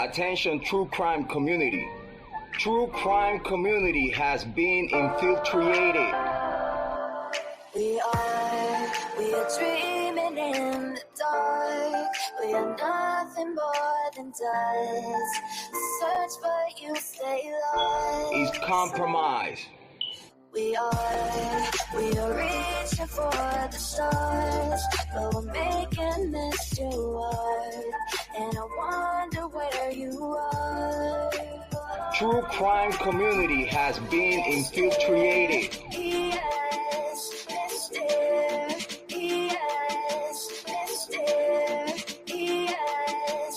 Attention, true crime community. True crime community has been infiltrated. We are dreaming in the dark. We are nothing more than dust. Search but you stay lost. It's compromise. We are reaching for the stars, but we're making this too hard. And I wonder where you are. True crime community has been infiltrated. Yes, Mr. Yes, Mr. Yes.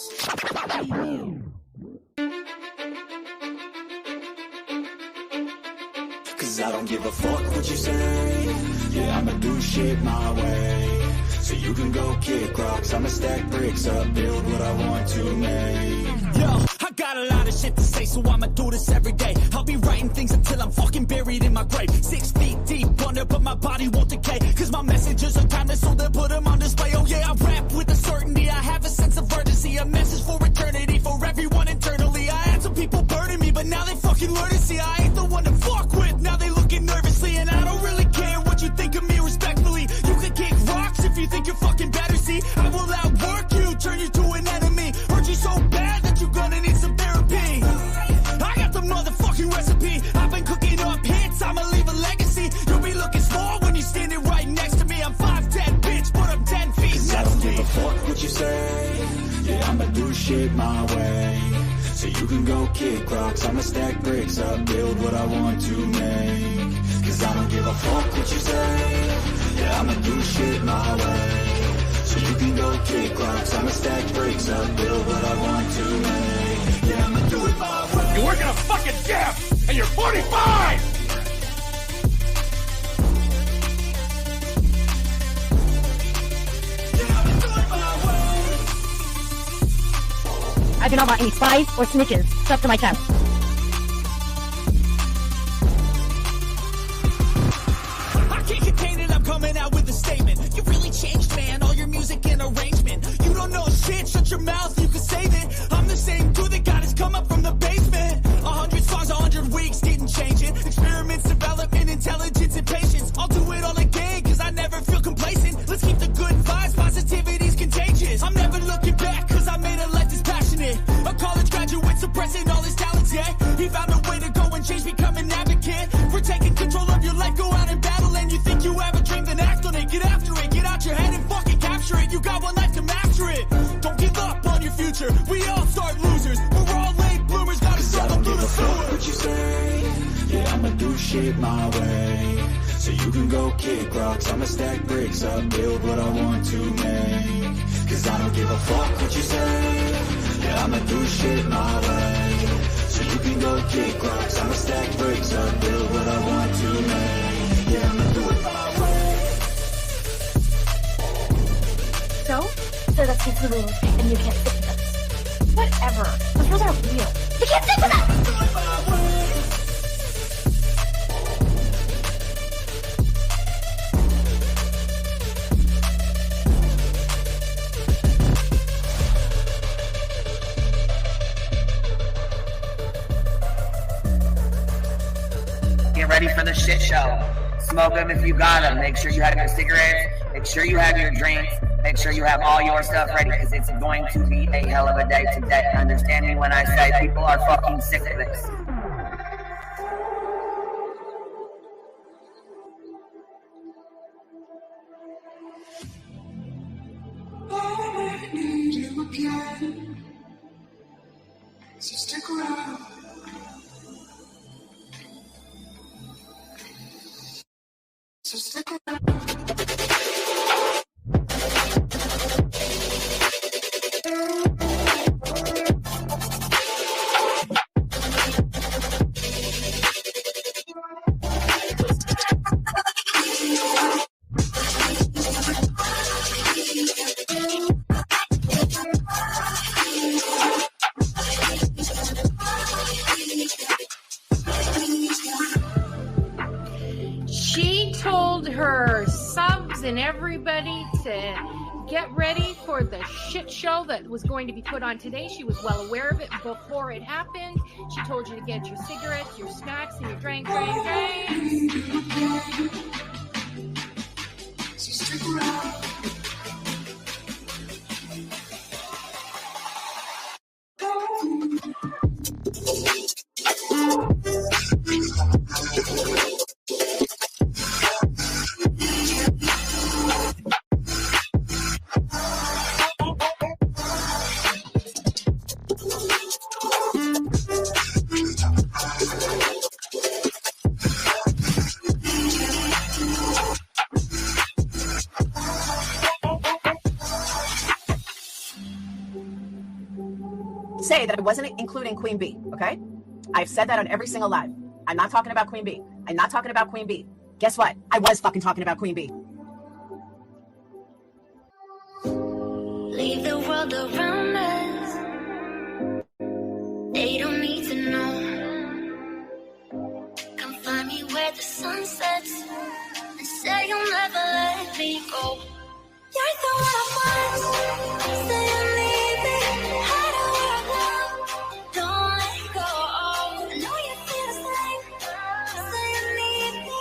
Cause I don't give a fuck what you say. Yeah, I'ma do shit my way. So you can go kick rocks, I'ma stack bricks up, build what I want to make. Yo, I got a lot of shit to say, so I'ma do this every day. I'll be writing things until I'm fucking buried in my grave. 6 feet deep under, but my body won't decay. Cause my messages are timeless, so they'll put them on display. Oh yeah, I rap with a certainty, I have a sense of urgency. A message for eternity, for everyone internally. I had some people burning me, but now they fucking learn to see I ain't the one to fuck with. Now they looking nervously, and I don't really care what you think of me respectfully. You can kick rocks if you think you're fucking better, see. I will outwork you, turn you to an enemy. Hurt you so bad that you're gonna need some therapy. I got the motherfucking recipe. I've been cooking up hits, I'ma leave a legacy. You'll be looking small when you're standing right next to me. I'm 5'10", bitch, but I'm 10 feet. Cause I don't give a fuck what you say. Yeah, I'ma do shit my way. So you can go kick rocks, I'ma stack bricks up, build what I want to make. Cause I don't give a fuck what you say. Yeah, I'ma do shit my way. So you can go kick rocks, I'ma stack bricks up, build what I want to make. Yeah, I'ma do it my way. You work in a fucking gym, and you're 45! I do not want any spies or snitches stuck to my chest. I can't contain it, I'm coming out with a statement. You really changed, man, all your music and arrangement. You don't know shit, shut your mouth, you can save it. I'm the same dude that got his come up from the basement. 100 songs, 100 weeks, didn't change it. Experiments, development, intelligence, and patience. I'll do it all again, cause I never feel complacent. Let's keep the good vibes, positivity's contagious. I'm never looking back, cause I made a life that's passionate. A college graduate suppressing all his talents, yeah. He found a way to go and change, become an advocate. For taking control of your life, go out and battle. And you think you have a dream, then act on it. Get after it, get out your head and fucking capture it. You got one life to master it. Don't give up on your future, we all start losers. We're all late bloomers, gotta struggle through the sewer. What you say, yeah, I'ma do shit my way. So you can go kick rocks, I'ma stack bricks up, build what I want to make. Cause I don't give a fuck what you say. Yeah, I'ma do shit my way. So you can go kick rocks, I'ma stack bricks up, build what I want to make. Yeah, I'ma do it my way. So that's the rules, and you can't stick with us. Whatever. Those rules aren't real. You can't stick with us! Do it my way. Get ready for the shit show. Smoke them if you got them. Make sure you have your cigarettes. Make sure you have your drinks. Make sure you have all your stuff ready because it's going to be a hell of a day today. Understand me when I say people are fucking sick of this. I need you again, so stick around. So stick around. She told her subs and everybody to get ready for the shit show that was going to be put on today. She was well aware of it before it happened. She told you to get your cigarettes, your snacks, and your drinks. So stick around. Say that I wasn't including Queen B, okay? I've said that on every single live. I'm not talking about Queen B. I'm not talking about Queen B. Guess what? I was fucking talking about Queen B. Leave the world around us. They don't need to know. Come find me where the sun sets and say you'll never let me go. You're the one I want. Say you need me. Hide away now. Don't let go. I know you feel the same. Say you need me.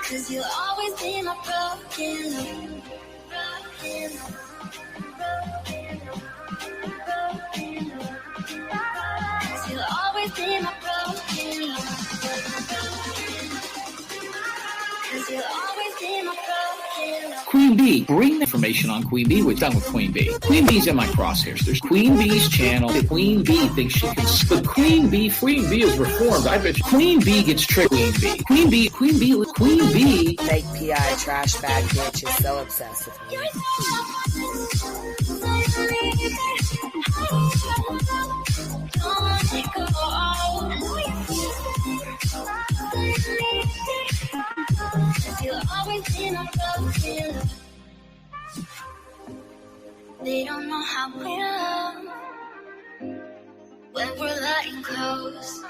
'Cause you'll always be my broken love. Broken love. You'll always be my broken love. 'Cause you'll always be my broken love. Queen B, bring the information on Queen B. We're done with Queen B. Queen B's in my crosshairs. There's Queen B's channel. Queen B thinks she can. But Queen B is reformed. I bet you Queen B gets tricked. Queen B. Fake PI trash bag bitch is so obsessed with me. You'll always be my broken love. They don't know how we love when we're letting close.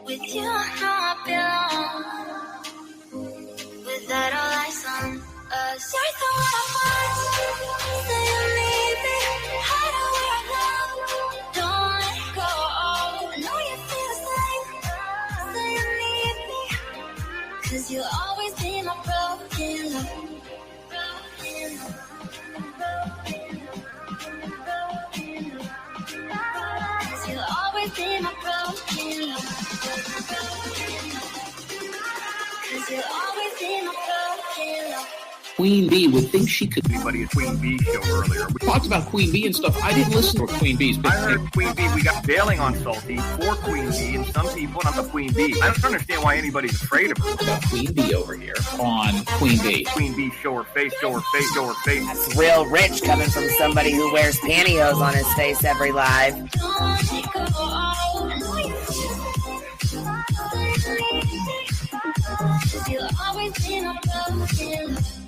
With you, I know I belong. Without all eyes on us, you're the one I want. Say you need me, hide away now. Don't let go. I know you feel the same. Say you need me, 'cause you'll always be my broken love. Broken love. Cause you'll always be my broken love. Cause you'll always be my broken love. Queen B would think she could. Anybody at Queen B show earlier. We talked about Queen B and stuff. I didn't listen to Queen B's. I heard Queen B, we got bailing on Salty for Queen B, and some people not the Queen B. I don't understand why anybody's afraid of her. About Queen B over here on Queen B. Queen B, show her face, show her face, show her face. That's real rich coming from somebody who wears pantyhose on his face every live. You'll always be my broken love.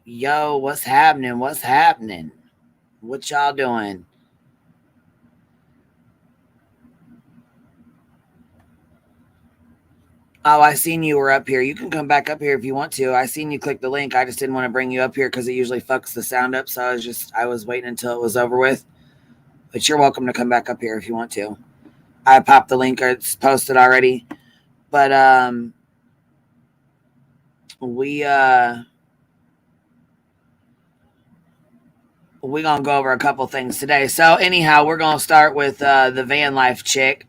Yo, what's happening? What's happening? What y'all doing? Oh, I seen you were up here. You can come back up here if you want to. I seen you click the link. I just didn't want to bring you up here because it usually fucks the sound up. So I was waiting until it was over with. But you're welcome to come back up here if you want to. I popped the link. It's posted already. But we're going to go over a couple things today. So anyhow, we're going to start with the van life chick.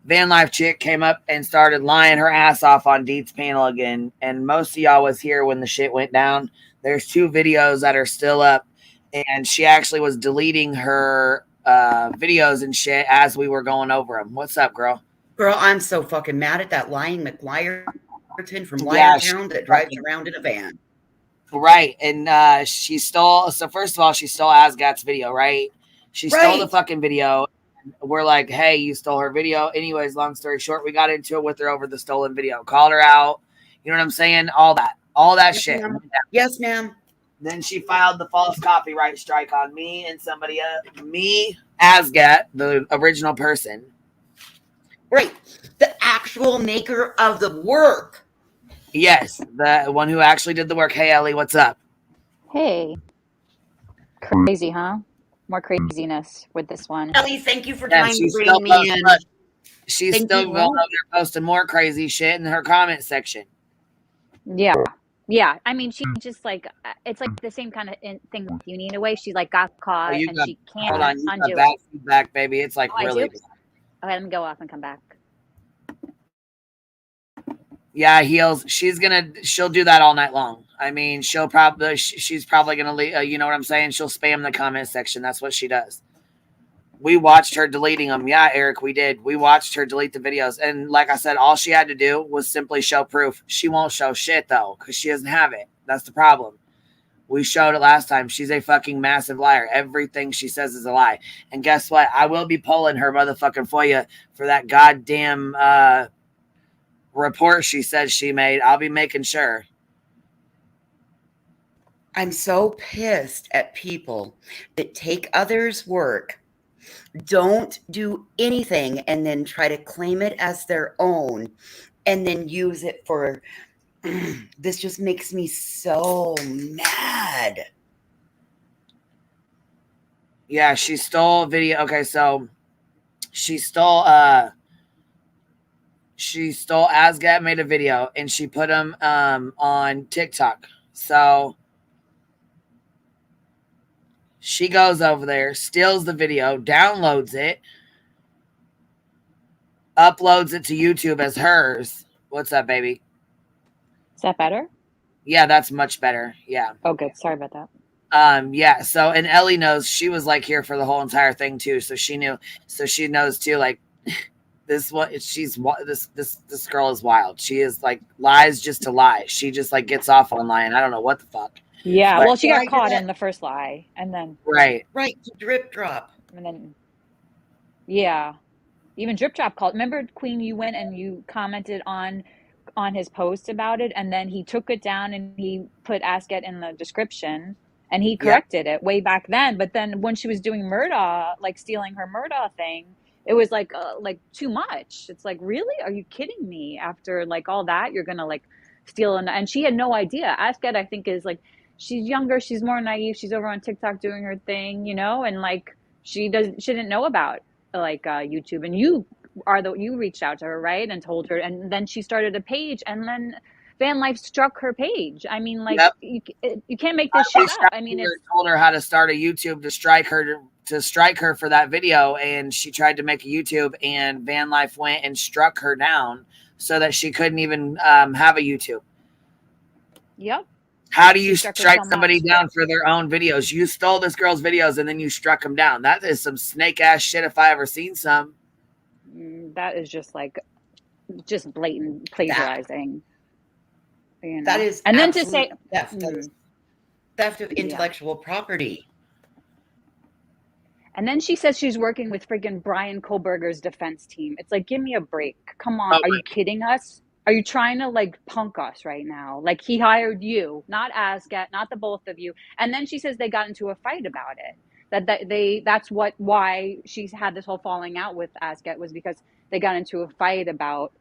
Van life chick came up and started lying her ass off on Deet's panel again. And most of y'all was here when the shit went down. There's 2 videos that are still up. And she actually was deleting her videos and shit as we were going over them. What's up, girl? Girl, I'm so fucking mad at that lying McLiarton from Liartown that drives around in a van. Right. And she stole. So first of all, she stole Asgat's video, right? She stole the fucking video. We're like, hey, you stole her video. Anyways, long story short, we got into it with her over the stolen video. Called her out. You know what I'm saying? All that Yes, shit. ma'am. Yes, ma'am. Then she filed the false copyright strike on me and somebody else. Me, Asgat, the original person. Right. The actual maker of the work. Yes, the one who actually did the work. Hey, Ellie, what's up? Hey. Crazy, huh? More craziness with this one. Ellie, thank you for Yeah, trying to she's bring still me in. She's Thank still you. going over there posting more crazy shit in her comment section. Yeah. Yeah. I mean, she just like, it's like the same kind of thing with Uni in a way. She like got Oh, caught you and got, she hold can't on, you got undo bad it. feedback, baby. It's like Oh, really I do? bad. Okay, let me go off and come back. Yeah, heels. She'll do that all night long. I mean, she's probably gonna leave. You know what I'm saying? She'll spam the comment section. That's what she does. We watched her deleting them. Yeah, Eric, we did. We watched her delete the videos. And like I said, all she had to do was simply show proof. She won't show shit, though, because she doesn't have it. That's the problem. We showed it last time. She's a fucking massive liar. Everything she says is a lie. And guess what? I will be pulling her motherfucking FOIA for that goddamn report she says she made. I'll be making sure. I'm so pissed at people that take others' work, don't do anything, and then try to claim it as their own and then use it for this just makes me so mad. Yeah, she stole video. Okay, so she stole Asgat made a video and she put him on TikTok. So she goes over there, steals the video, downloads it, uploads it to YouTube as hers. What's up, baby? Is that better? Yeah, that's much better. Yeah. Oh, good. Sorry about that. Yeah. So, and Ellie knows she was like here for the whole entire thing too. So she knew. So she knows too. Like this girl is wild. She is like lies just to lie. She just like gets off on lying. I don't know what the fuck. Yeah. But, Well, she got caught in the first lie, and then right. Drip drop, and then yeah. Even Drip Drop called. Remember, Queen, you went and you commented on his post about it, and then he took it down and he put Asket in the description, and he corrected it way back then. But then when she was doing Murdaugh, like stealing her Murdaugh thing, it was like too much. It's like, really? Are you kidding me? After like all that, you're gonna like steal and she had no idea. Asket, I think, is like she's younger, she's more naive, she's over on TikTok doing her thing, you know, and like she didn't know about like YouTube, and you reached out to her, right, and told her, and then she started a page, and then Van Life struck her page. I mean, like you can't make this shit up. I mean, it's told her how to start a YouTube to strike her for that video, and she tried to make a YouTube, and Van Life went and struck her down so that she couldn't even have a YouTube. Yep. How do you strike somebody down for their own videos? You stole this girl's videos and then you struck them down. That is some snake ass shit if I ever seen some. That is just like blatant plagiarizing. You know? That is, and then to say theft of intellectual property. And then she says she's working with freaking Brian Kohlberger's defense team. It's like, give me a break. Come on. Are you kidding us? Are you trying to like punk us right now? Like he hired you, not Asgat, not the both of you. And then she says they got into a fight about it. That's why she's had this whole falling out with Asgat, was because they got into a fight about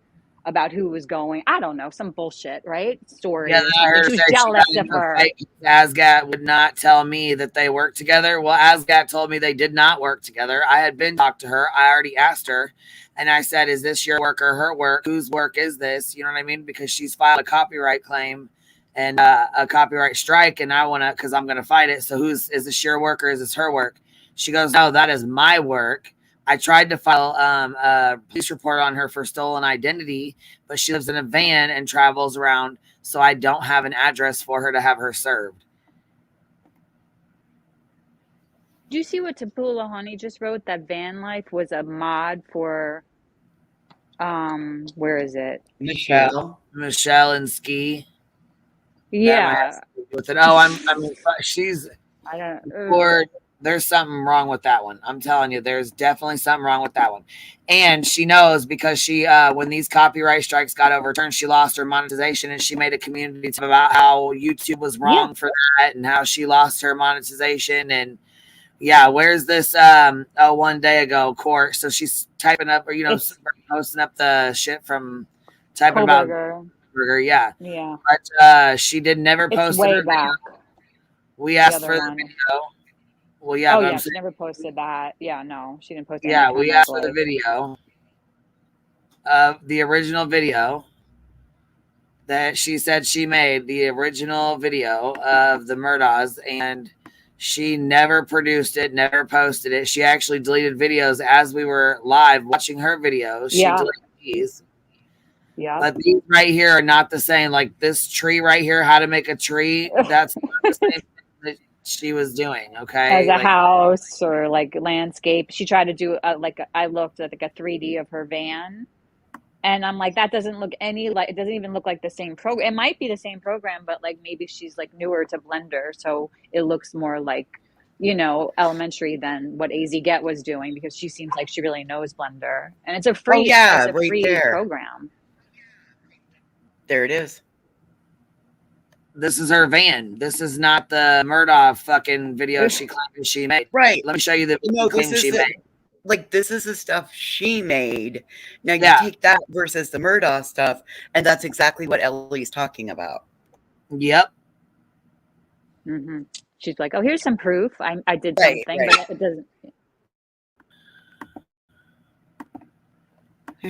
who was going. I don't know, some bullshit, right? Story. Yeah, I heard she was jealous of her. Asgat would not tell me that they worked together. Well, Asgat told me they did not work together. I had been talked to her. I already asked her. And I said, is this your work or her work? Whose work is this? You know what I mean? Because she's filed a copyright claim and a copyright strike. And I want to, because I'm going to fight it. So is this your work or is this her work? She goes, no, that is my work. I tried to file a police report on her for stolen identity, but she lives in a van and travels around. So I don't have an address for her to have her served. Do you see what Tapula Honey just wrote? That Van Life was a mod for, where is it? Michelle and Ski. Yeah. With it. Oh, she's. I don't. Lord, There's something wrong with that one. I'm telling you, there's definitely something wrong with that one. And she knows because she, when these copyright strikes got overturned, she lost her monetization, and she made a community about how YouTube was wrong for that and how she lost her monetization. And yeah, where's this? One day ago, court. So she's typing up, or posting up the shit from typing about burger. Yeah, but she did never post way her back. video. We asked for the video. Well, yeah, oh but yeah, I'm she saying, never posted that. Yeah, no, she didn't post it. yeah, we asked for the video of the original video that she said she made, the original video of the Murdaws, and she never produced it, never posted it. She actually deleted videos as we were live watching her videos. She deleted these. Yeah. But these right here are not the same. Like this tree right here, how to make a tree, that's not the same thing that she was doing, okay? As a house or like landscape. She tried to do I looked at like a 3D of her van, and I'm like, that doesn't look it doesn't even look like the same program. It might be the same program, but like maybe she's like newer to Blender, so it looks more like, elementary than what AZ Get was doing, because she seems like she really knows Blender, and it's a free program. There it is. This is her van. This is not the Murdaugh fucking video she claimed she made. Right. Let me show you the thing she made. Like, this is the stuff she made. Now you take that versus the Murdaugh stuff, and that's exactly what Ellie's talking about. Yep. Mm-hmm. She's like, oh, here's some proof. I did something, but it doesn't.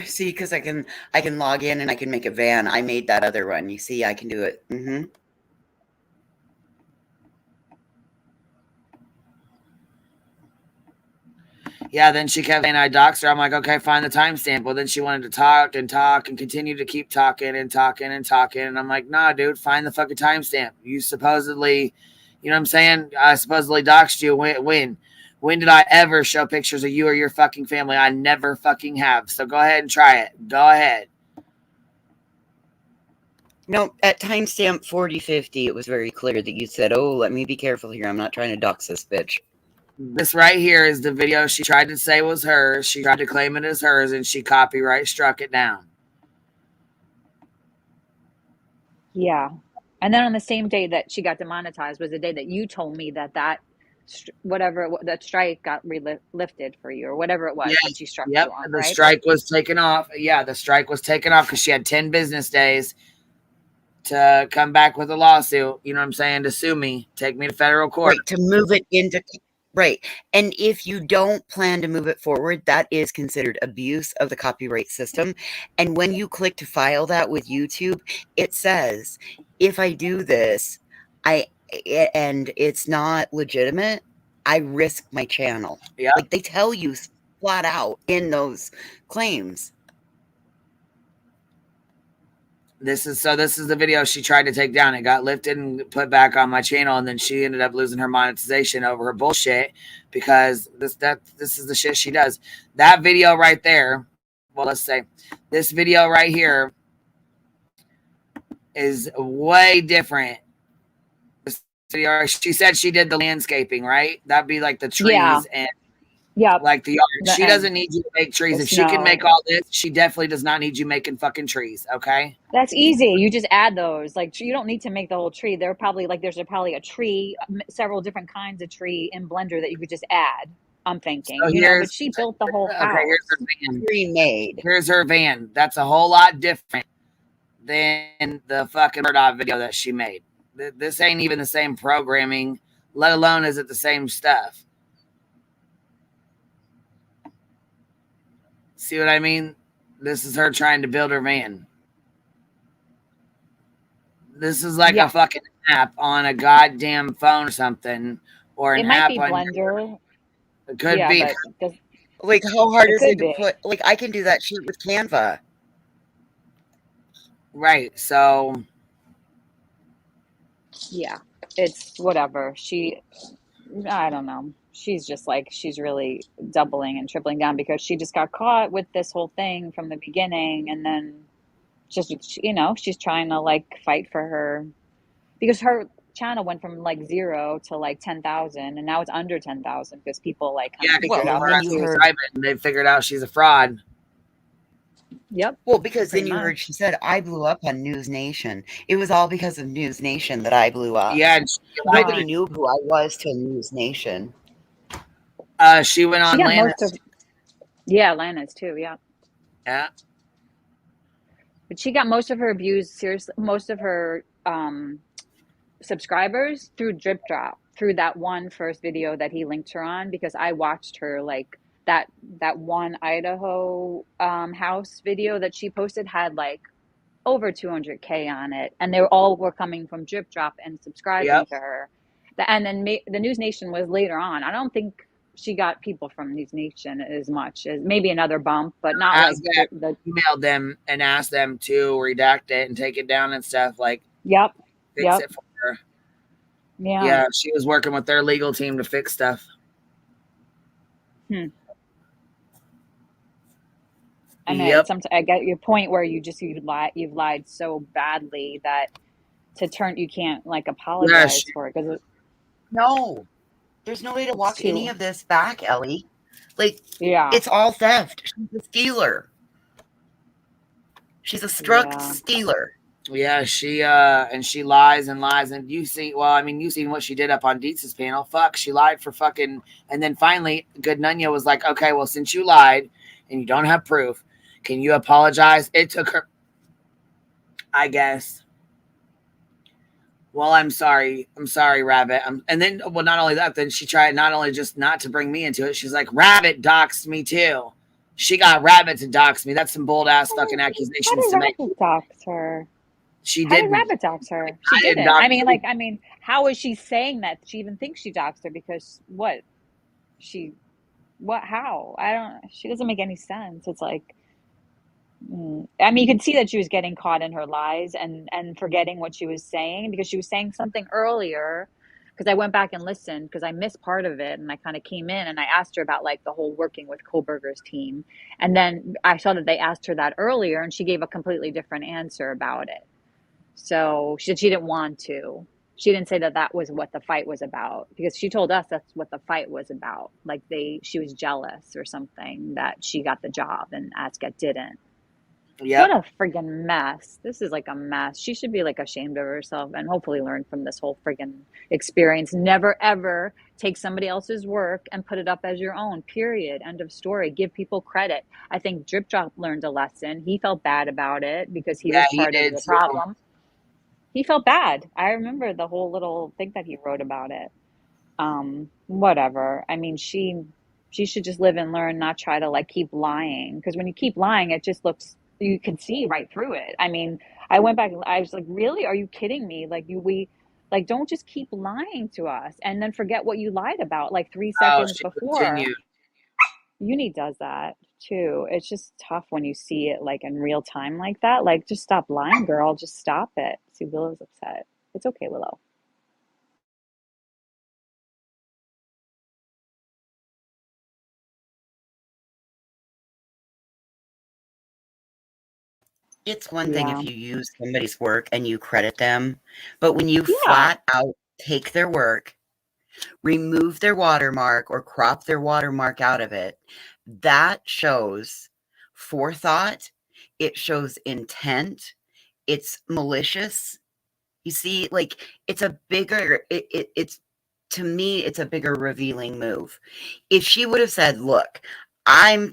See, because I can log in and I can make a van. I made that other one. You see, I can do it. Mm-hmm. Yeah, then she kept saying I doxed her. I'm like, okay, find the timestamp. Well, then she wanted to talk and continue to keep talking and talking and talking. And I'm like, nah, dude, find the fucking timestamp. You supposedly, you know what I'm saying? I supposedly doxed you. When did I ever show pictures of you or your fucking family? I never fucking have. So go ahead and try it. Go ahead. No, at timestamp 4050, it was very clear that you said, oh, let me be careful here. I'm not trying to dox this bitch. This right here is the video she tried to say was hers. She tried to claim it as hers, and she copyright struck it down. Yeah. And then on the same day that she got demonetized was the day that you told me that strike got lifted for you, or whatever it was that she struck you on, the right? strike was taken off. Yeah, the strike was taken off because she had 10 business days to come back with a lawsuit, you know what I'm saying, to sue me, take me to federal court. Right, to move it into... Right. And if you don't plan to move it forward, that is considered abuse of the copyright system. And when you click to file that with YouTube, it says, if I do this, and it's not legitimate, I risk my channel. Yeah. Like, they tell you flat out in those claims. This is the video she tried to take down. It got lifted and put back on my channel, and then she ended up losing her monetization over her bullshit because this is the shit she does. That video right there, well, let's say this video right here is way different. This video, she said she did the landscaping, right? That'd be like the trees and like the yard. She doesn't need you to make trees. If she can make all this, she definitely does not need you making fucking trees, okay? That's easy. You just add those. Like, you don't need to make the whole tree. There's probably a tree, several different kinds of tree in Blender that you could just add, I'm thinking. So but she built the whole house. Okay, here's her van. Remade. Here's her van. That's a whole lot different than the fucking Murdaugh video that she made. This ain't even the same programming, let alone is it the same stuff. See what I mean? This is her trying to build her van. This is like a fucking app on a goddamn phone or something, or an app on Blender. It could be. Like, how hard is it to put? Like, I can do that shit with Canva. Right. So. Yeah, it's whatever. I don't know. She's just like, she's really doubling and tripling down because she just got caught with this whole thing from the beginning. And then just, she's trying to like fight for her because channel went from like 0 to like 10,000, and now it's under 10,000 because people like kind Yeah, of figured Well, out and how then out you to. heard, and they figured out she's a fraud. Yep. well, because then Pretty you heard much. she said, I blew up on News Nation. It was all because of News Nation that I blew up. Yeah, and Nobody knew who I was till News Nation. she went She on got Lannis. most of, yeah, Lana's too, yeah. Yeah. But she got most of her views, seriously, most of her subscribers through Drip Drop, through that one first video that he linked her on, because I watched her like that one Idaho house video that she posted had like over 200K on it, and they were coming from Drip Drop and subscribing Yep. to her. And then the News Nation was later on. I don't think she got people from News Nation as much as maybe another bump, but not like the emailed them and asked them to redact it and take it down and stuff, like Yep. fix it for her. Yeah. Yeah, she was working with their legal team to fix stuff. I mean, sometimes I get your point where you've lied so badly that you can't like apologize for it because no, there's no way to walk any of this back, Ellie. Like, it's all theft. She's a stealer. She's a struck stealer. Yeah, she lies and lies, and you seen what she did up on Dietz's panel. Fuck, she lied for fucking, and then finally, Good Nunya was like, okay, well, since you lied and you don't have proof, can you apologize? It took her, I guess. Well, I'm sorry, Rabbit. And then, well, not only that, then she tried not only just not to bring me into it, she's like, Rabbit doxed me too. She got Rabbit to dox me. That's some bold ass fucking accusations to make. Rabbit dox her? She How didn't. did Rabbit dox her? She didn't didn't. dox I mean, how is she saying that she even thinks she doxed her? Because how? She doesn't make any sense. It's like, I mean, you could see that she was getting caught in her lies and forgetting what she was saying, because she was saying something earlier. Because I went back and listened because I missed part of it, and I kind of came in and I asked her about like the whole working with Kohlberger's team, and then I saw that they asked her that earlier, and she gave a completely different answer about it. So she said she didn't want to. She didn't say that was what the fight was about, because she told us that's what the fight was about. Like she was jealous or something that she got the job and Asket didn't. Yep. What a friggin' mess. This is like a mess. She should be like ashamed of herself and hopefully learn from this whole friggin' experience. Never ever take somebody else's work and put it up as your own, period. End of story. Give people credit. I think Drip Drop learned a lesson. He felt bad about it because he was part of the problem. He felt bad. I remember the whole little thing that he wrote about it. Whatever. I mean, she should just live and learn, not try to like keep lying. Because when you keep lying, it just looks, you can see right through it. I mean, I went back and I was like, really? Are you kidding me? Like don't just keep lying to us and then forget what you lied about like 3 seconds before. Continued. Uni does that too. It's just tough when you see it like in real time like that. Like, just stop lying, girl. Just stop it. See, Willow's upset. It's okay, Willow. It's one thing if you use somebody's work and you credit them, but when you flat out take their work, remove their watermark or crop their watermark out of it, that shows forethought. It shows intent. It's malicious. You see, like, it's a bigger, it's, to me, it's a bigger revealing move. If she would have said, look, I'm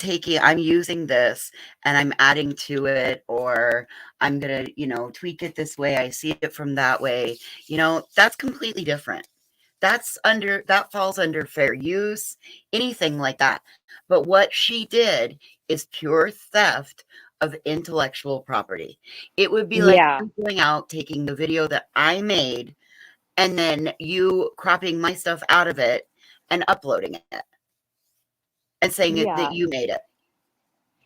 using this and I'm adding to it, or I'm going to, tweak it this way. I see it from that way. That's completely different. That falls under fair use, anything like that. But what she did is pure theft of intellectual property. It would be like going out, taking the video that I made, and then you cropping my stuff out of it and uploading it and saying that you made it.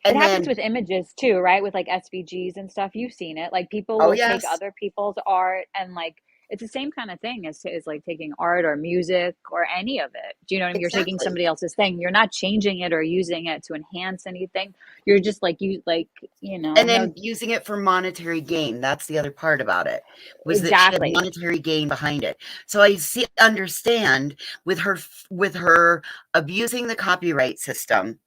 And it happens with images too, right? With like SVGs and stuff. You've seen it. Like people will take other people's art and like it's the same kind of thing as like taking art or music or any of it. Do you know what I mean? You're taking Exactly. somebody else's thing. You're not changing it or using it to enhance anything. You're just like, you know, And then using it for monetary gain. That's the other part about it, was that she had exactly. monetary gain behind it. So I understand with her abusing the copyright system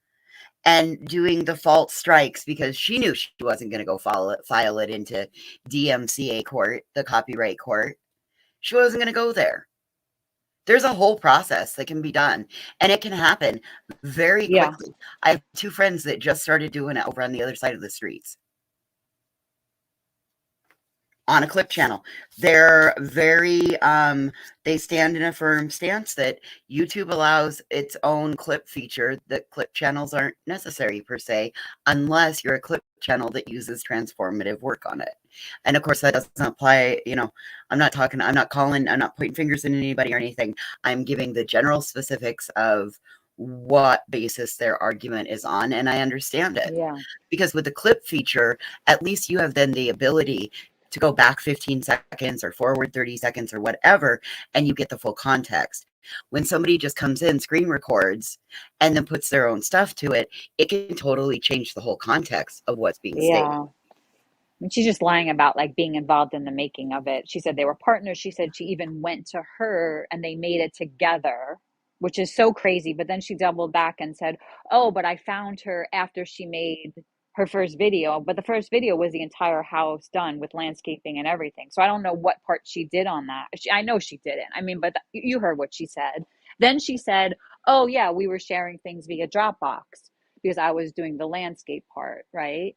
and doing the false strikes, because she knew she wasn't going to go file it into DMCA court, the copyright court. She wasn't going to go there. There's a whole process that can be done, and it can happen very quickly. I have 2 friends that just started doing it over on the other side of the streets on a clip channel. They're very, they stand in a firm stance that YouTube allows its own clip feature, that clip channels aren't necessary per se, unless you're a clip channel that uses transformative work on it. And of course, that doesn't apply, you know, I'm not pointing fingers at anybody or anything. I'm giving the general specifics of what basis their argument is on, and I understand it. Yeah. Because with the clip feature, at least you have then the ability to go back 15 seconds or forward 30 seconds or whatever, and you get the full context. When somebody just comes in, screen records, and then puts their own stuff to it, it can totally change the whole context of what's being stated. And she's just lying about like being involved in the making of it. She said they were partners. She said she even went to her and they made it together, which is so crazy. But then she doubled back and said, oh, but I found her after she made her first video. But the first video was the entire house done with landscaping and everything. So I don't know what part she did on that. I know she didn't. I mean, but you heard what she said. Then she said, oh, yeah, we were sharing things via Dropbox because I was doing the landscape part, right?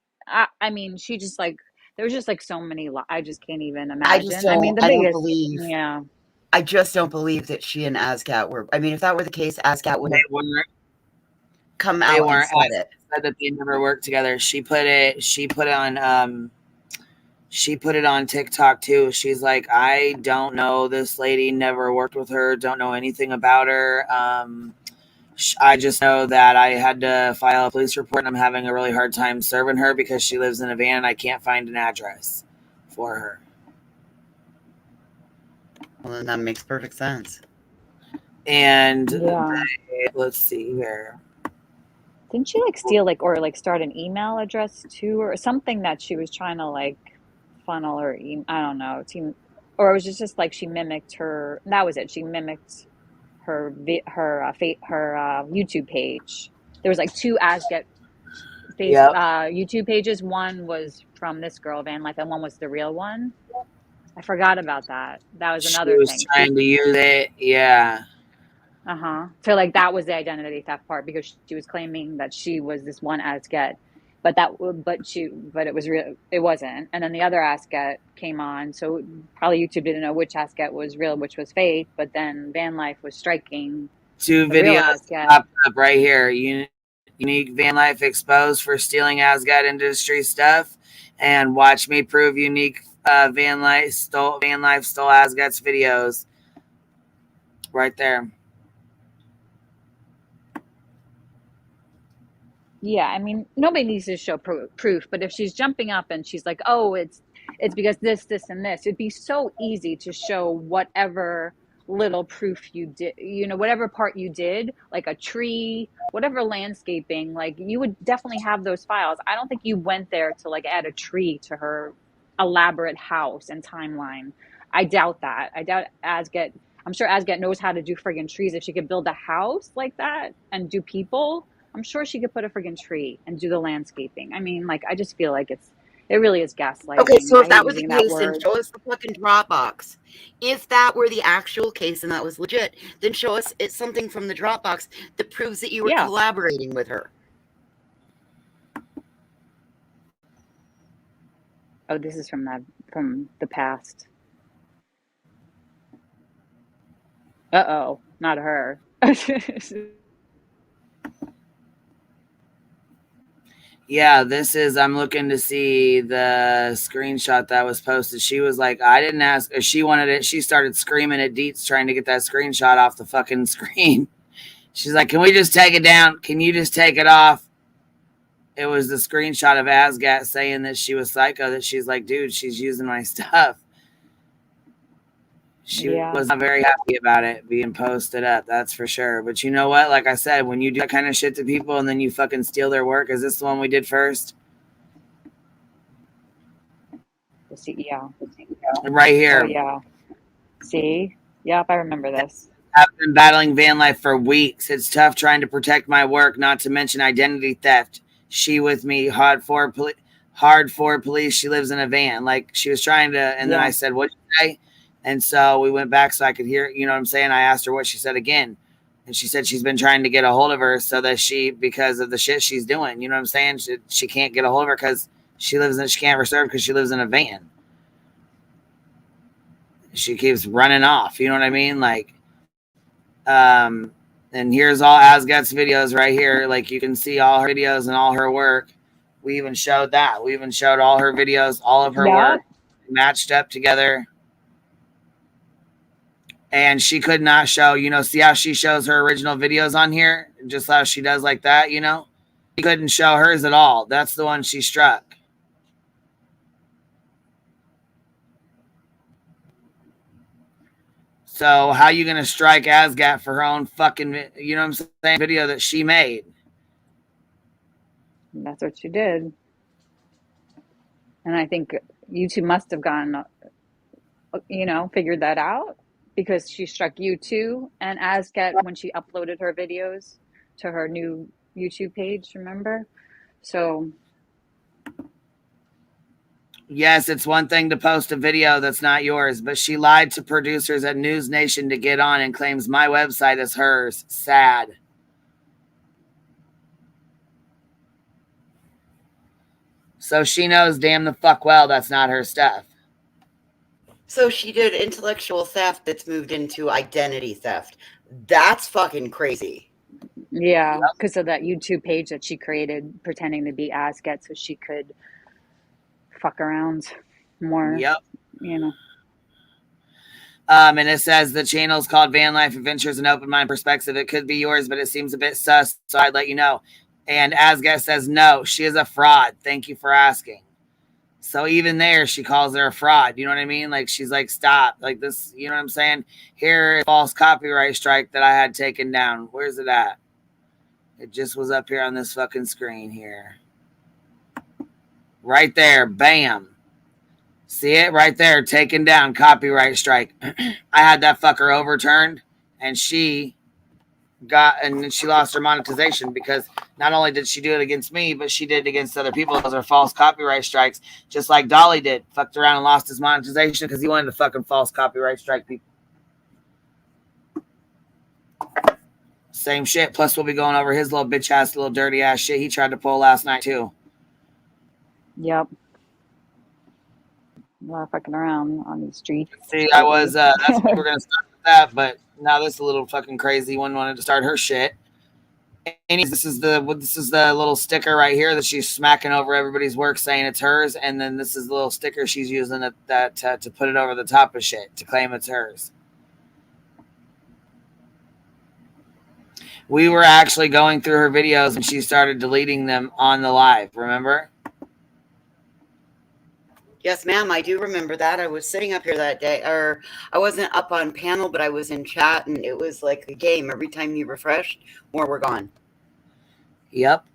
I mean, she just like, there was just like so many, I just can't even imagine. I mean, the biggest, yeah. I just don't believe that she and ASCAT were, I mean, if that were the case, ASCAT would have come out and said it. Said that they never worked together. She put it on TikTok too. She's like, I don't know this lady, never worked with her, don't know anything about her. I just know that I had to file a police report and I'm having a really hard time serving her because she lives in a van and I can't find an address for her. Well, then that makes perfect sense. And let's see here. Didn't she like steal like, or like start an email address too, or something that she was trying to like funnel or I don't know, or it was just like she mimicked her. That was it. She mimicked her YouTube page. There was like 2 ASGET YouTube pages. One was from this girl, Van Life, and one was the real one. I forgot about that. That was another thing. She was trying to use it, yeah. So like that was the identity theft part, because she was claiming that she was this one ASGET, but it was real. It wasn't. And then the other ASGET came on, so probably YouTube didn't know which ASGET was real, which was fake. But then Van Life was striking 2 videos popped up right here. Unique Van Life exposed for stealing ASGET industry stuff, and watch me prove Unique Van Life stole ASGET's videos. Right there. Yeah, I mean, nobody needs to show proof, but if she's jumping up and she's like, oh, it's because this, and this, it'd be so easy to show whatever little proof you did, you know, whatever part you did, like a tree, whatever landscaping, like you would definitely have those files. I don't think you went there to like add a tree to her elaborate house and timeline. I doubt that. I doubt ASGET, I'm sure ASGET knows how to do friggin' trees. If she could build a house like that and do people, I'm sure she could put a friggin' tree and do the landscaping. I mean, like, I just feel like it really is gaslighting. Okay, so if that was the case, then show us the fucking Dropbox. If that were the actual case and that was legit, then show us it's something from the Dropbox that proves that you were collaborating with her. Oh, this is from the past. Uh-oh, not her. Yeah, this is, I'm looking to see the screenshot that was posted. She was like, I didn't ask, she wanted it. She started screaming at Dietz trying to get that screenshot off the fucking screen. She's like, can we just take it down? Can you just take it off? It was the screenshot of ASGAT saying that she was psycho, that she's like, dude, she's using my stuff. She was not very happy about it being posted up, that's for sure. But you know what? Like I said, when you do that kind of shit to people and then you fucking steal their work, is this the one we did first? Yeah. Right here. Oh, yeah. See? Yep, I remember this. I've been battling van life for weeks. It's tough trying to protect my work, not to mention identity theft. She with me, hard for police. She lives in a van. Like she was trying to, and then I said, "What'd you say?" And so we went back so I could hear, you know what I'm saying? I asked her what she said again. And she said she's been trying to get a hold of her so that because of the shit she's doing, you know what I'm saying? She can't get a hold of her because she can't reserve because she lives in a van. She keeps running off, you know what I mean? Like, and here's all Asgat's videos right here. Like you can see all her videos and all her work. We even showed that. We even showed all her videos, all of her work matched up together. And she could not show, see how she shows her original videos on here? Just how she does like that, She couldn't show hers at all. That's the one she struck. So how you going to strike Asgat for her own fucking, you know what I'm saying, video that she made? That's what she did. And I think YouTube must have gone, figured that out because she struck you too. And Asgat when she uploaded her videos to her new YouTube page, remember? So. Yes, it's one thing to post a video that's not yours, but she lied to producers at News Nation to get on and claims my website is hers. Sad. So she knows damn the fuck well that's not her stuff. So she did intellectual theft that's moved into identity theft. That's fucking crazy. Yeah, because of that YouTube page that she created pretending to be Asgat so she could fuck around more. Yep. And it says the channel's called Van Life Adventures and Open Mind Perspective. It could be yours, but it seems a bit sus, so I'd let you know. And Asgat says, no, she is a fraud. Thank you for asking. So even there, she calls her a fraud. You know what I mean? Like, she's like, stop. Like this, you know what I'm saying? Here, false copyright strike that I had taken down. Where's it at? It just was up here on this fucking screen here. Right there. Bam. See it? Right there. Taken down. Copyright strike. I had that fucker overturned, and she lost her monetization because not only did she do it against me, but she did it against other people. Those are false copyright strikes, just like Dolly did. Fucked around and lost his monetization because he wanted to fucking false copyright strike people. Same shit. Plus, we'll be going over his little bitch ass, little dirty ass shit he tried to pull last night too. Yep. We're fucking around on these streets. See, I was, that's what we're going to start with that, but now this little fucking crazy one wanted to start her shit. Anyways, this is the little sticker right here that she's smacking over everybody's work saying it's hers. And then this is the little sticker she's using to put it over the top of shit to claim it's hers. We were actually going through her videos and she started deleting them on the live. Remember? Yes, ma'am. I do remember that. I was sitting up here that day, or I wasn't up on panel, but I was in chat, and it was like a game. Every time you refreshed, more were gone. Yep.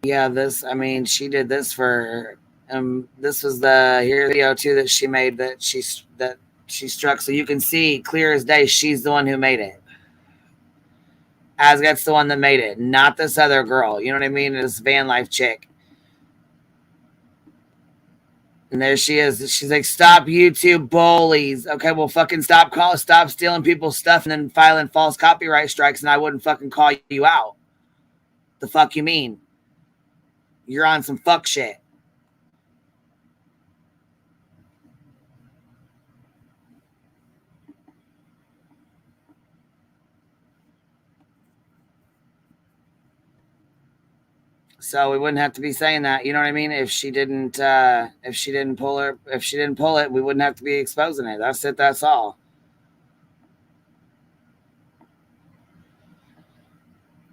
Yeah, she did this for, this was the video too that she made that she struck. So you can see clear as day, she's the one who made it. Asgat's the one that made it, not this other girl. You know what I mean? This van life chick. And there she is. She's like, stop YouTube bullies. Okay, well, fucking stop stealing people's stuff and then filing false copyright strikes and I wouldn't fucking call you out. The fuck you mean? You're on some fuck shit. So we wouldn't have to be saying that, you know what I mean? If she didn't pull it, we wouldn't have to be exposing it. That's it. That's all.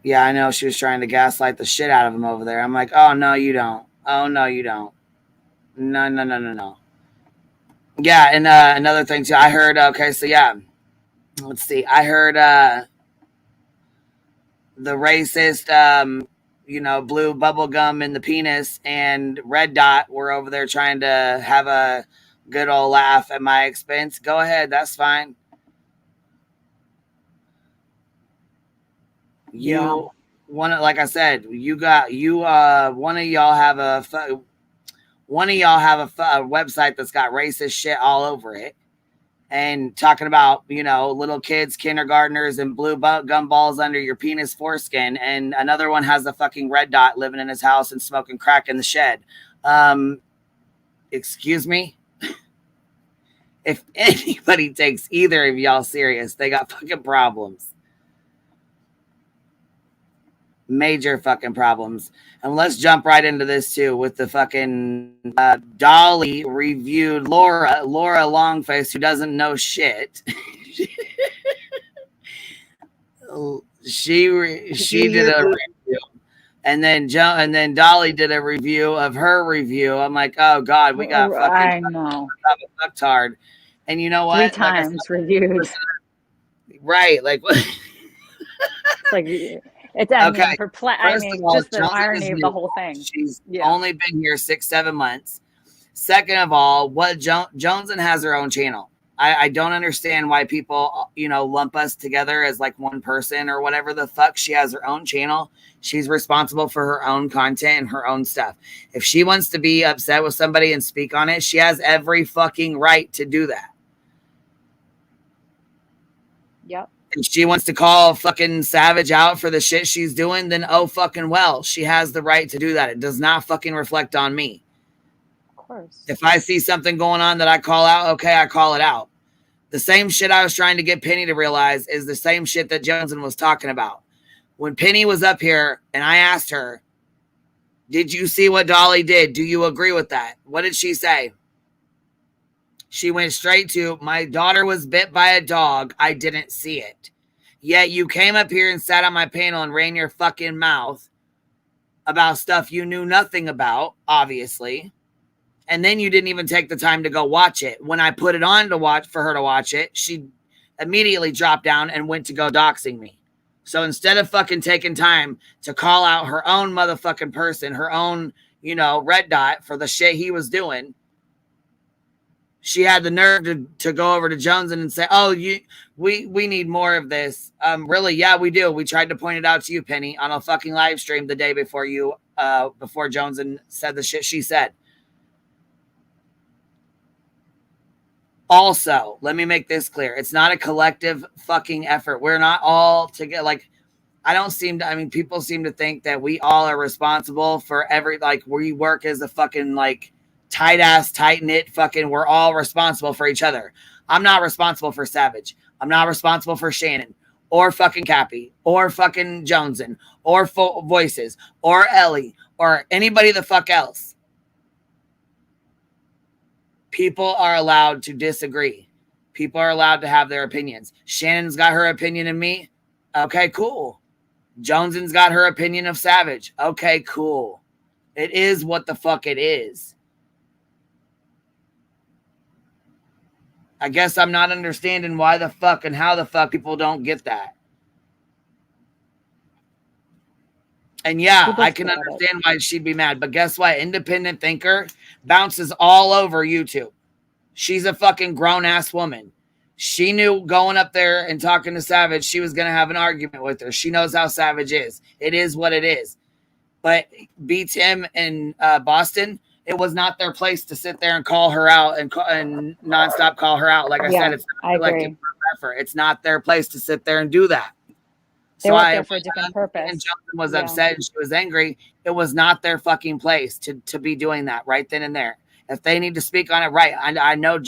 Yeah, I know she was trying to gaslight the shit out of him over there. I'm like, oh no, you don't. Oh no, you don't. No, no, no, no, no. Yeah, and another thing too. I heard. Okay, so yeah, let's see. I heard the racist, blue bubble gum in the penis and red dot were over there trying to have a good old laugh at my expense. Go ahead, that's fine. You one, like I said, one of y'all have a website that's got racist shit all over it. And talking about, little kids, kindergartners, and blue gumballs under your penis foreskin. And another one has a fucking red dot living in his house and smoking crack in the shed. Excuse me? If anybody takes either of y'all serious, they got fucking problems. Major fucking problems. And let's jump right into this too with the fucking Dolly reviewed Laura Longface, who doesn't know shit. she did a review, and then Dolly did a review of her review. I'm like, oh god, we got fucking I know. fucktard. And you know what? 3 times reviewed. Right, like what? It's like it's okay. Just the irony of the whole thing. She's only been here 6-7 months. Second of all, Joneson has her own channel. I don't understand why people, lump us together as like one person or whatever the fuck. She has her own channel. She's responsible for her own content and her own stuff. If she wants to be upset with somebody and speak on it, she has every fucking right to do that. Yep. If she wants to call fucking Savage out for the shit she's doing, then oh fucking well. She has the right to do that. It does not fucking reflect on me. Of course. If I see something going on that I call out, okay, I call it out. The same shit I was trying to get Penny to realize is the same shit that Joneson was talking about. When Penny was up here and I asked her, did you see what Dolly did? Do you agree with that? What did she say? She went straight to, my daughter was bit by a dog. I didn't see it. Yet you came up here and sat on my panel and ran your fucking mouth about stuff you knew nothing about, obviously. And then you didn't even take the time to go watch it. When I put it on for her to watch it, she immediately dropped down and went to go doxing me. So instead of fucking taking time to call out her own motherfucking person, her own, red dot for the shit he was doing, she had the nerve to go over to Joneson and say, oh, we need more of this. Really? Yeah, we do. We tried to point it out to you, Penny, on a fucking live stream the day before before Joneson said the shit she said. Also, let me make this clear. It's not a collective fucking effort. We're not all together. Like, people seem to think that we all are responsible for we work as a fucking, tight-ass, tight-knit fucking, we're all responsible for each other. I'm not responsible for Savage. I'm not responsible for Shannon or fucking Cappy or fucking Joneson or Voices or Ellie or anybody the fuck else. People are allowed to disagree. People are allowed to have their opinions. Shannon's got her opinion of me. Okay, cool. Joneson's got her opinion of Savage. Okay, cool. It is what the fuck it is. I guess I'm not understanding why the fuck and how the fuck people don't get that. And yeah, I can understand why she'd be mad. But guess what? Independent thinker bounces all over YouTube. She's a fucking grown-ass woman. She knew going up there and talking to Savage, she was going to have an argument with her. She knows how Savage is. It is what it is. But beats him in Boston, it was not their place to sit there and call her out and nonstop call her out. Like I said, it's not collective effort. It's not their place to sit there and do that. They were there for a different purpose. And Johnson was upset and she was angry. It was not their fucking place to be doing that right then and there. If they need to speak on it, right. I know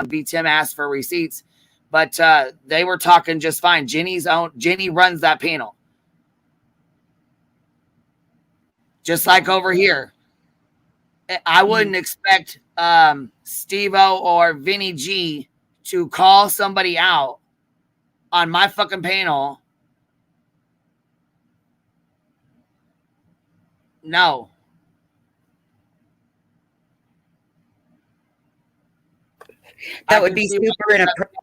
B. Tim asked for receipts, but they were talking just fine. Jenny runs that panel. Just like over here. I wouldn't expect Steve-O or Vinny G to call somebody out on my fucking panel. No. That would be super inappropriate.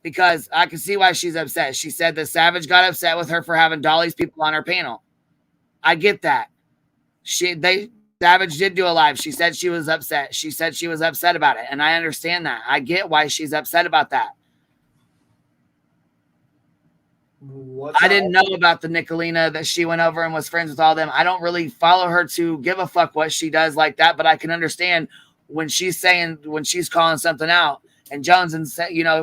Because I can see why she's upset. She said that Savage got upset with her for having Dolly's people on her panel. I get that. Savage did do a live. She said she was upset. She said she was upset about it. And I understand that. I get why she's upset about that. I didn't know about the Nicolina that she went over and was friends with all them. I don't really follow her to give a fuck what she does like that, but I can understand when she's calling something out. And Jones and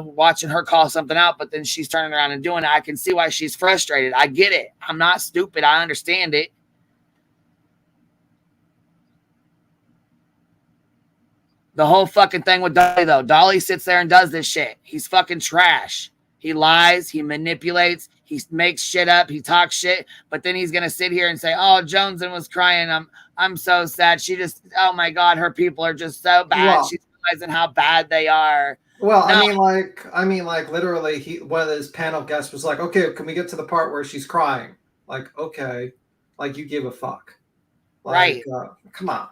watching her call something out, but then she's turning around and doing it. I can see why she's frustrated. I get it. I'm not stupid. I understand it. The whole fucking thing with Dolly, though. Dolly sits there and does this shit. He's fucking trash. He lies. He manipulates. He makes shit up. He talks shit. But then he's gonna sit here and say, "Oh, Joneson was crying. I'm so sad. Oh my God, her people are just so bad. She's realizing how bad they are." Well, no. I mean, literally, one of his panel guests was like, "Okay, can we get to the part where she's crying?" Like, okay, like you give a fuck, right? Come on.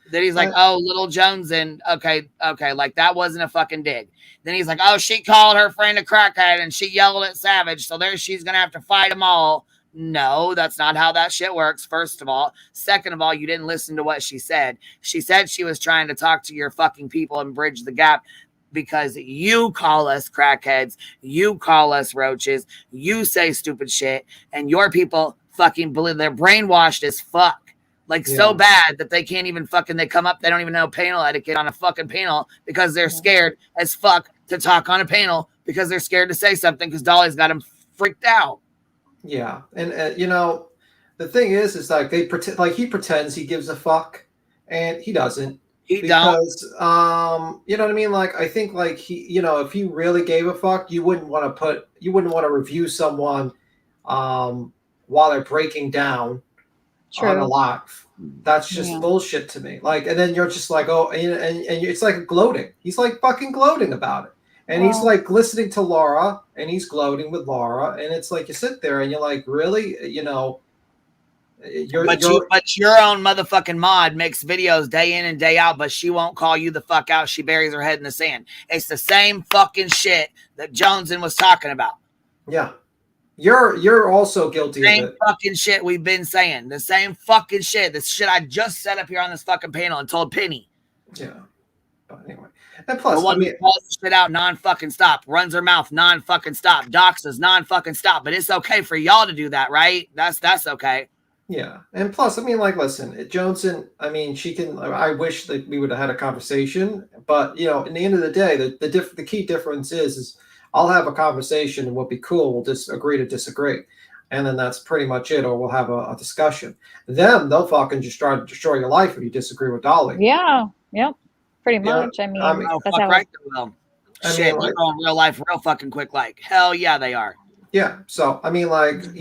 Then he's like, "Oh, little Joneson, okay, like that wasn't a fucking dig." Then he's like, "Oh, she called her friend a crackhead and she yelled at Savage, so she's gonna have to fight them all." No, that's not how that shit works, first of all. Second of all, you didn't listen to what she said. She said she was trying to talk to your fucking people and bridge the gap because you call us crackheads, you call us roaches, you say stupid shit, and your people fucking believe they're brainwashed as fuck. So bad that they can't even they come up, they don't even know panel etiquette on a fucking panel because they're scared as fuck to talk on a panel because they're scared to say something because Dolly's got them freaked out. Yeah, and the thing is like they pretend, like he pretends he gives a fuck, and he doesn't. You know what I mean? Like I think like he, if he really gave a fuck, you wouldn't want to review someone while they're breaking down on a live. That's just bullshit to me. Like, and then you're just like, oh, and it's like gloating. He's like fucking gloating about it. And he's like listening to Laura and he's gloating with Laura. And it's like, you sit there and you're like, really, but your own motherfucking mod makes videos day in and day out, but she won't call you the fuck out. She buries her head in the sand. It's the same fucking shit that Joneson was talking about. Yeah. You're also guilty of it. Same fucking shit we've been saying. The same fucking shit. This shit I just set up here on this fucking panel and told Penny. Yeah. But anyway. And plus, the one who calls shit out non-fucking stop, runs her mouth non-fucking stop, doxes non-fucking stop. But it's okay for y'all to do that, right? That's okay. Yeah. And plus, I mean, like, listen, Joneson, I mean, she can, I wish that we would have had a conversation, but, in the end of the day, the key difference is I'll have a conversation and we'll be cool. We'll just agree to disagree. And then that's pretty much it. Or we'll have a discussion. They'll fucking just try to destroy your life if you disagree with Dolly. Yeah. Yep. Pretty much. I mean that's how right. Shit, they're going real life real fucking quick. Like, hell yeah, they are. Yeah. So, I mean, like,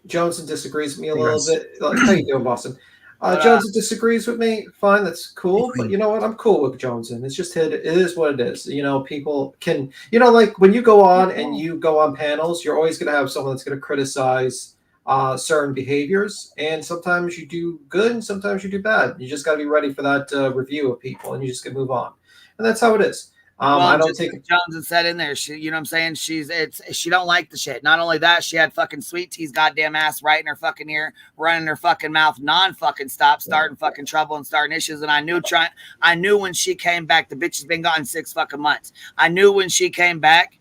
Joneson disagrees with me a little bit. Like, how you doing, Boston? Joneson disagrees with me. Fine, that's cool. But you know what? I'm cool with Joneson. It's just it is what it is. People can, like when you go on and you go on panels, you're always going to have someone that's going to criticize certain behaviors. And sometimes you do good and sometimes you do bad. You just got to be ready for that review of people and you just can move on. And that's how it is. I don't think Jones said in there, she, what I'm saying? She don't like the shit. Not only that, she had fucking Sweet Tea's goddamn ass right in her fucking ear, running her fucking mouth, non-fucking stop, starting fucking trouble and starting issues. And I knew when she came back, the bitch has been gone 6 fucking months. I knew when she came back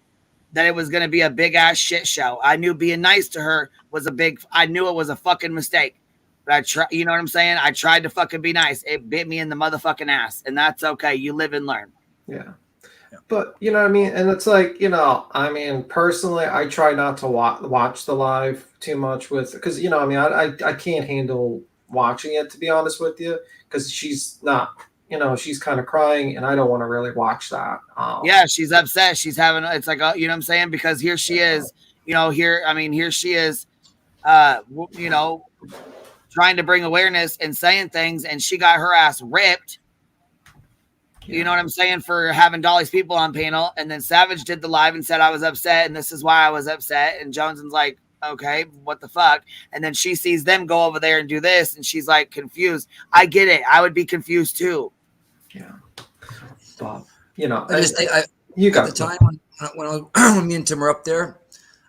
that it was going to be a big ass shit show. I knew being nice to her I knew it was a fucking mistake. But you know what I'm saying? I tried to fucking be nice. It bit me in the motherfucking ass. And that's okay. You live and learn. Yeah. But you know what I mean? And it's like, personally, I try not to watch the live too much because, I can't handle watching it, to be honest with you, because she's not, she's kind of crying and I don't want to really watch that. Yeah, she's upset. She's having, it's like, you know what I'm saying? Because here she is, here she is, trying to bring awareness and saying things, and she got her ass ripped. You know what I'm saying? For having Dolly's people on panel. And then Savage did the live and said I was upset and this is why I was upset. And Joneson's like, okay, what the fuck? And then she sees them go over there and do this. And she's like confused. I get it. I would be confused too. Yeah. But, you know, I just think you got at the time when me and Tim were up there,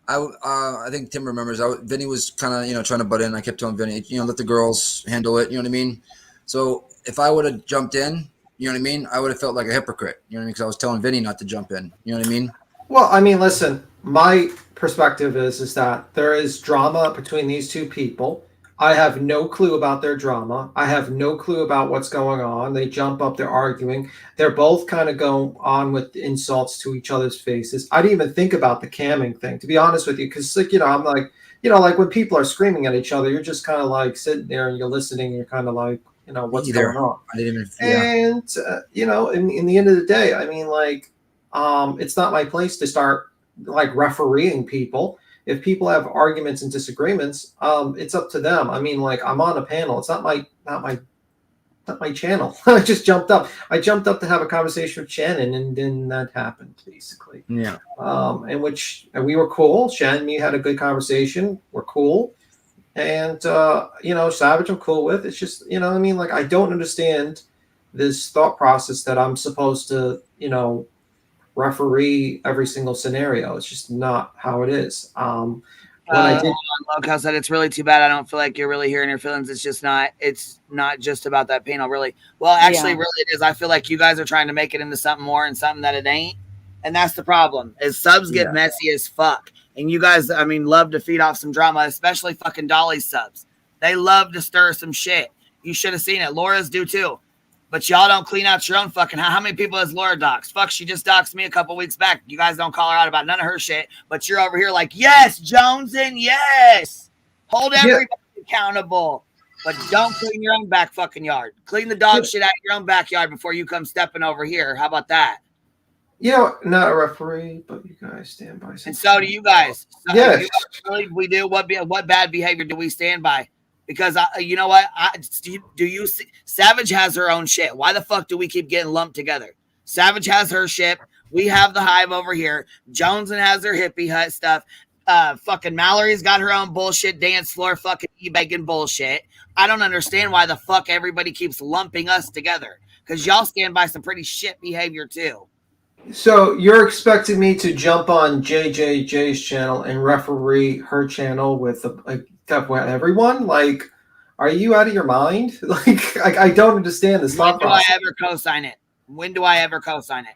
I think Tim remembers. Vinny was kind of trying to butt in. I kept telling Vinny, let the girls handle it. You know what I mean? So if I would have jumped in, you know what I mean, I would have felt like a hypocrite. You know what I mean? Because I was telling Vinny not to jump in. You know what I mean? Well, I mean, listen. My perspective is that there is drama between these two people. I have no clue about their drama. I have no clue about what's going on. They jump up, they're arguing. They're both kind of going on with insults to each other's faces. I didn't even think about the camming thing, to be honest with you, because I'm like, like when people are screaming at each other, you're just kind of like sitting there and you're listening. And you're kind of like, what's going on? I didn't even. And in the end of the day, I mean, like, it's not my place to start like refereeing people. If people have arguments and disagreements, it's up to them. I mean, like, I'm on a panel. It's not my channel. I just jumped up. I jumped up to have a conversation with Shannon, and then that happened, basically. Yeah. And we were cool. Shannon and me had a good conversation. We're cool. And Savage I'm cool with. It's just, what I mean? Like, I don't understand this thought process that I'm supposed to, referee every single scenario. It's just not how it is. Loco said it's really too bad. I don't feel like you're really hearing your feelings. It's not just about that panel, really. Well, actually, really it is. I feel like you guys are trying to make it into something more and something that it ain't. And that's the problem, is subs get messy as fuck. And you guys, I mean, love to feed off some drama, especially fucking Dolly's subs. They love to stir some shit. You should have seen it. Laura's do too. But y'all don't clean out your own fucking. How many people has Laura doxed? Fuck, she just doxed me a couple weeks back. You guys don't call her out about none of her shit. But you're over here like, yes, Jones, and yes. Hold everybody accountable. But don't clean your own back fucking yard. Clean the dog shit out of your own backyard before you come stepping over here. How about that? Not a referee, but you guys stand by. And so do you guys. So yes. We do. What bad behavior do we stand by? Because you know what? Do you see? Savage has her own shit. Why the fuck do we keep getting lumped together? Savage has her shit. We have the Hive over here. Joneson has her hippie hut stuff. Fucking Mallory's got her own bullshit dance floor fucking e-bacon bullshit. I don't understand why the fuck everybody keeps lumping us together. Because y'all stand by some pretty shit behavior too. So you're expecting me to jump on JJJ's channel and referee her channel with everyone? Like, are you out of your mind? Like, I don't understand this. When do I ever co-sign it? When do I ever co-sign it?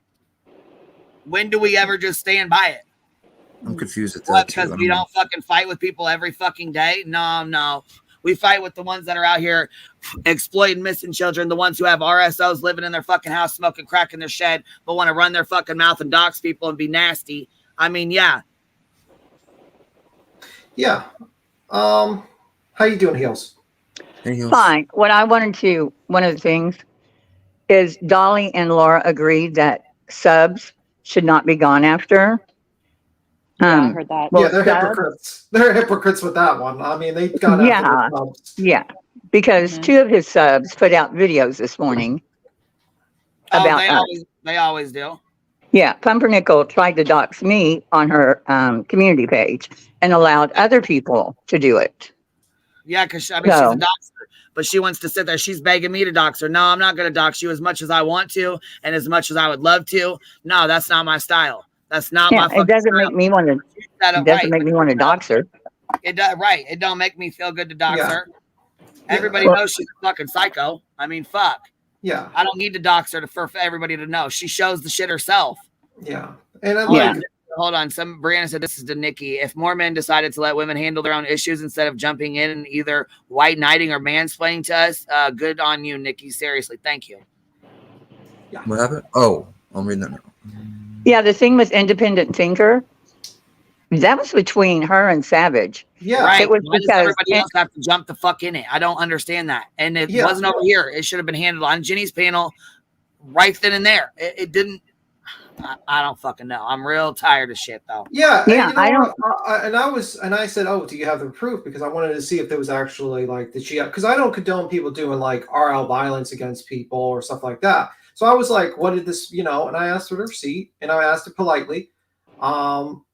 When do we ever just stand by it? I'm confused at that. What, because we don't fucking fight with people every fucking day? No. We fight with the ones that are out here exploiting missing children, the ones who have RSOs living in their fucking house, smoking crack in their shed, but want to run their fucking mouth and dox people and be nasty. I mean, yeah. Yeah. How you doing, Heels? Fine. One of the things is Dolly and Laura agreed that subs should not be gone after. I heard that. Well, they're hypocrites. They're hypocrites with that one. I mean, they got after the subs. Yeah, because two of his subs put out videos this morning about they always do. Yeah, Pumpernickel tried to dox me on her community page and allowed other people to do it. Yeah, because she's a doxer, but she wants to sit there. She's begging me to dox her. No, I'm not going to dox you as much as I want to and as much as I would love to. No, that's not my style. That's not my fucking It doesn't style. make me want to. It doesn't make me want to dox her. It does, right? It don't make me feel good to dox her. Everybody knows she's a fucking psycho. I mean, fuck. Yeah. I don't need to dox her for everybody to know. She shows the shit herself. Yeah. And hold on. Brianna said this is to Nikki. If more men decided to let women handle their own issues instead of jumping in and either white knighting or mansplaining to us, good on you, Nikki. Seriously, thank you. Yeah. What happened? Oh, I'm reading that now. Yeah, the thing with independent thinker, that was between her and Savage. Yeah, right. It was Why does because everybody else have to jump the fuck in it? I don't understand that. And it wasn't over here. It should have been handled on Jenny's panel right then and there. It didn't. I don't fucking know. I'm real tired of shit though. Yeah. Yeah, I don't. I said, oh, do you have the proof? Because I wanted to see if there was actually like because I don't condone people doing like RL violence against people or stuff like that. So I was like, what did this, and I asked for the receipt and I asked it politely.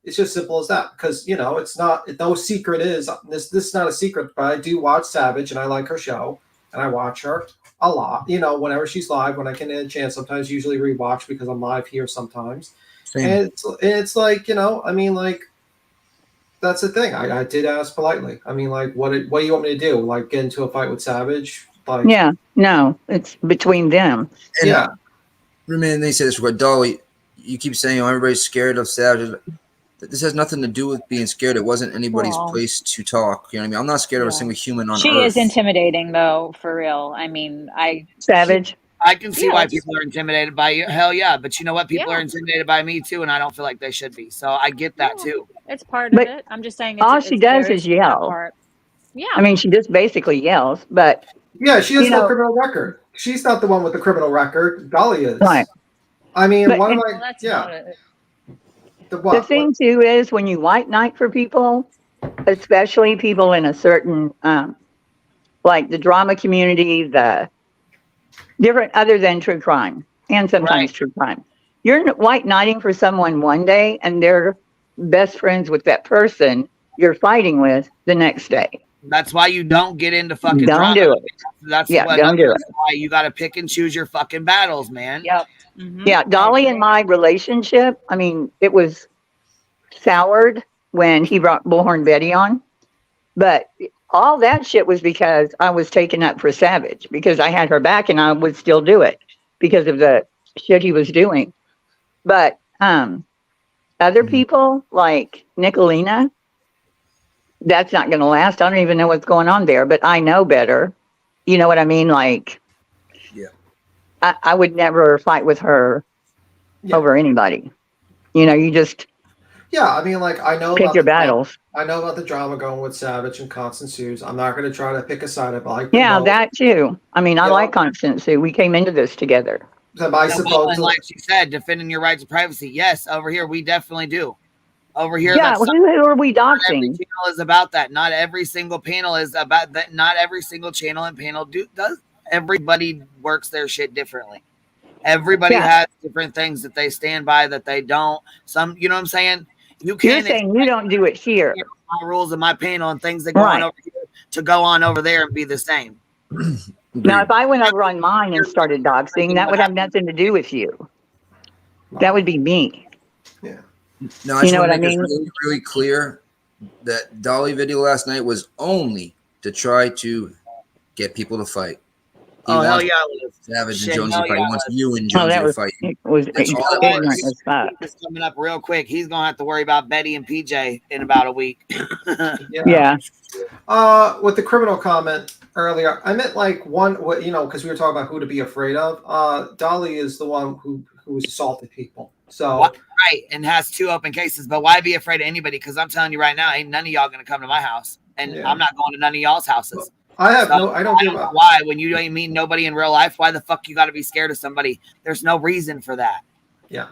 It's just simple as that because, it's not, no secret is this is not a secret, but I do watch Savage and I like her show. and I watch her a lot. You know, whenever she's live, when I can get a chance. Sometimes, usually rewatch because I'm live here sometimes. Same. And it's like, you know, I mean, like, that's the thing. I did ask politely. I mean, like, what do you want me to do? Like, get into a fight with Savage? Like, Yeah, no, it's between them. And yeah. Remain, they say this word, Dolly. You keep saying, "Oh, everybody's scared of Savage." This has nothing to do with being scared. It wasn't anybody's Well, place to talk. You know what I mean? I'm not scared of a yeah. single human on She earth. is intimidating, though, for real. I mean, Savage. I can see why Yes. people are intimidated by you. Hell yeah. But you know what? People Yeah. are intimidated by me too, and I don't feel like they should be. So I get that too. It's part But of it. I'm just saying all she does is yell. part. Yeah. I mean, she just basically yells, but Yeah, she has you no know- criminal record. She's not the one with the criminal record. Dolly is. Right. I mean, But- one of and- my that's yeah. not it. The thing too is when you white knight for people, especially people in a certain, like the drama community, the different other than true crime and sometimes true crime. You're white knighting for someone one day and they're best friends with that person you're fighting with the next day. That's why you don't get into fucking Don't drama. do it. That's Yeah, what, don't do that's why you got to pick and choose your fucking battles, man. Yep. Yeah, Dolly and my relationship, I mean, it was soured when he brought Bullhorn Betty on. But all that shit was because I was taken up for Savage, because I had her back and I would still do it because of the shit he was doing. But other people like Nicolina, that's not going to last. I don't even know what's going on there, but I know better. You know what I mean? Like, yeah, I would never fight with her over anybody. You know, you just Yeah, I mean, like, I know pick about your the battles. I know about the drama going with Savage and Constant Sues. I'm not going to try to pick a side. I like them Yeah, both. that too. I mean, I Yeah. like Constant Sue. We came into this together. I And suppose. and like she said, defending your rights of privacy. Yes, over here we definitely do. Over here, Yeah, that's who are we not every doxing? channel is about that. Not every single panel is about that. Not every single channel and panel does. Everybody works their shit differently. Everybody Yeah. has different things that they stand by that they don't. Some, you know what I'm saying? You You're can't saying you don't do it here. my rules of my panel and things that go on Right. over here to go on over there and be the same. Now, if I went over on mine and started doxing, that would have nothing to do with you. That would be me. No, I You just know want what I to make mean? it really, really clear that Dolly video last night was only to try to get people to fight. He Oh, hell wants yeah, it was. Savage Shit, and Jonesy hell to fight. yeah, He wants it was. you and Oh, Jonesy that to was fight. it was That's all it ignorant was. as fuck. It's coming up real quick. He's gonna have to worry about Betty and PJ in about a week. Yeah. With the criminal comment earlier, I meant like one, what, you know, because we were talking about who to be afraid of. Dolly is the one who assaulted people. So Right, and has 2 open cases. But why be afraid of anybody? Because I'm telling you right now, ain't none of y'all gonna come to my house, and Yeah. I'm not going to none of y'all's houses. I have So, no, I don't give know a why when you ain't meet nobody in real life. Why the fuck you got to be scared of somebody? There's no reason for that. Yeah.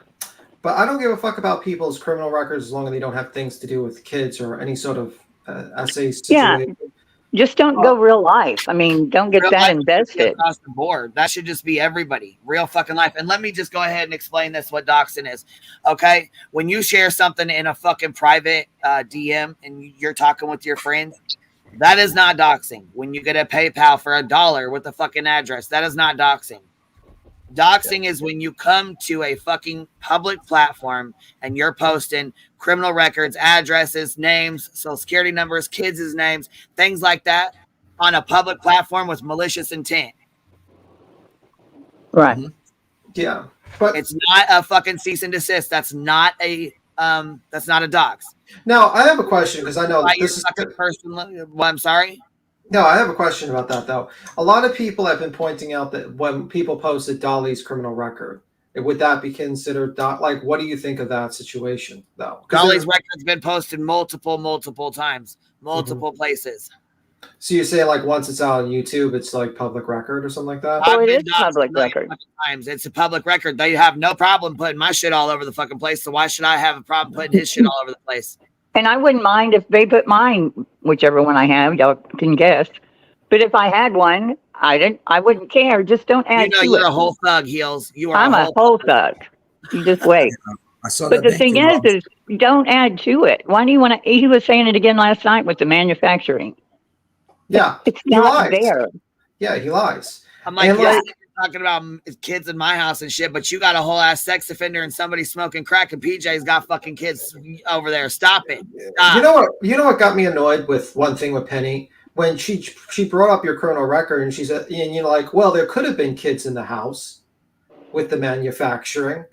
But I don't give a fuck about people's criminal records as long as they don't have things to do with kids or any sort of essay Yeah. situation. Just don't go real life. I mean, don't get Real that life should be invested. across the board. That should just be everybody. Real fucking life. And let me just go ahead and explain this, what doxing is. Okay? When you share something in a fucking private DM and you're talking with your friends, that is not doxing. When you get a PayPal for $1 with a fucking address, that is not doxing. Doxing is when you come to a fucking public platform and you're posting criminal records, addresses, names, social security numbers, kids' names, things like that on a public platform with malicious intent. Right. Yeah. But it's not a fucking cease and desist. That's not a dox. Now I have a question because I know Like this is fucking person. Well, I'm sorry. No, I have a question about that though. A lot of people have been pointing out that when people posted Dolly's criminal record, would that be considered like? What do you think of that situation though? 'Cause Dolly's record's been posted multiple times, multiple places. So you're saying like once it's out on YouTube, it's like public record or something like that? Oh, I've it been is doxxed public a million record. fucking times. It's a public record. They have no problem putting my shit all over the fucking place. So why should I have a problem putting his shit all over the place? And I wouldn't mind if they put mine, whichever one I have, y'all can guess. But if I had one, I wouldn't care. Just don't add You know, to you're it. a whole thug, Heels. You are I'm a whole thug. You just wait. I saw But that the thing bank is don't add to it. Why do you want to? He was saying it again last night with the manufacturing. Yeah, It's he not lies. there. Yeah, he lies. I'm like, And, yeah, like- you're talking about kids in my house and shit, but you got a whole ass sex offender and somebody smoking crack, and PJ's got fucking kids over there. Stop it. Stop. You know what got me annoyed with one thing with Penny? When she brought up your criminal record, and she said, and you're like, well, there could have been kids in the house with the manufacturing.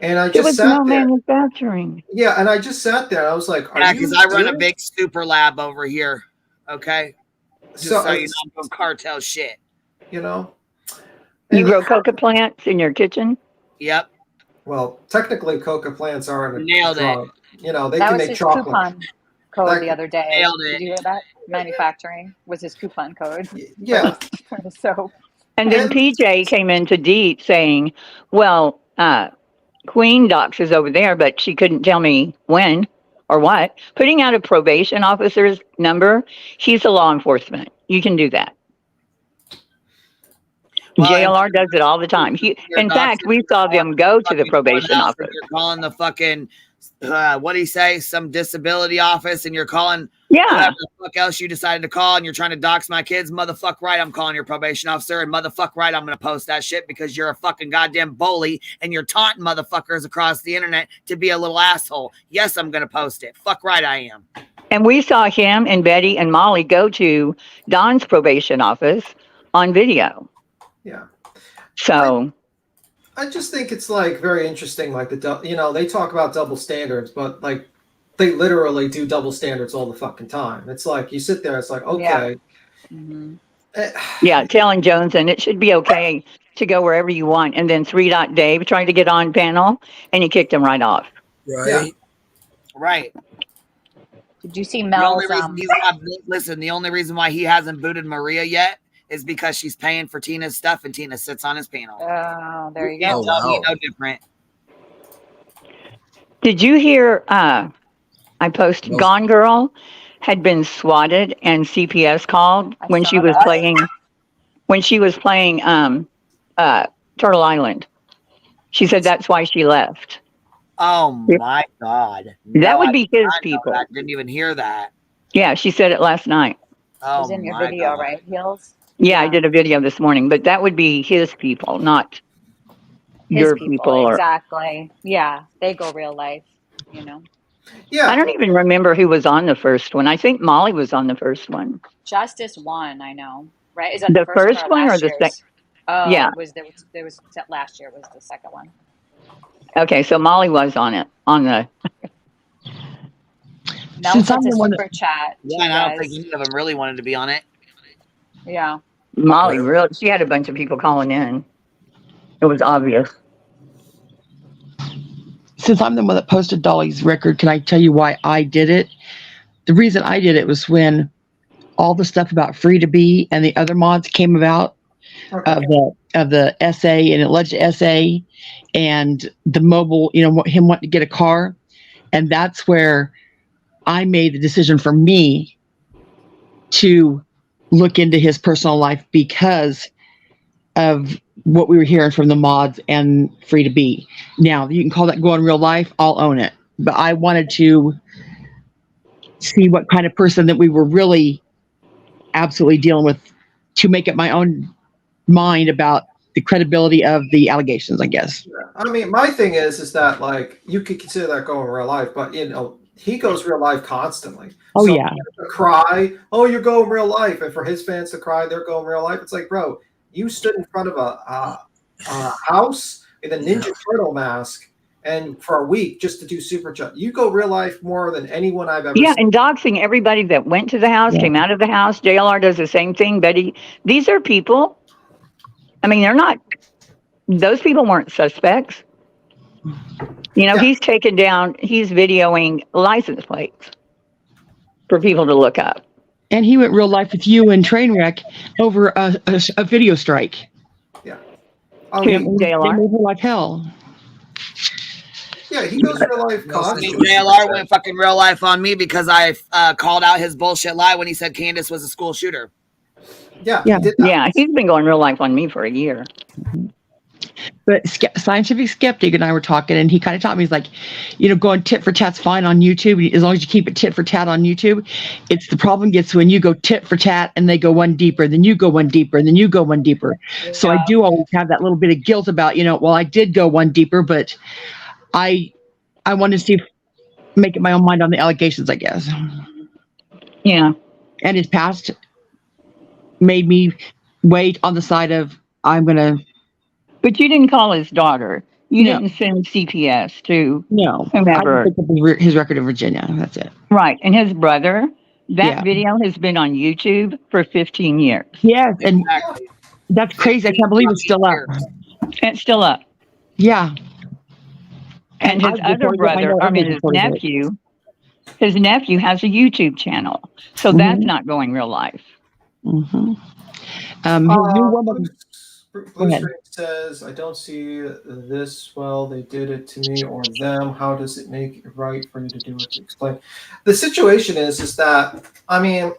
And I There just was sat no there. manufacturing. Yeah, and I just sat there. And I was like, Yeah, are you because I run a serious? big super lab over here. Okay. Just So- so you know, I'm doing cartel shit. You know? You grow coca plants in your kitchen? Yep. Well, technically, coca plants aren't a Nailed it. drug. You know, they That can was make his chocolate. coupon code That- the other day. Nailed it. Did you hear that? Manufacturing was his coupon code. Yeah. For the soap. And then PJ came into Deep saying, well, Queen Dox is over there, but she couldn't tell me when or what. Putting out a probation officer's number, he's a law enforcement. You can do that. Well, JLR does it all the time. In fact, we saw them go to the probation office. You're calling the fucking, what do you say? Some disability office, and you're calling Yeah. whatever the fuck else you decided to call, and you're trying to dox my kids. Motherfuck right, I'm calling your probation officer, and motherfuck right, I'm going to post that shit because you're a fucking goddamn bully, and you're taunting motherfuckers across the internet to be a little asshole. Yes, I'm going to post it. Fuck right, I am. And we saw him and Betty and Molly go to Don's probation office on video. Yeah. So I just think it's like very interesting. Like they talk about double standards, but like they literally do double standards all the fucking time. It's like you sit there, it's like, okay. yeah, telling Jones, and it should be okay to go wherever you want. And then 3 Dot Dave tried to get on panel, and he kicked him right off. Right. Right. Did you see The Mel's? only reason he's not, listen, the only reason why he hasn't booted Maria yet is because she's paying for Tina's stuff, and Tina sits on his panel. Oh, there you Can't go. tell me no different. Did you hear? I posted Gone Girl had been swatted and CPS called when she was playing. When she was playing Turtle Island, she said that's why she left. Oh my God! That would I be did his not know people. that. I didn't even hear that. Yeah, she said it last night. It Oh was in your my video, God. right, Heels? Yeah, I did a video this morning, but that would be his people, not your people. Or Exactly. Yeah, they go real life, you know. Yeah. I don't even remember who was on the first one. I think Molly was on the first one. Justice won, I know. Right? Is that The the first first one one or last the year's? sec- Oh, Yeah. there was last year was the second one. Okay, so Molly was on it on the. Mel Since I'm puts a the one super chat. to Yeah, and I don't guys. think any of them really wanted to be on it. Yeah. Molly, really, she had a bunch of people calling in. It was obvious. Since I'm the one that posted Dolly's record, can I tell you why I did it? The reason I did it was when all the stuff about Free to Be and the other mods came about of the essay and alleged essay and the mobile, him wanting to get a car. And that's where I made the decision for me to look into his personal life because of what we were hearing from the mods and Free to Be. Now, you can call that going real life. I'll own it. But I wanted to see what kind of person that we were really absolutely dealing with to make up my own mind about the credibility of the allegations, I guess. I mean, my thing is that like you could consider that going real life, but he goes real life constantly. Oh, So yeah. to cry, oh, you're going real life, and for his fans to cry, they're going real life. It's like, bro, you stood in front of a house in a Ninja Turtle mask, and for a week just to do super chat. You go real life more than anyone I've ever Yeah, seen. and doxing everybody that went to the house, came out of the house. JLR does the same thing. Betty, these are people. I mean, they're not. Those people weren't suspects. He's taken down. He's videoing license plates for people to look up. And he went real life with you and Trainwreck over a video strike. Yeah. They made her like hell. Yeah, he goes real life constantly. JLR went fucking real life on me because I called out his bullshit lie when he said Candace was a school shooter. Yeah, Yeah, he's been going real life on me for a year. But Scientific Skeptic and I were talking, and he kind of taught me, he's like, going tit for tat's fine on YouTube, as long as you keep it tit for tat on YouTube. It's the problem gets when you go tit for tat and they go one deeper, then you go one deeper, and then you go one deeper. So I do always have that little bit of guilt about, well, I did go one deeper, but I wanted to make it my own mind on the allegations, I guess. Yeah. And his past made me wait on the side of, I'm going to. But you didn't call his daughter. You didn't send CPS to whomever. I picked up his record in Virginia. That's it. Right. And his brother, that video has been on YouTube for 15 years. Yes. And that's crazy. I can't believe it's still up. It's still up. Yeah. And his other brother, his nephew has a YouTube channel. So that's not going real life. Mm-hmm. Blue Stream says, I don't see this. Well, they did it to me or them. How does it make it right for you to do it? To explain. The situation is that, I mean,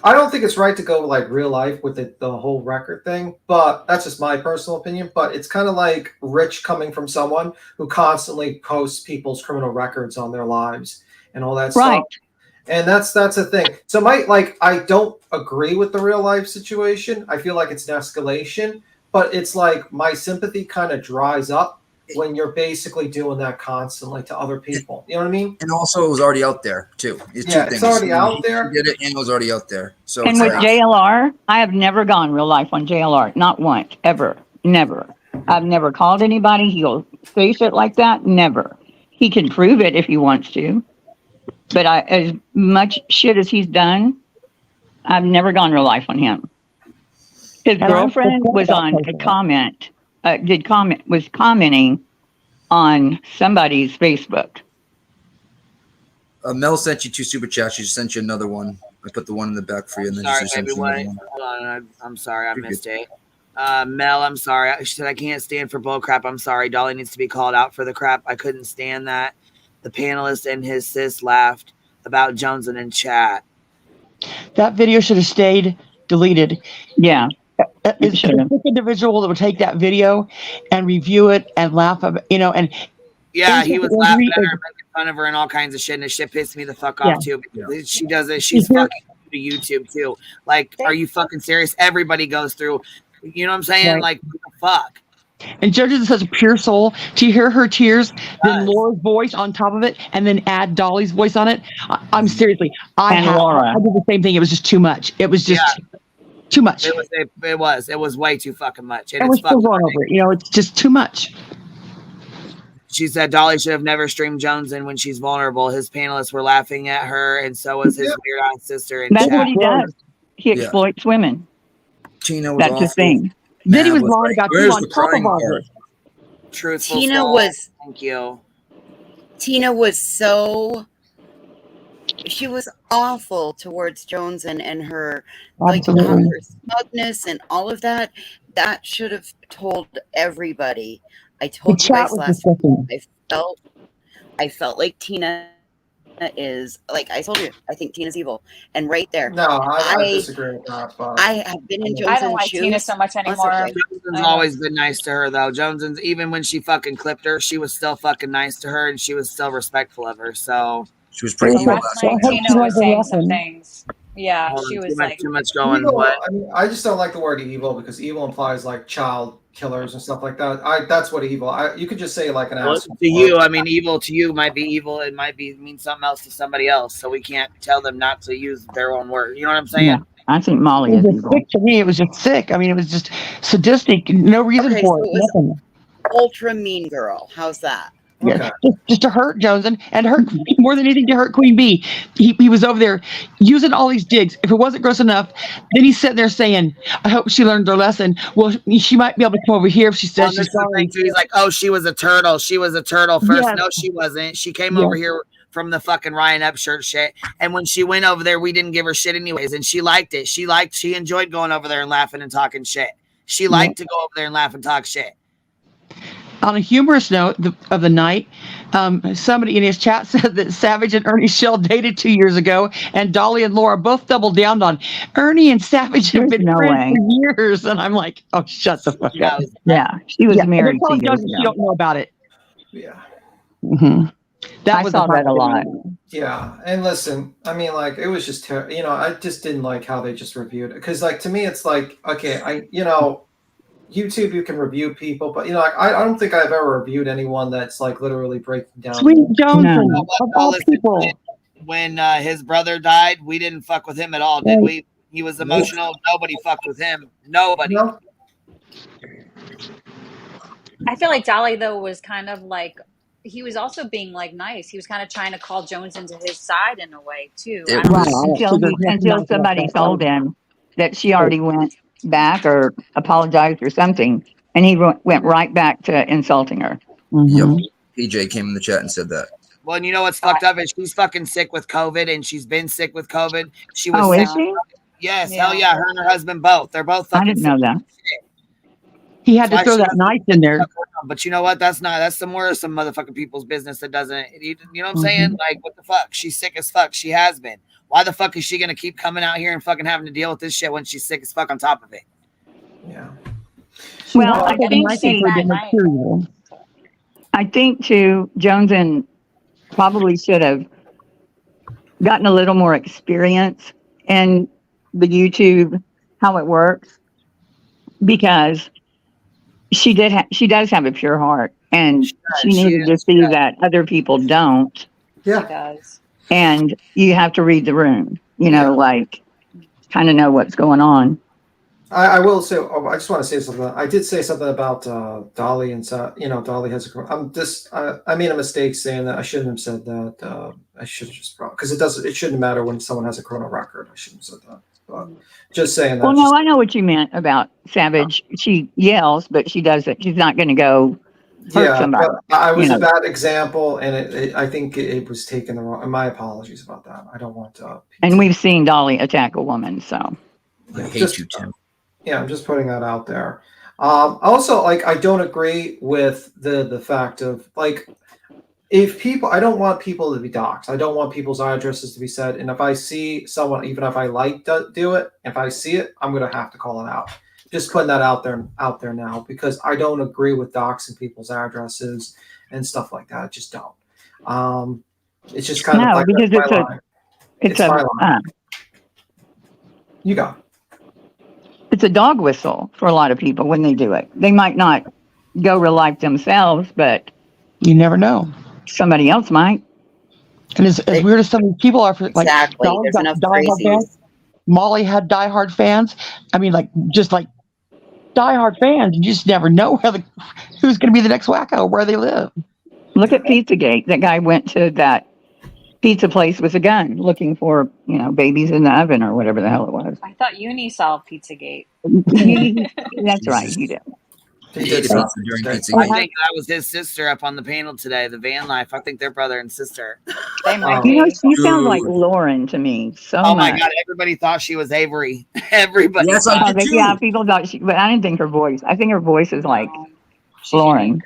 I don't think it's right to go like real life with the whole record thing, but that's just my personal opinion. But it's kind of like rich coming from someone who constantly posts people's criminal records on their lives and all that stuff. And that's a thing. So I don't agree with the real life situation. I feel like it's an escalation, but it's like my sympathy kind of dries up when you're basically doing that constantly to other people. You know what I mean? And also, it was already out there too. It's already out there. He did it, and it was already out there. So and with JLR, I have never gone real life on JLR. Not once, ever, never. I've never called anybody. He'll say shit like that. Never. He can prove it if he wants to. But as much shit as he's done, I've never gone real life on him. His girlfriend was on a comment, was commenting on somebody's Facebook. Mel sent you 2 super chats. She sent you another one. I put the one in the back for you. And then Sorry, she sent you another one. Hold on. I'm sorry. I missed it. Mel, I'm sorry. She said, I can't stand for bull crap. I'm sorry. Dolly needs to be called out for the crap. I couldn't stand that. The panelist and his sis laughed about Joneson in chat. That video should have stayed deleted. Yeah. It's an individual that would take that video and review it and laugh about, and yeah, he was laughing at her, making fun of her, and all kinds of shit. And the shit pissed me the fuck off too. Because she does it. She's fucking to YouTube too. Like, are you fucking serious? Everybody goes through. You know what I'm saying? Like, what the fuck? And Judge is such a pure soul. To hear her tears, then Laura's voice on top of it, and then add Dolly's voice on it. I'm seriously, I did the same thing. It was just too much. It was just too much. It was way too fucking much. And we're still going over it. It's just too much. She said Dolly should have never streamed Joneson when she's vulnerable. His panelists were laughing at her, and so was his weird-ass sister. That's what he does. He exploits women. Tina was That's his thing. Then he was lying about you on top of all this. Truthful Tina soul. was. Thank you. Tina was so. She was awful towards Joneson and her, her smugness and all of that. That should have told everybody. I told you guys last week. I felt like Tina is, like I told you, I think Tina's evil. And right there. No, I disagree with that. I have been in Joneson's I don't like shoes. Tina so much anymore. Joneson's always been nice to her, though. Joneson's, even when she fucking clipped her, she was still fucking nice to her, and she was still respectful of her. So she was pretty evil. Tina was saying some things. Yeah, she was like too much going. Evil, what? I mean, I just don't like the word evil because evil implies like child killers and stuff like that. That's what evil. You could just say like an asshole. To you, I mean, evil to you might be evil. It might mean something else to somebody else. So we can't tell them not to use their own word. You know what I'm saying? Yeah, I think Molly is evil. Sick to me, it was just sick. I mean, it was just sadistic. No reason for it. Nothing. Ultra mean girl. How's that? Yeah, just to hurt Joneson and hurt more than anything to hurt Queen Bee. He was over there using all these digs. If it wasn't gross enough, then he's sitting there saying, "I hope she learned her lesson." Well, she might be able to come over here if she says she's sorry. He's like, "Oh, she was a turtle. She was a turtle first." Yes. No, she wasn't. She came over here from the fucking Ryan Upshirt shit. And when she went over there, we didn't give her shit anyways. And she liked it. She enjoyed going over there and laughing and talking shit. She liked to go over there and laugh and talk shit. On a humorous note of the night, somebody in his chat said that Savage and Ernie Shell dated 2 years ago, and Dolly and Laura both doubled down on Ernie and Savage have been no friends way. for years. And I'm like, oh, shut the fuck up. Yeah, she was Yeah, and they're married 2 telling years Jones ago. she don't know about it. Yeah. Mm-hmm. I saw that a lot. Yeah, and listen, I mean, like, it was just you know, I just didn't like how they just reviewed it, because, like, to me, it's like, okay, you know, YouTube, you can review people, but, you know, like, I don't think I've ever reviewed anyone that's, like, literally breaking down. Sweet Jones, No. of all people. When his brother died, we didn't fuck with him at all, did we? He was emotional. Nobody fucked with him. Nobody. No. I feel like Dolly, though, was kind of like, he was also being like nice. He was kind of trying to call Jones into his side in a way too. I don't know. Until somebody told him that she already went back or apologized or something, and he went right back to insulting her. Yep. PJ came in the chat and said that. Well, and you know what's fucked up is she's fucking sick with COVID, and she's been sick with COVID. She was Oh, sick. is she? Yes, hell yeah. Her and her husband both. They're both fucking I didn't know that. He had to throw that knife in there. But you know what? That's some more of some motherfucking people's business that doesn't. You know what I'm saying? Like, what the fuck? She's sick as fuck. She has been. Why the fuck is she gonna keep coming out here and fucking having to deal with this shit when she's sick as fuck on top of it? Yeah. Well, I think too, Jones and probably should have gotten a little more experience in the YouTube, how it works, because she does have a pure heart, and she needed to see that other people don't. Yeah. She does. And you have to read the room, you know, like kind of know what's going on. I will say, I just want to say something. I did say something about Dolly, and you know, Dolly has I made a mistake saying that. I shouldn't have said that. I should have just brought, because it shouldn't matter when someone has a criminal record. I shouldn't have said that. But just saying that. Well, no, I know what you meant about Savage. She yells, but she doesn't. She's not going to go hurt somebody. But I was a bad example, and I think it was taken the wrong. And my apologies about that. I don't want to. And we've seen Dolly attack a woman, so. I hate you, Tim. Yeah, I'm just putting that out there. Also, like, I don't agree with the fact of, like, if people, I don't want people to be doxxed. I don't want people's addresses to be said. And if I see someone, even if I like to do it, if I see it, I'm going to have to call it out. Just putting that out there now, because I don't agree with doxing people's addresses and stuff like that. I just don't. It's just kind of like because it's my line. You go. It's a dog whistle for a lot of people when they do it. They might not go real life themselves, but you never know. Somebody else might. And as weird as some people are, for like exactly. There's enough fans. Molly had diehard fans. I mean, like just like diehard fans. You just never know who's going to be the next wacko, where they live. Look at Pizzagate. That guy went to that pizza place with a gun, looking for babies in the oven or whatever the hell it was. I thought Uni solved Pizzagate. That's right, you did. I think that was his sister up on the panel today, the van life. I think they're brother and sister. They might be. She sounds like Lauren to me. Oh my God, everybody thought she was Avery. Everybody. Yes, yeah, people thought but I didn't think her voice. I think her voice is like Lauren.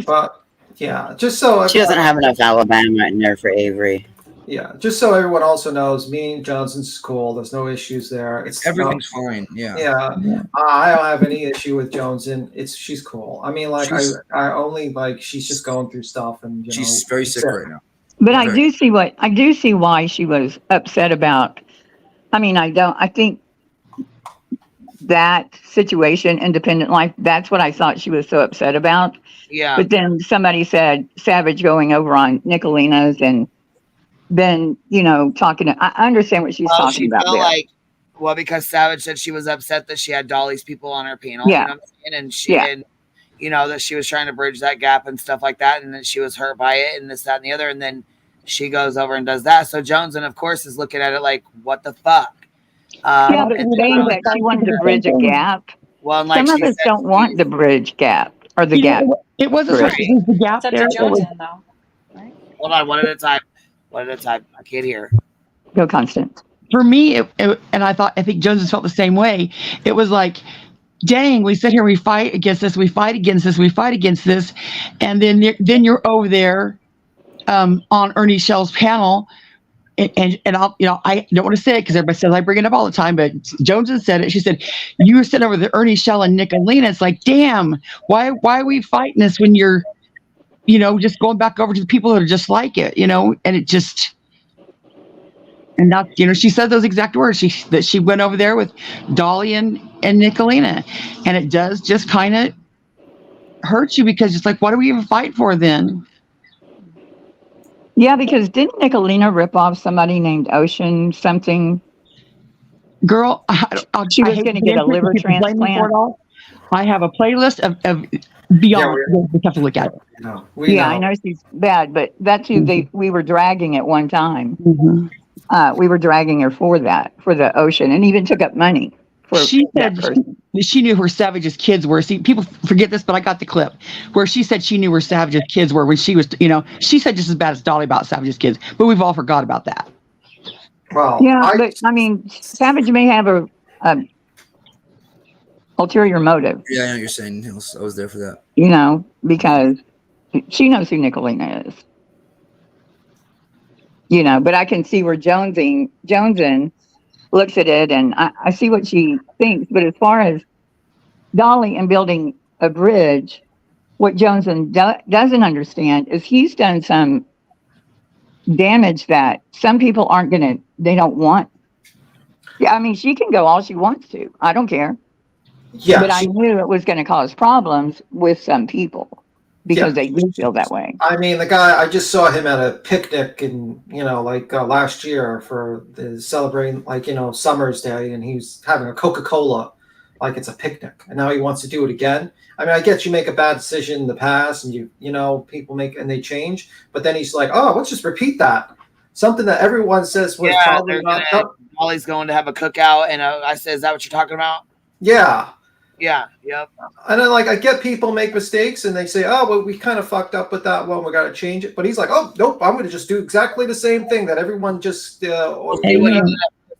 But yeah, just so she doesn't have enough Alabama in there for Avery. Yeah, just so everyone also knows, me and Johnson's cool. There's no issues there. Everything's fine. Yeah. Yeah. I don't have any issue with Johnson. She's cool. I mean, like I only like she's just going through stuff, and she's very sick right now. But I do see why she was upset about. I mean, I think that situation, independent life, that's what I thought she was so upset about. Yeah. But then somebody said Savage going over on Nicolina's and then, talking to, I understand what she's talking about there. Well, because Savage said she was upset that she had Dolly's people on her panel. Yeah. You know what I'm saying? And she and that she was trying to bridge that gap and stuff like that. And then she was hurt by it and this, that, and the other. And then she goes over and does that. So Jones, and of course, is looking at it like, what the fuck? But saying that she wanted to bridge a gap. Well, like some of us don't want the bridge gap or the gap. It wasn't supposed to be the gap there. Though, right? Hold on, one at a time. One at a time. I can't hear. Go, Constant. For me, and I think Jones felt the same way. It was like dang, we sit here, we fight against this, we fight against this, we fight against this, and then you're over there on Ernie Shell's panel, and I'll, I don't want to say it because everybody says I bring it up all the time, but Jones has said it. She said, you were sitting over the Ernie Shell and Nicolina. It's like, damn, why are we fighting this when you're, just going back over to the people that are just like it, and it just, and that's, she said those exact words. That she went over there with Dolly and Nicolina, and it does just kind of hurt you because it's like, what are we even fighting for then? Yeah, because didn't Nicolina rip off somebody named Ocean something? Girl, she was going to get a liver transplant. I have a playlist of beyond. We have to look at it. I know she's bad, but that's who we were dragging at one time. Mm-hmm. We were dragging her for the Ocean, and even took up money. She said she knew where Savage's kids were. See, people forget this, but I got the clip where she said she knew where Savage's kids were when she was, she said just as bad as Dolly about Savage's kids, but we've all forgot about that. Well, but I mean, Savage may have a ulterior motive. Yeah, I know what you're saying. I was there for that. Because she knows who Nicolina is. But I can see where Jonesin looks at it, and I see what she thinks. But as far as Dolly and building a bridge, what Jonesin doesn't understand is he's done some damage that some people they don't want. Yeah, I mean, she can go all she wants to. I don't care. Yeah, but I knew it was going to cause problems with some people because they do feel that way. I mean, the guy, I just saw him at a picnic in, last year for the celebrating, Summer's Day, and he's having a Coca-Cola like it's a picnic, and now he wants to do it again. I mean, I guess you make a bad decision in the past, and people make, and they change, but then he's like, oh, let's just repeat that. Something that everyone says was probably not. Molly's going to have a cookout, and I said, is that what you're talking about? Yeah. Yeah, yep. And then, I get people make mistakes, and they say, oh, well, we kind of fucked up with that one. We got to change it. But he's like, oh, nope, I'm going to just do exactly the same thing that everyone just... So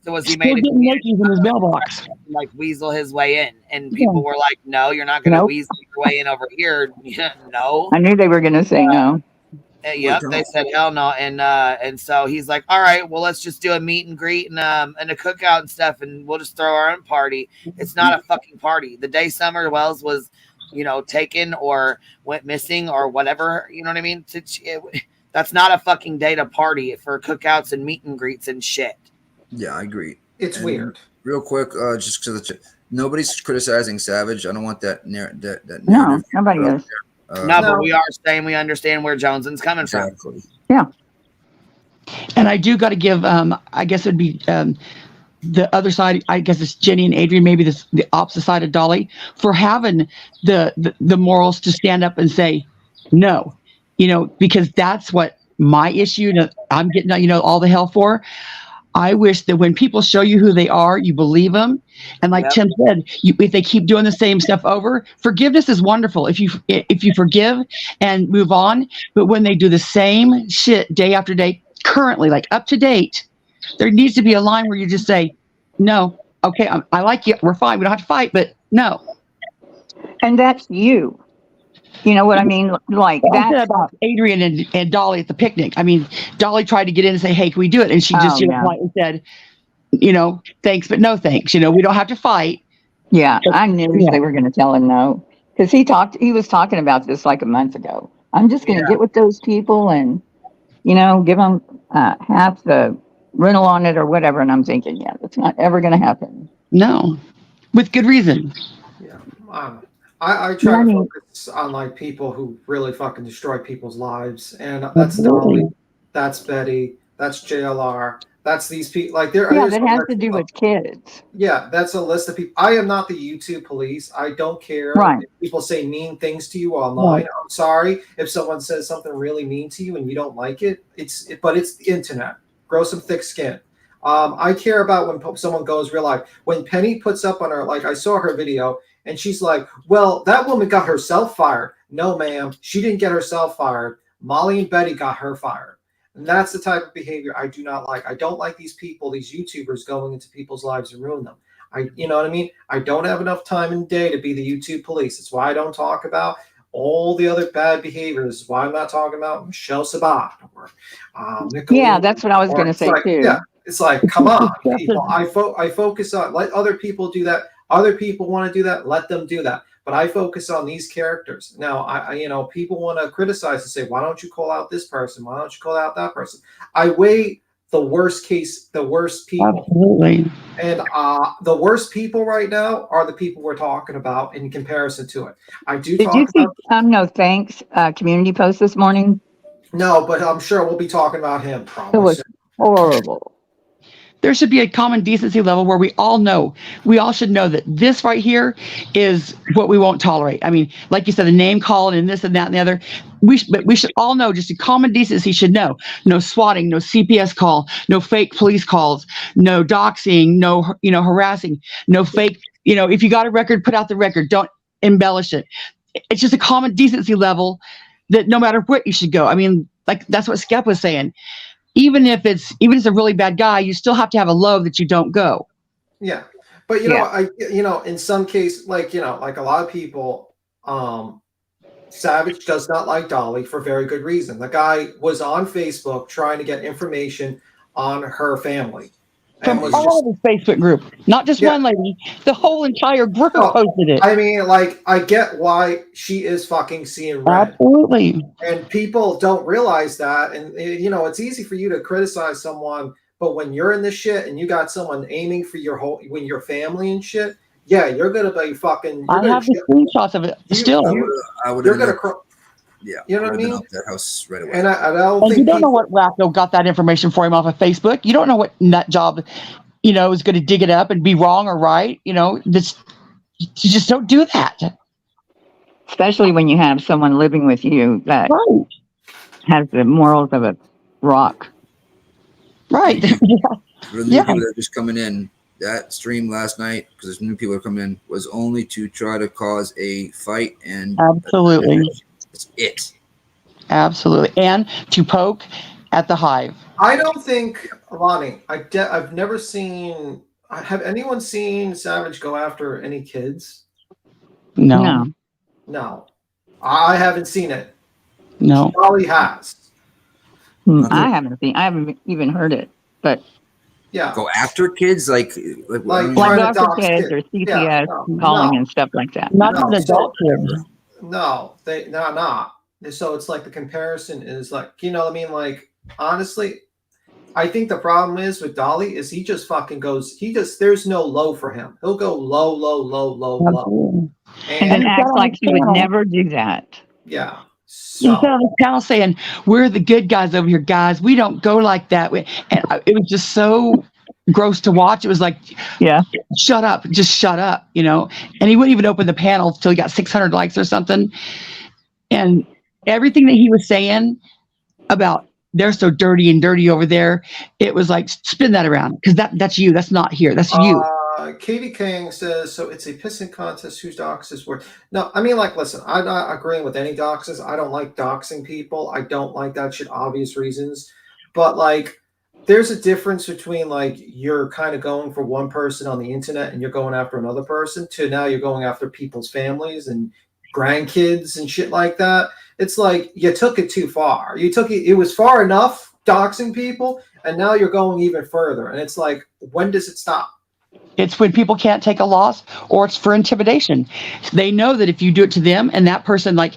was he made in his mailbox, weasel his way in, and people were like, "No, you're not going to weasel your way in over here." No, I knew they were going to say no. Yep, they said hell no, and so he's like, "All right, well, let's just do a meet and greet and a cookout and stuff, and we'll just throw our own party." It's not a fucking party. The day Summer Wells was, taken or went missing or whatever, you know what I mean? That's not a fucking day to party for cookouts and meet and greets and shit. Yeah, I agree. It's weird. Real quick, just because nobody's criticizing Savage. I don't want that narrative. No, nobody is. But we are saying we understand where Joneson's coming from. Yeah. And I do got to give, I guess it'd be the other side. I guess it's Jenny and Adrian, maybe the opposite side of Dolly, for having the morals to stand up and say no, because that's what my issue. I'm getting all the hell for. I wish that when people show you who they are, you believe them. And like Tim said, if they keep doing the same stuff over, forgiveness is wonderful. If you forgive and move on, but when they do the same shit day after day, currently, like up to date, there needs to be a line where you just say, no, okay, I like you. We're fine. We don't have to fight, but no. And that's you. You know what I mean? Like that about Adrian and Dolly at the picnic. I mean, Dolly tried to get in and say, "Hey, can we do it?" And she just politely said, "Thanks, but no thanks. We don't have to fight." Yeah, I knew they were going to tell him no because he was talking about this like a month ago. I'm just going to get with those people and give them half the rental on it or whatever. And I'm thinking, yeah, that's not ever going to happen. No, with good reason. Yeah. I try to focus on people who really fucking destroy people's lives, and that's Dolly, that's Betty, that's JLR, that's these people. That has to do with kids. Yeah, that's a list of people. I am not the YouTube police. I don't care if people say mean things to you online. I'm sorry if someone says something really mean to you and you don't like it. But it's the internet. Grow some thick skin. I care about when someone goes real life. When Penny puts up on her, I saw her video. And she's like, well, that woman got herself fired. No, ma'am, she didn't get herself fired. Molly and Betty got her fired. And that's the type of behavior I do not like. I don't like these people, these YouTubers going into people's lives and ruin them. You know what I mean? I don't have enough time in the day to be the YouTube police. It's why I don't talk about all the other bad behaviors. Why I'm not talking about Michelle Sabat or yeah, that's what I was going to say too. Yeah, it's like, come on, people. I focus on, let other people do that. Other people want to do that. Let them do that. But I focus on these characters. Now, I people want to criticize and say, why don't you call out this person? Why don't you call out that person? I weigh the worst people. Absolutely. And the worst people right now are the people we're talking about in comparison to it. I do. Did you see No Thanks community post this morning? No, but I'm sure we'll be talking about him probably. It was horrible. There should be a common decency level where we all should know that this right here is what we won't tolerate. I mean, like you said, the name calling and this and that and the other. But we should all know, just a common decency should know. No swatting, no CPS call, no fake police calls, no doxing, no harassing, no fake. If you got a record, put out the record. Don't embellish it. It's just a common decency level that no matter what you should go. I mean, like that's what Skep was saying. Even if it's a really bad guy, you still have to have a low that you don't go. Yeah, but in some case, like a lot of people, Savage does not like Dolly for very good reason. The guy was on Facebook trying to get information on her family. From all of his Facebook group, not just one lady, the whole entire group posted it. I mean, like, I get why she is fucking seeing red. Absolutely. And people don't realize that. And, it's easy for you to criticize someone, but when you're in this shit and you got someone aiming for your family and shit, yeah, you're going to be fucking. I have the screenshots of it still. You're going to. Yeah, you know what I mean? Up their house right away. And I don't think you don't know what wacko got that information for him off of Facebook. You don't know what nut job, is going to dig it up and be wrong or right. You just don't do that. Especially when you have someone living with you that has the morals of a rock. Right. For the new people that are just coming in, that stream last night, because there's new people that are coming in, was only to try to cause a fight and absolutely. That's it. Absolutely. And to poke at the hive. I don't think, Lonnie, I've never seen, have anyone seen Savage go after any kids? No. No. I haven't seen it. No. Dolly has. I haven't even heard it, but. Yeah. Go after kids like after kids or CPS calling and stuff like that. Not an adult kids. No, they're not. So it's like the comparison is like, like, honestly, I think the problem is with Dolly is he just fucking goes, there's no low for him. He'll go low, low, low, low, low. And acts like he would never do that. Yeah. So. He's on the panel saying, we're the good guys over here, guys. We don't go like that. And it was just so gross to watch. It was like, shut up, just shut up, And he wouldn't even open the panel till he got 600 likes or something. And everything that he was saying about they're so dirty over there, it was like, spin that around, because that's you. That's not here. That's you. Katie King says, so it's a pissing contest whose dox is worth. No, I mean, like, listen, I'm not agreeing with any doxes. I don't like doxing people. I don't like that shit, obvious reasons. But, like, there's a difference between, like, you're kind of going for one person on the internet and you're going after another person to now you're going after people's families and grandkids and shit like that. It's like you took it too far. It was far enough doxing people, and now you're going even further. And it's like, when does it stop? It's when people can't take a loss, or it's for intimidation. They know that if you do it to them and that person like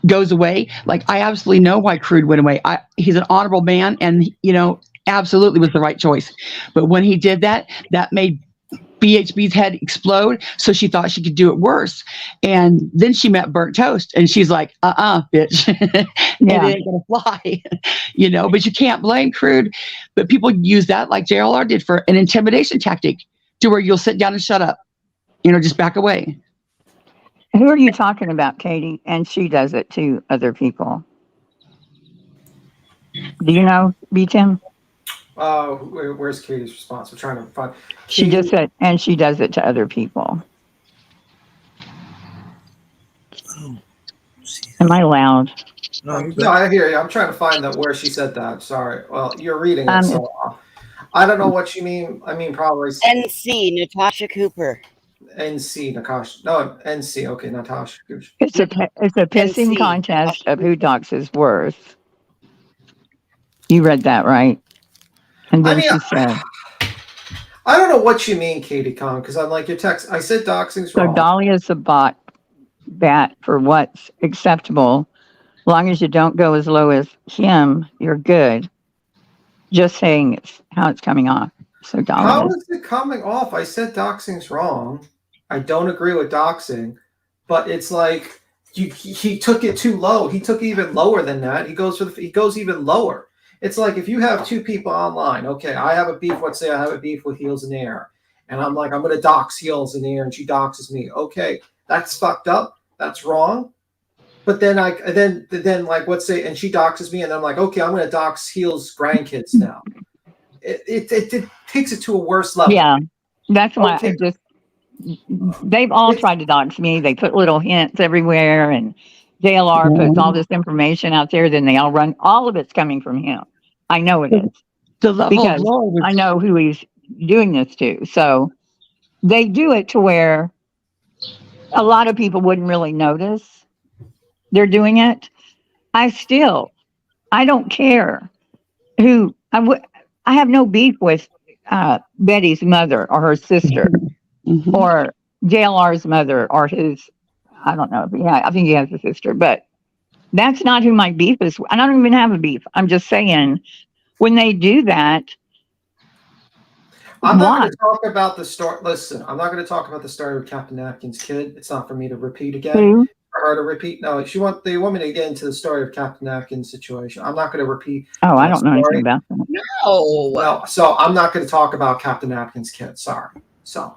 goes away, like I absolutely know why Crude went away. He's an honorable man, and absolutely was the right choice. But when he did that, that made BHB's head explode. So she thought she could do it worse. And then she met Burnt Toast, and she's like, bitch. And it ain't gonna fly. But you can't blame Crude. But people use that like JLR did for an intimidation tactic, to where you'll sit down and shut up, just back away. Who are you talking about, Katie? And she does it to other people. Do you know, B-Tim? Where's Katie's response? We're trying to find. She just said, and she does it to other people. Am I loud? No, I hear you. I'm trying to find where she said that. Sorry. Well, you're reading it. I don't know what you mean. I mean, probably NC, Natasha Cooper. NC, Natasha. No, NC. Okay, Natasha Cooper. It's a pissing contest of who doxes worse. You read that, right? And then she said, I don't know what you mean, Katie Kong, because I'm like your text. I said doxing's so wrong. Dolly is a bat for what's acceptable. As long as you don't go as low as him, you're good. Just saying how it's coming off. So Dolly How is it coming off? I said doxing's wrong. I don't agree with doxing, but it's like he took it too low. He took even lower than that. He goes even lower. It's like if you have two people online, okay, I have a beef. Let's say I have a beef with Heels in the Air, and I'm like, I'm going to dox Heels in the Air, and she doxes me. Okay, that's fucked up. That's wrong. But then then like let's say, and she doxes me, and I'm like, okay, I'm going to dox Heels' grandkids now. It takes it to a worse level. Yeah, that's why they've all tried to dox me. They put little hints everywhere, and JLR puts all this information out there. Then they all run. All of it's coming from him. I know it is. The level because of I know who he's doing this to. So they do it to where a lot of people wouldn't really notice they're doing it. I don't care who I have no beef with Betty's mother or her sister or JLR's mother or his, I don't know. Yeah, I think he has a sister, but that's not who my beef is. I don't even have a beef. I'm just saying when they do that. I'm not going to talk about the story. Listen, I'm not going to talk about the story of Captain Atkins' kid. It's not for me to repeat again. Who? For her to repeat. No, they want me to get into the story of Captain Atkins' situation. I'm not going to repeat. Oh, I don't know anything about that. No. So I'm not going to talk about Captain Atkins' kid. Sorry. So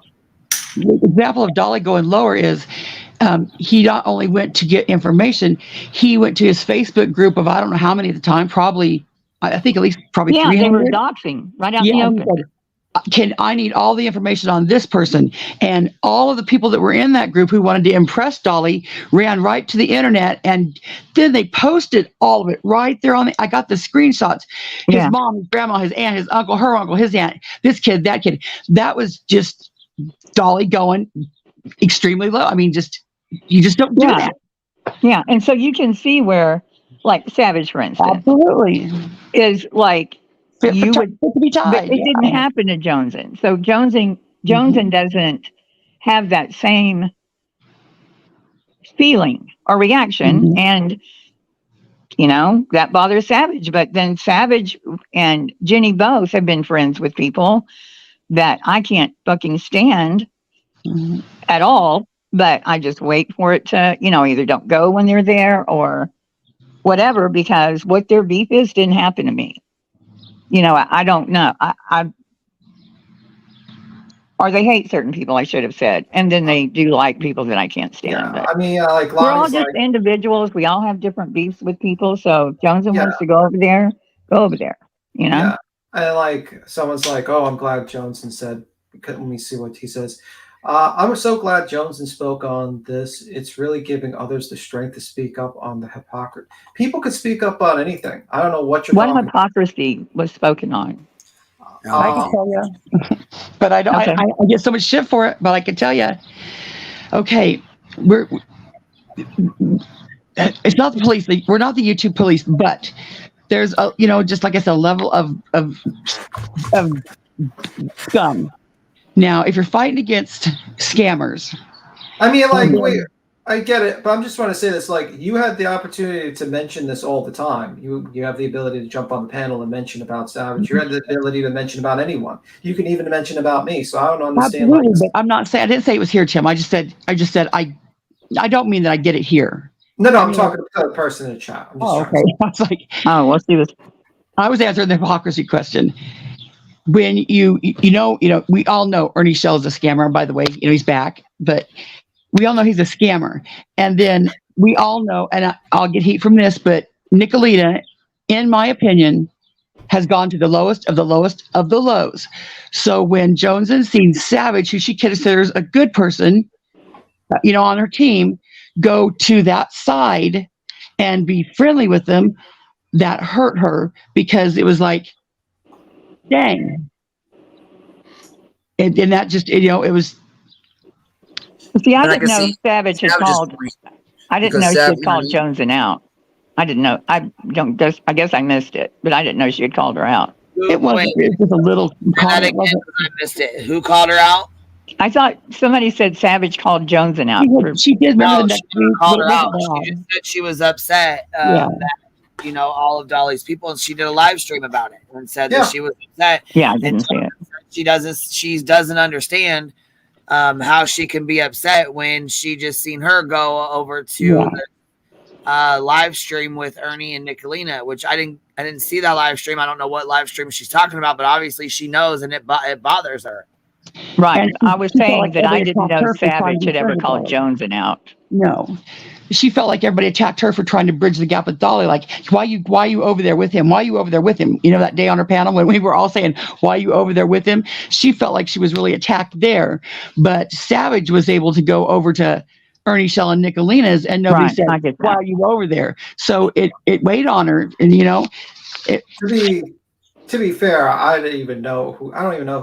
the example of Dolly going lower is he not only went to get information, he went to his Facebook group of I don't know how many at the time, probably I think at least probably 300. They were doxing right out in the open. I need all the information on this person. And all of the people that were in that group who wanted to impress Dolly ran right to the internet, and then they posted all of it right there on I got the screenshots. His mom, his grandma, his aunt, his uncle, her uncle, his aunt, this kid, that kid. That was just Dolly going extremely low. I mean, you just don't do that. Yeah. And so you can see where, like Savage, for instance, absolutely is like, be tied. It didn't happen to Joneson. So Joneson doesn't have that same feeling or reaction. And, that bothers Savage. But then Savage and Jenny both have been friends with people that I can't fucking stand at all. But I just wait for it to, either don't go when they're there or whatever, because what their beef is didn't happen to me. I don't know. Or they hate certain people, I should have said. And then they do like people that I can't stand. Yeah, I mean, like we're all just individuals. We all have different beefs with people. So if Joneson wants to go over there, go over there, Yeah. And like someone's like, oh, I'm glad Joneson said, let me see what he says. I'm so glad Joneson spoke on this. It's really giving others the strength to speak up on the hypocrisy. People could speak up on anything. I don't know what you're talking about. Hypocrisy was spoken on. I can tell you, but I don't. Okay. I get so much shit for it. But I can tell you, okay, it's not the police. We're not the YouTube police, but there's a just like I said, a level of scum. Now, if you're fighting against scammers, I mean, like, wait, I get it, but I'm just trying to say this. Like, you had the opportunity to mention this all the time. You have the ability to jump on the panel and mention about Savage. You had the ability to mention about anyone. You can even mention about me. So I don't understand. Absolutely, but I'm not saying I didn't say it was here, Tim. I just said I don't mean that I get it here. No, I'm talking to the person in the chat. Okay. I was like, let's do this. I was answering the hypocrisy question. When we all know Ernie Shell is a scammer. By the way, he's back, but we all know he's a scammer. And then we all know, and I'll get heat from this, but Nicolita, in my opinion, has gone to the lowest of the lowest of the lows. So when Joneson sees Savage, who she considers a good person, on her team, go to that side and be friendly with them, that hurt her, because it was like, dang, And that just, you know, it was. See, I didn't know Savage had called. I didn't know she had called Joneson out. I didn't know. I guess I missed it, but I didn't know she had called her out. It wasn't. It was just a little comment. I missed it. Who called her out? I thought somebody said Savage called Joneson out. She did. No, she called her out. She just said she was upset that, you know, all of Dolly's people, and she did a live stream about it and said that she was upset. Yeah, I didn't see it. She doesn't understand how she can be upset when she just seen her go over to the live stream with Ernie and Nicolina, which I didn't see that live stream. I don't know what live stream she's talking about, but obviously she knows, and it bothers her. Right. I was saying that I didn't know Savage had ever called Joneson out. No. She felt like everybody attacked her for trying to bridge the gap with Dolly. Like, why are you over there with him? Why are you over there with him? You know, that day on her panel when we were all saying, why are you over there with him? She felt like she was really attacked there. But Savage was able to go over to Ernie, Shell, and Nicolina's, and nobody said, why are you over there? So it weighed on her. And, you know, To be fair, I don't even know who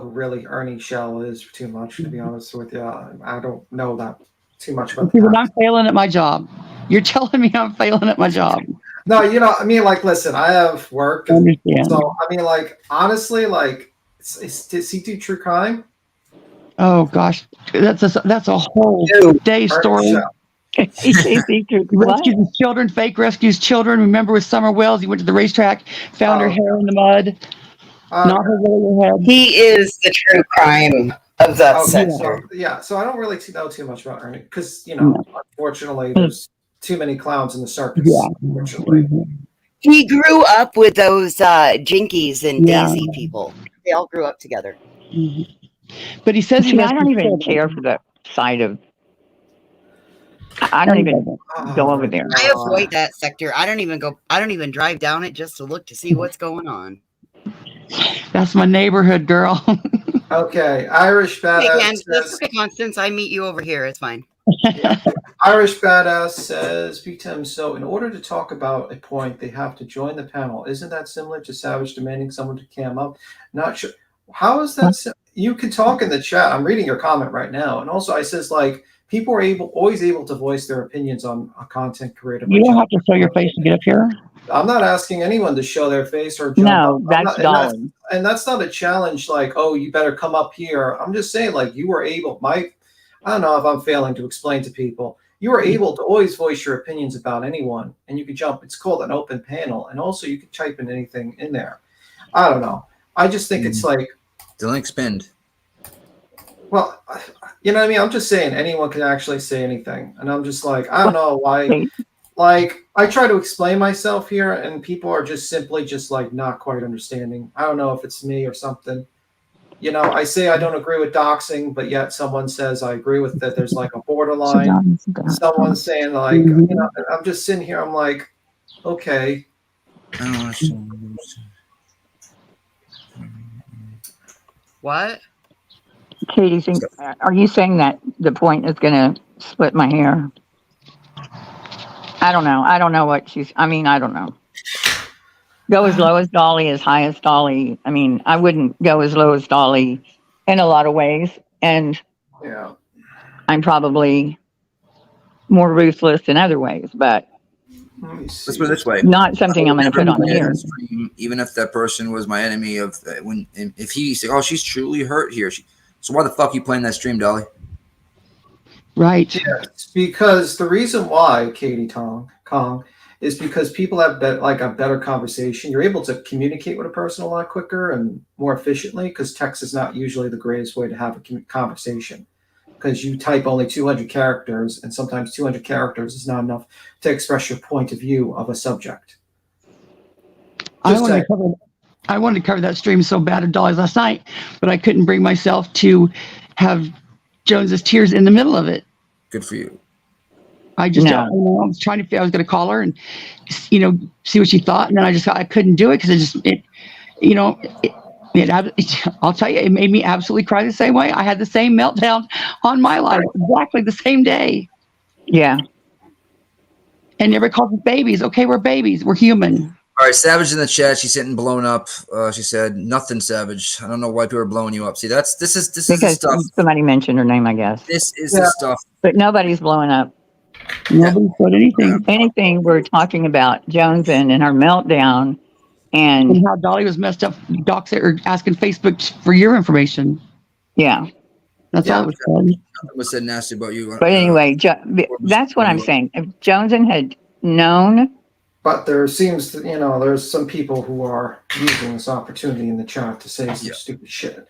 really Ernie Shell is too much, to be honest with you. I don't know that too much about that. I'm failing at my job. You're telling me I'm failing at my job. No, you know, I mean, like, listen, I have work. So, I mean, like, honestly, like, does he do true crime? Oh, gosh. That's a whole day story. He rescues children, fake rescues children. Remember with Summer Wells, he went to the racetrack, found her hair in the mud, not her really head. He is the true crime of that sector. So I don't really know too much about Ernie because, you know, unfortunately, there's too many clowns in the circus. Unfortunately. He grew up with those Jinkies and Daisy people. They all grew up together. But he says I don't even care for the side of. I don't even go over there. I avoid that sector. I don't even drive down it just to look to see what's going on. That's my neighborhood, girl. Okay, Irish Badass says, Constance, I meet you over here. It's fine. Irish Badass says, BTM, so in order to talk about a point, they have to join the panel. Isn't that similar to Savage demanding someone to cam up? Not sure. How is that? You can talk in the chat. I'm reading your comment right now. And also, I says, like, people are always able to voice their opinions on a content creator. You don't have to show your face to get up here. I'm not asking anyone to show their face or jump up. That's Dolly. And that's not a challenge like, oh, you better come up here. I'm just saying, like, you were able, I don't know if I'm failing to explain to people. You were able to always voice your opinions about anyone, and you could jump. It's called an open panel. And also you could type in anything in there. I don't know. I just think it's like. The link pinned. Well, you know what I mean? I'm just saying anyone can actually say anything. And I'm just like, I don't know why. Like, I try to explain myself here, and people are just simply just like not quite understanding. I don't know if it's me or something. You know, I say I don't agree with doxing, but yet someone says I agree with that. There's like a borderline. Someone's saying like, you know, I'm just sitting here. I'm like, okay. What? Katie, are you saying that the point is going to split my hair? I don't know. I don't know what I don't know. Go as low as Dolly, as high as Dolly. I mean, I wouldn't go as low as Dolly in a lot of ways. And I'm probably more ruthless in other ways, but let's put it this way. Not something I'm going to put on here. Even if that person was my enemy, if he said, "Oh, she's truly hurt here," so why the fuck are you playing that stream, Dolly? Right. Yeah, because the reason why, Katie Kong, is because people have a better conversation. You're able to communicate with a person a lot quicker and more efficiently because text is not usually the greatest way to have a conversation because you type only 200 characters and sometimes 200 characters is not enough to express your point of view of a subject. I wanted to cover that stream so bad at Dolly's last night, but I couldn't bring myself to have Jones's tears in the middle of it. Good for you. I just, I was trying to, I was going to call her and, you know, see what she thought. And then I couldn't do it because I'll tell you, it made me absolutely cry the same way. I had the same meltdown on my life, exactly the same day. Yeah. And everybody calls us babies. Okay, we're babies. We're human. All right, Savage in the chat. She's sitting blown up. She said nothing, Savage. I don't know why people are blowing you up. See, this is the Because stuff. somebody mentioned her name, I guess. This is the stuff. But nobody's blowing up. Nobody said anything. Anything we're talking about Jones and her meltdown and how Dolly was messed up, doxing or asking Facebook for your information. Yeah. That's all it was said. Nothing was said nasty about you. But anyway, that's what I'm saying. If Joneson had known. But there seems to, there's some people who are using this opportunity in the chat to say some stupid shit.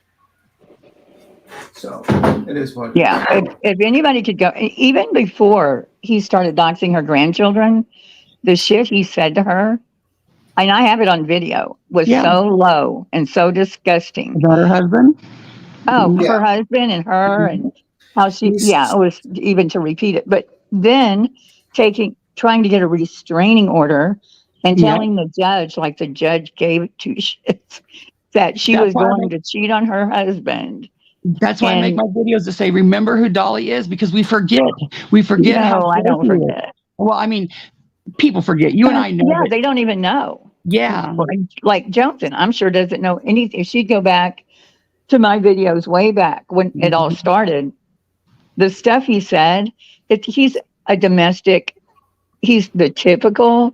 So it is what. Yeah. If anybody could go, even before he started doxing her grandchildren, the shit he said to her, and I have it on video, was so low and so disgusting. About her husband? Oh, her husband and her and how she, it was even to repeat it. But then trying to get a restraining order and telling the judge, like the judge gave two shits, that she was going to cheat on her husband. That's why I make my videos to say, remember who Dolly is, because we forget. We forget how I don't forget. Well, I mean, people forget. You and I know. Yeah, they don't even know. Yeah. Like Johnson, I'm sure doesn't know anything. If she'd go back to my videos way back when it all started, the stuff he said, he's the typical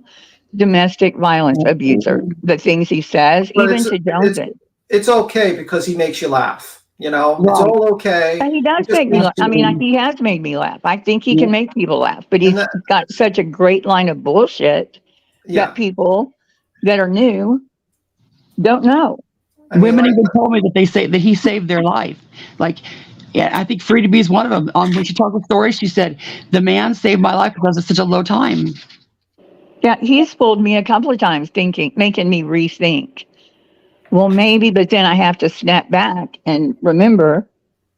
domestic violence abuser. The things he says, but even to Johnson. It's okay because he makes you laugh. It's all okay. And he does make me laugh. I mean, he has made me laugh. I think he can make people laugh, but he's got such a great line of bullshit that people that are new don't know. Women even told me that they say that he saved their life. Like, I think Free to Be is one of them. When she told the story, she said, the man saved my life because it's such a low time. Yeah, he's fooled me a couple of times making me rethink. Well, maybe, but then I have to snap back and remember,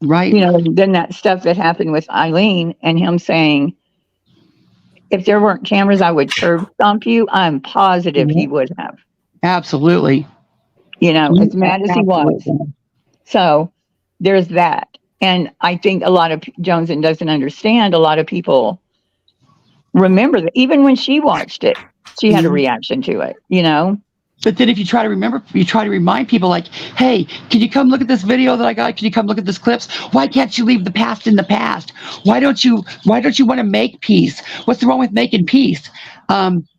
right? Then that stuff that happened with Eileen and him saying, if there weren't cameras, I would curb stomp you. I'm positive he would have. Absolutely. As mad as he was. So there's that. And I think a lot of Joneson doesn't understand. A lot of people remember that even when she watched it, she had a reaction to it, But then if you try to remember, you try to remind people like, hey, can you come look at this video that I got? Can you come look at this clips? Why can't you leave the past in the past? Why don't you want to make peace? What's wrong with making peace?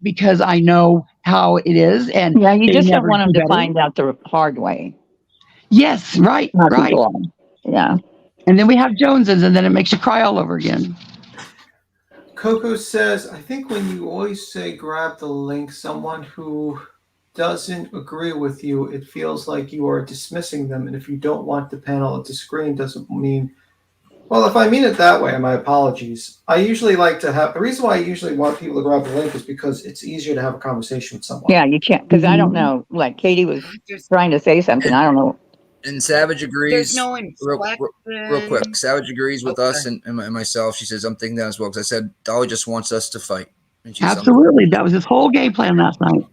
Because I know how it is. And you just don't want them to find out the hard way. Yes, right. Yeah. And then we have Joneses, and then it makes you cry all over again. Coco says, I think when you always say grab the link, someone who doesn't agree with you, it feels like you are dismissing them. And if you don't want the panel at the screen, doesn't mean, well, if I mean it that way, my apologies. I usually like to have, the reason why I usually want people to grab the link is because it's easier to have a conversation with someone. Yeah, you can't, because I don't know, like Katie was trying to say something, I don't know. And Savage agrees. There's no real quick. Savage agrees with us and myself. She says, I'm thinking that as well. Because I said, Dolly just wants us to fight. And absolutely. That was his whole game plan last night.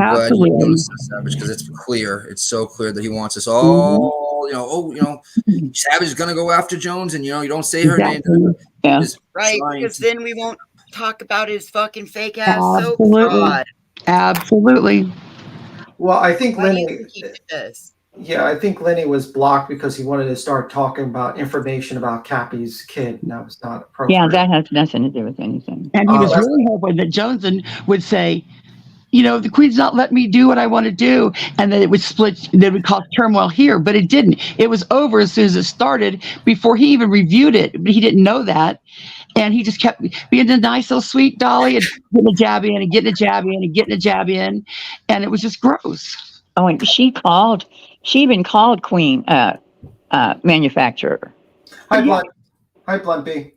Absolutely. Savage, because it's clear. It's so clear that he wants us all, Savage is going to go after Jones and, you don't say her name. Yeah. Right. Because then we won't talk about his fucking fake ass soap fraud. Absolutely. Well, I think Lenny. Yeah, I think Lenny was blocked because he wanted to start talking about information about Cappy's kid, and that was not appropriate. Yeah, that has nothing to do with anything. And he was really hoping that Joneson would say, the Queen's not letting me do what I want to do, and then it would split, that would cause turmoil here, but it didn't. It was over as soon as it started before he even reviewed it, but he didn't know that. And he just kept being a nice little sweet Dolly and getting a jab in and getting a jab in and getting a jab in. And it was just gross. Oh, and she even called Queen manufacturer. Hi, Blunt B.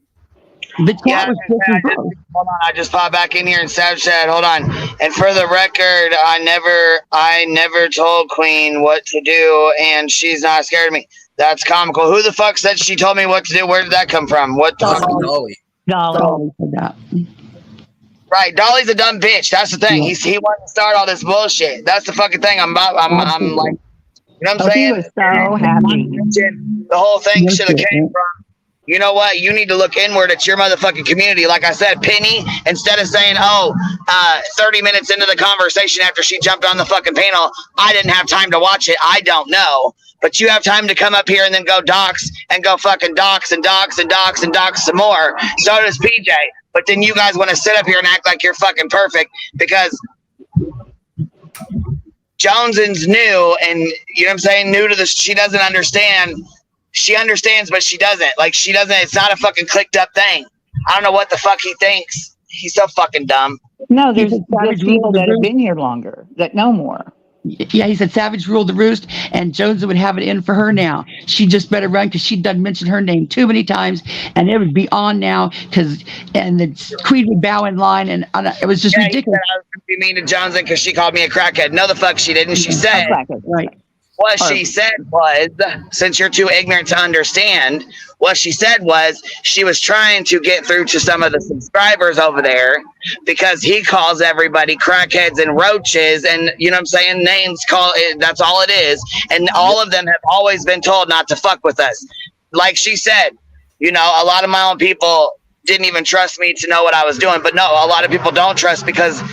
Hold on, I just popped back in here and Savage said, hold on. And for the record, I never told Queen what to do, and she's not scared of me. That's comical. Who the fuck said she told me what to do? Where did that come from? What the fuck? Dolly said that. Right, Dolly's a dumb bitch. That's the thing. He wanted to start all this bullshit. That's the fucking thing. I'm like, you know what I'm saying? He was so happy. The whole thing should have came from, you know what? You need to look inward at your motherfucking community. Like I said, Penny, instead of saying, 30 minutes into the conversation after she jumped on the fucking panel, I didn't have time to watch it. I don't know. But you have time to come up here and then go dox and go fucking dox and dox and dox and dox some more. So does PJ. But then you guys want to sit up here and act like you're fucking perfect because Jones's new, and you know what I'm saying? New to this, she doesn't understand. She understands, but she doesn't. Like, she doesn't, it's not a fucking clicked up thing. I don't know what the fuck he thinks. He's so fucking dumb. No, there's people that have been here longer that know more. Yeah, he said Savage ruled the roost, and Jones would have it in for her now. She just better run because she done mentioned her name too many times, and it would be on now and the Queen would bow in line, and it was just ridiculous. I was going to be mean to Jones because she called me a crackhead. No, the fuck she didn't. She said, right. What she said was, since you're too ignorant to understand, what she said was she was trying to get through to some of the subscribers over there because he calls everybody crackheads and roaches and, you know what I'm saying, names, that's all it is. And all of them have always been told not to fuck with us. Like she said, you know, a lot of my own people didn't even trust me to know what I was doing. But no, a lot of people don't trust because,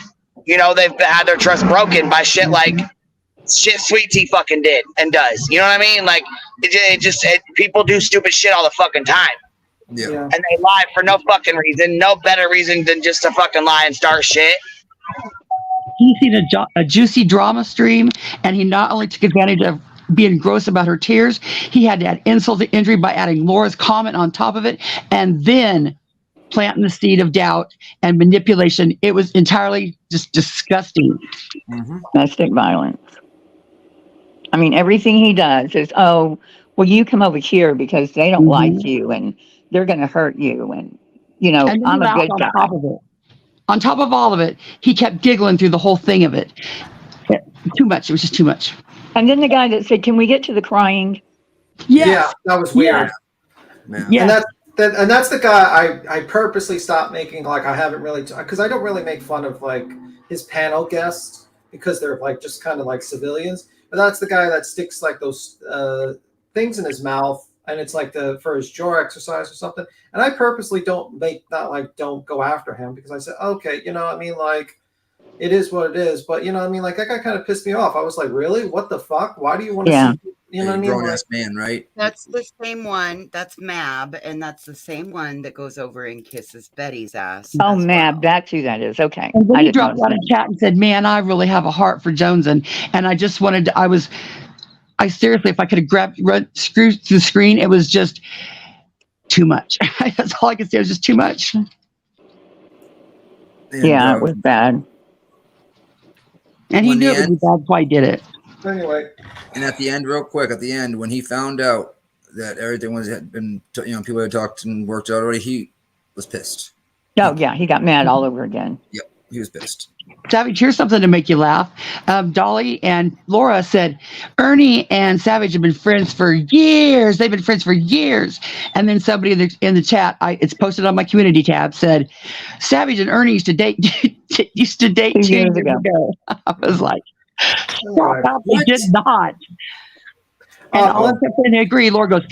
you know, they've had their trust broken by shit like shit Sweet Tea fucking did and does. You know what I mean? Like, people do stupid shit all the fucking time. Yeah. And they lie for no fucking reason, no better reason than just to fucking lie and start shit. He's seen a juicy drama stream, and he not only took advantage of being gross about her tears, he had to add insult to injury by adding Laura's comment on top of it, and then planting the seed of doubt and manipulation. It was entirely just disgusting. Domestic violence. I mean, everything he does is, well, you come over here because they don't like you and they're going to hurt you. And, you know, And then I'm he a laughed good guy. On top of all of it, he kept giggling through the whole thing of it. Too much. It was just too much. And then the guy that said, can we get to the crying? Yes. Yeah, that was weird. Yeah. And that's the guy I purposely stopped making, like, I haven't really, because I don't really make fun of, like, his panel guests because they're, like, just kind of like civilians. But that's the guy that sticks, like, those things in his mouth, and it's like for his jaw exercise or something. And I purposely don't go after him because I said, okay, you know, I mean, like, it is what it is. But, you know, I mean, like, that guy kind of pissed me off. I was like, really? What the fuck? Why do you want to see, you know what I mean? Grown ass man, right? That's the same one. That's Mab, and that's the same one that goes over and kisses Betty's ass. Oh, Mab, that's who that is. Okay. And then I he didn't dropped know out of chat and said, man, I really have a heart for Jones. And I just wanted to, I seriously, if I could have screwed through the screen, it was just too much. That's all I could say. It was just too much. Yeah, it was bad. And he knew it was bad, why he did it. Anyway. And at the end, real quick, at the end, when he found out that everything had been, you know, people had talked and worked out already, he was pissed. Oh, yeah, he got mad all over again. Yep, he was pissed. Savage, here's something to make you laugh. Dolly and Laura said, Ernie and Savage have been friends for years. They've been friends for years. And then somebody in the chat, it's posted on my community tab, said, Savage and Ernie used to date 2 years ago. I was like, they did not. And all of them agree. Laura goes,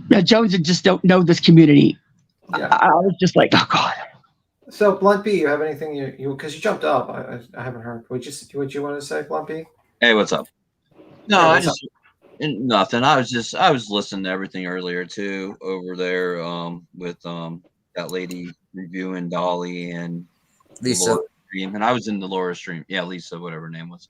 no, Jones just don't know this community. Yeah. I was just like, oh, God. So, Blunt B, you have anything you because you jumped up? I haven't heard. What you want to say, Blunt B? Hey, what's up? No, Hey, I what's just nothing. I was listening to everything earlier too over there with that lady reviewing Dolly and Lisa. Laura stream, and I was in the Laura stream. Yeah, Lisa, whatever her name was.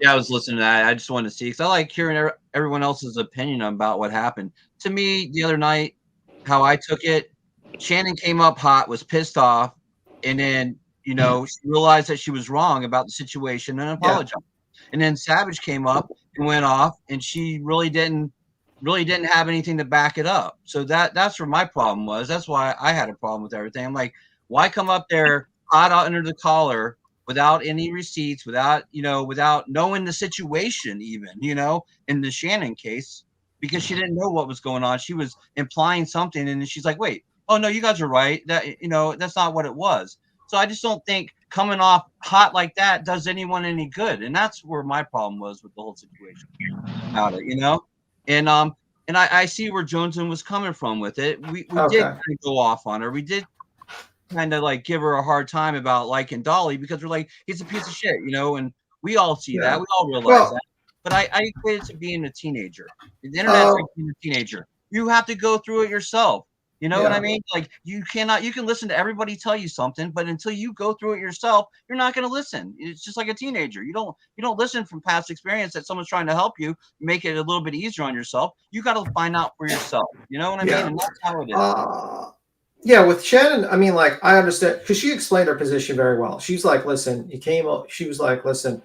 Yeah, I was listening to that. I just wanted to see because I like hearing everyone else's opinion about what happened. To me, the other night, how I took it, Shannon came up hot, was pissed off. And then, you know, she realized that she was wrong about the situation and apologized. Yeah. And then Savage came up and went off, and she really didn't have anything to back it up. So that's where my problem was. That's why I had a problem with everything. I'm like, why come up there hot out under the collar without any receipts, without knowing the situation even, you know, in the Shannon case, because she didn't know what was going on. She was implying something, and then she's like, wait. Oh, no, you guys are right. That, you know, that's not what it was. So I just don't think coming off hot like that does anyone any good. And that's where my problem was with the whole situation about it, you know? And And I see where Joneson was coming from with it. We did Okay. kind of go off on her. We did kind of like give her a hard time about liking Dolly because we're like, he's a piece of shit, you know, and we all see Yeah. that. We all realize Well- that. But I equate it to being a teenager. The internet's like being a teenager. You have to go through it yourself. You know what I Yeah. mean? Like you can listen to everybody tell you something, but until you go through it yourself, you're not going to listen. It's just like a teenager. You don't listen from past experience that someone's trying to help you make it a little bit easier on yourself. You got to find out for yourself. You know what I mean? And that's how it is. Yeah, with Shannon, I mean, like, I understand because she explained her position very well. She's like, listen, she was like, listen,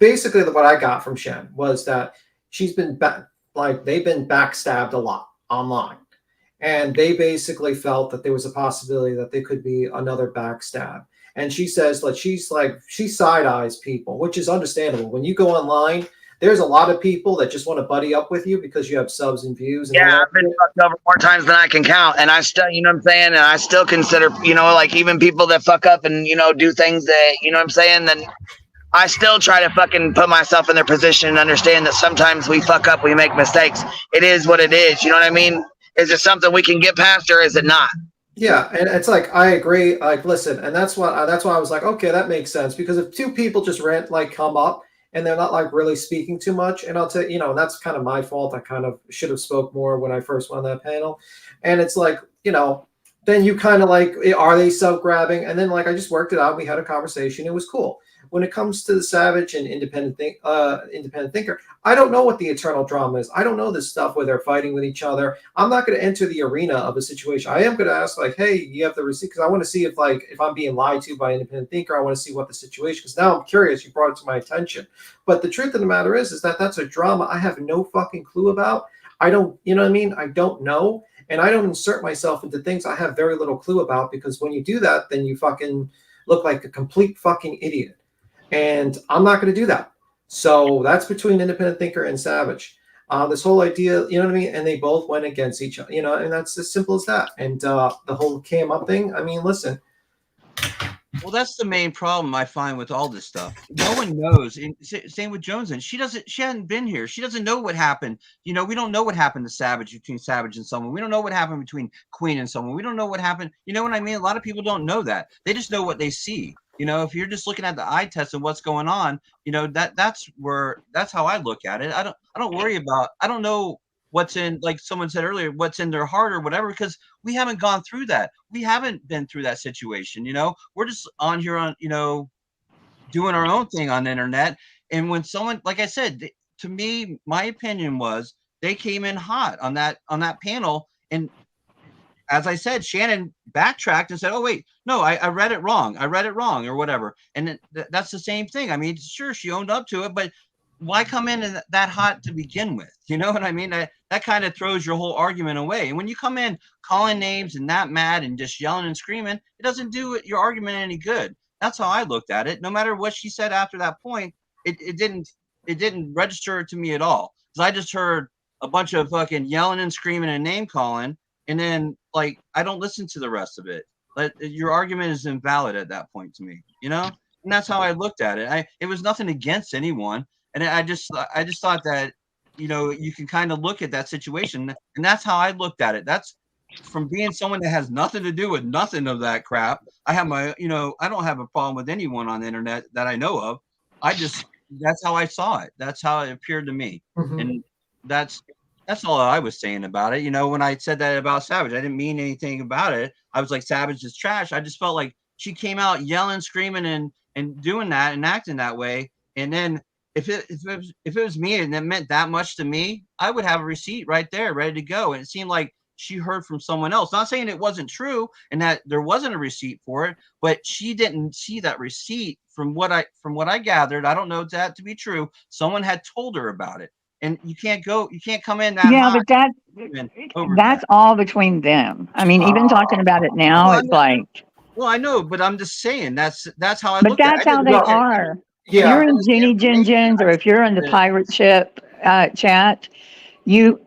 basically what I got from Shannon was that she's been they've been backstabbed a lot online. And they basically felt that there was a possibility that there could be another backstab. And she says that she side eyes people, which is understandable. When you go online, there's a lot of people that just want to buddy up with you because you have subs and views. And Yeah, I've been fucked over more times than I can count. And I still, you know what I'm saying? And I still consider, you know, like even people that fuck up and, you know, do things that, you know what I'm saying? Then I still try to fucking put myself in their position and understand that sometimes we fuck up, we make mistakes. It is what it is. You know what I mean? Is it something we can get past or is it not? Yeah, and it's like I agree. Like, listen, and that's why I was like, okay, that makes sense because if two people just come up and they're not like really speaking too much, and I'll tell you, know, that's kind of my fault. I kind of should have spoke more when I first went on that panel, and it's like, you know, then you kind of like, are they self-grabbing? And then like I just worked it out. We had a conversation. It was cool. When it comes to the Savage and independent thinker, I don't know what the eternal drama is. I don't know this stuff where they're fighting with each other. I'm not going to enter the arena of a situation. I am going to ask like, hey, you have the receipt because I want to see if I'm being lied to by an independent thinker. I want to see what the situation. Because now I'm curious. You brought it to my attention. But the truth of the matter is that that's a drama I have no fucking clue about. I don't, you know what I mean? I don't know. And I don't insert myself into things I have very little clue about because when you do that, then you fucking look like a complete fucking idiot. And I'm not going to do that. So that's between independent thinker and Savage. This whole idea, you know what I mean? And they both went against each other, you know, and that's as simple as that. And the whole cam up thing, I mean, listen. Well, that's the main problem I find with all this stuff. No one knows. And same with Joneson. She hadn't been here. She doesn't know what happened. You know, we don't know what happened to Savage between Savage and someone. We don't know what happened between Queen and someone. We don't know what happened. You know what I mean? A lot of people don't know that. They just know what they see. You know, if you're just looking at the eye test and what's going on, you know, that's how I look at it. I don't worry about, I don't know what's in, like someone said earlier, what's in their heart or whatever, because we haven't gone through that. We haven't been through that situation. You know, we're just on here on, you know, doing our own thing on the internet. And when someone, like I said, to me, my opinion was they came in hot on that panel. And as I said, Shannon backtracked and said, oh, wait, no, I read it wrong. I read it wrong or whatever. And that's the same thing. I mean, sure, she owned up to it, but why come in that hot to begin with? You know what I mean? That kind of throws your whole argument away. And when you come in calling names and that mad and just yelling and screaming, it doesn't do your argument any good. That's how I looked at it. No matter what she said after that point, it didn't register to me at all. Because I just heard a bunch of fucking yelling and screaming and name calling. And then, like, I don't listen to the rest of it. But your argument is invalid at that point to me, you know? And that's how I looked at it. It was nothing against anyone. And I just thought that, you know, you can kind of look at that situation. And that's how I looked at it. That's from being someone that has nothing to do with nothing of that crap. I have my, you know, I don't have a problem with anyone on the internet that I know of. That's how I saw it. That's how it appeared to me. Mm-hmm. And that's all I was saying about it. You know, when I said that about Savage, I didn't mean anything about it. I was like, Savage is trash. I just felt like she came out yelling, screaming, and doing that and acting that way. And then if it was me and it meant that much to me, I would have a receipt right there ready to go. And it seemed like she heard from someone else. Not saying it wasn't true and that there wasn't a receipt for it, but she didn't see that receipt from what I gathered. I don't know that to be true. Someone had told her about it. And you can't come in that. Yeah, but that's all between them. I mean, even talking about it now, it's like. Well, I know, but I'm just saying that's how I look at it. But Oh, that's how they are. Yeah. If you're in Jenny Gins or if you're in the pirate ship chat, you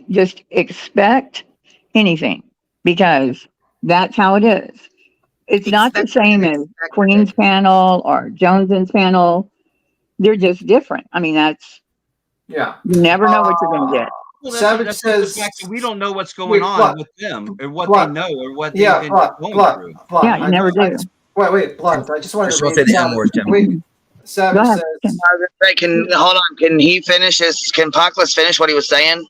just expect anything because that's how it is. It's not the same as Queen's panel or Jones's panel. They're just different. I mean, that's. Yeah. You never know what you're going to get. Well, Savage that's says back to we don't know what's going wait, on Blood. with them or what Blood. they know or what they've Yeah, been going Blood. through. Yeah, you never do. Wait, Blood. I just wanted You're to supposed to read say the Savage. N-word, Tim. Wait, Go Savage ahead. says. Can hold on? Can he finish his? Can Apocalypse finish what he was saying?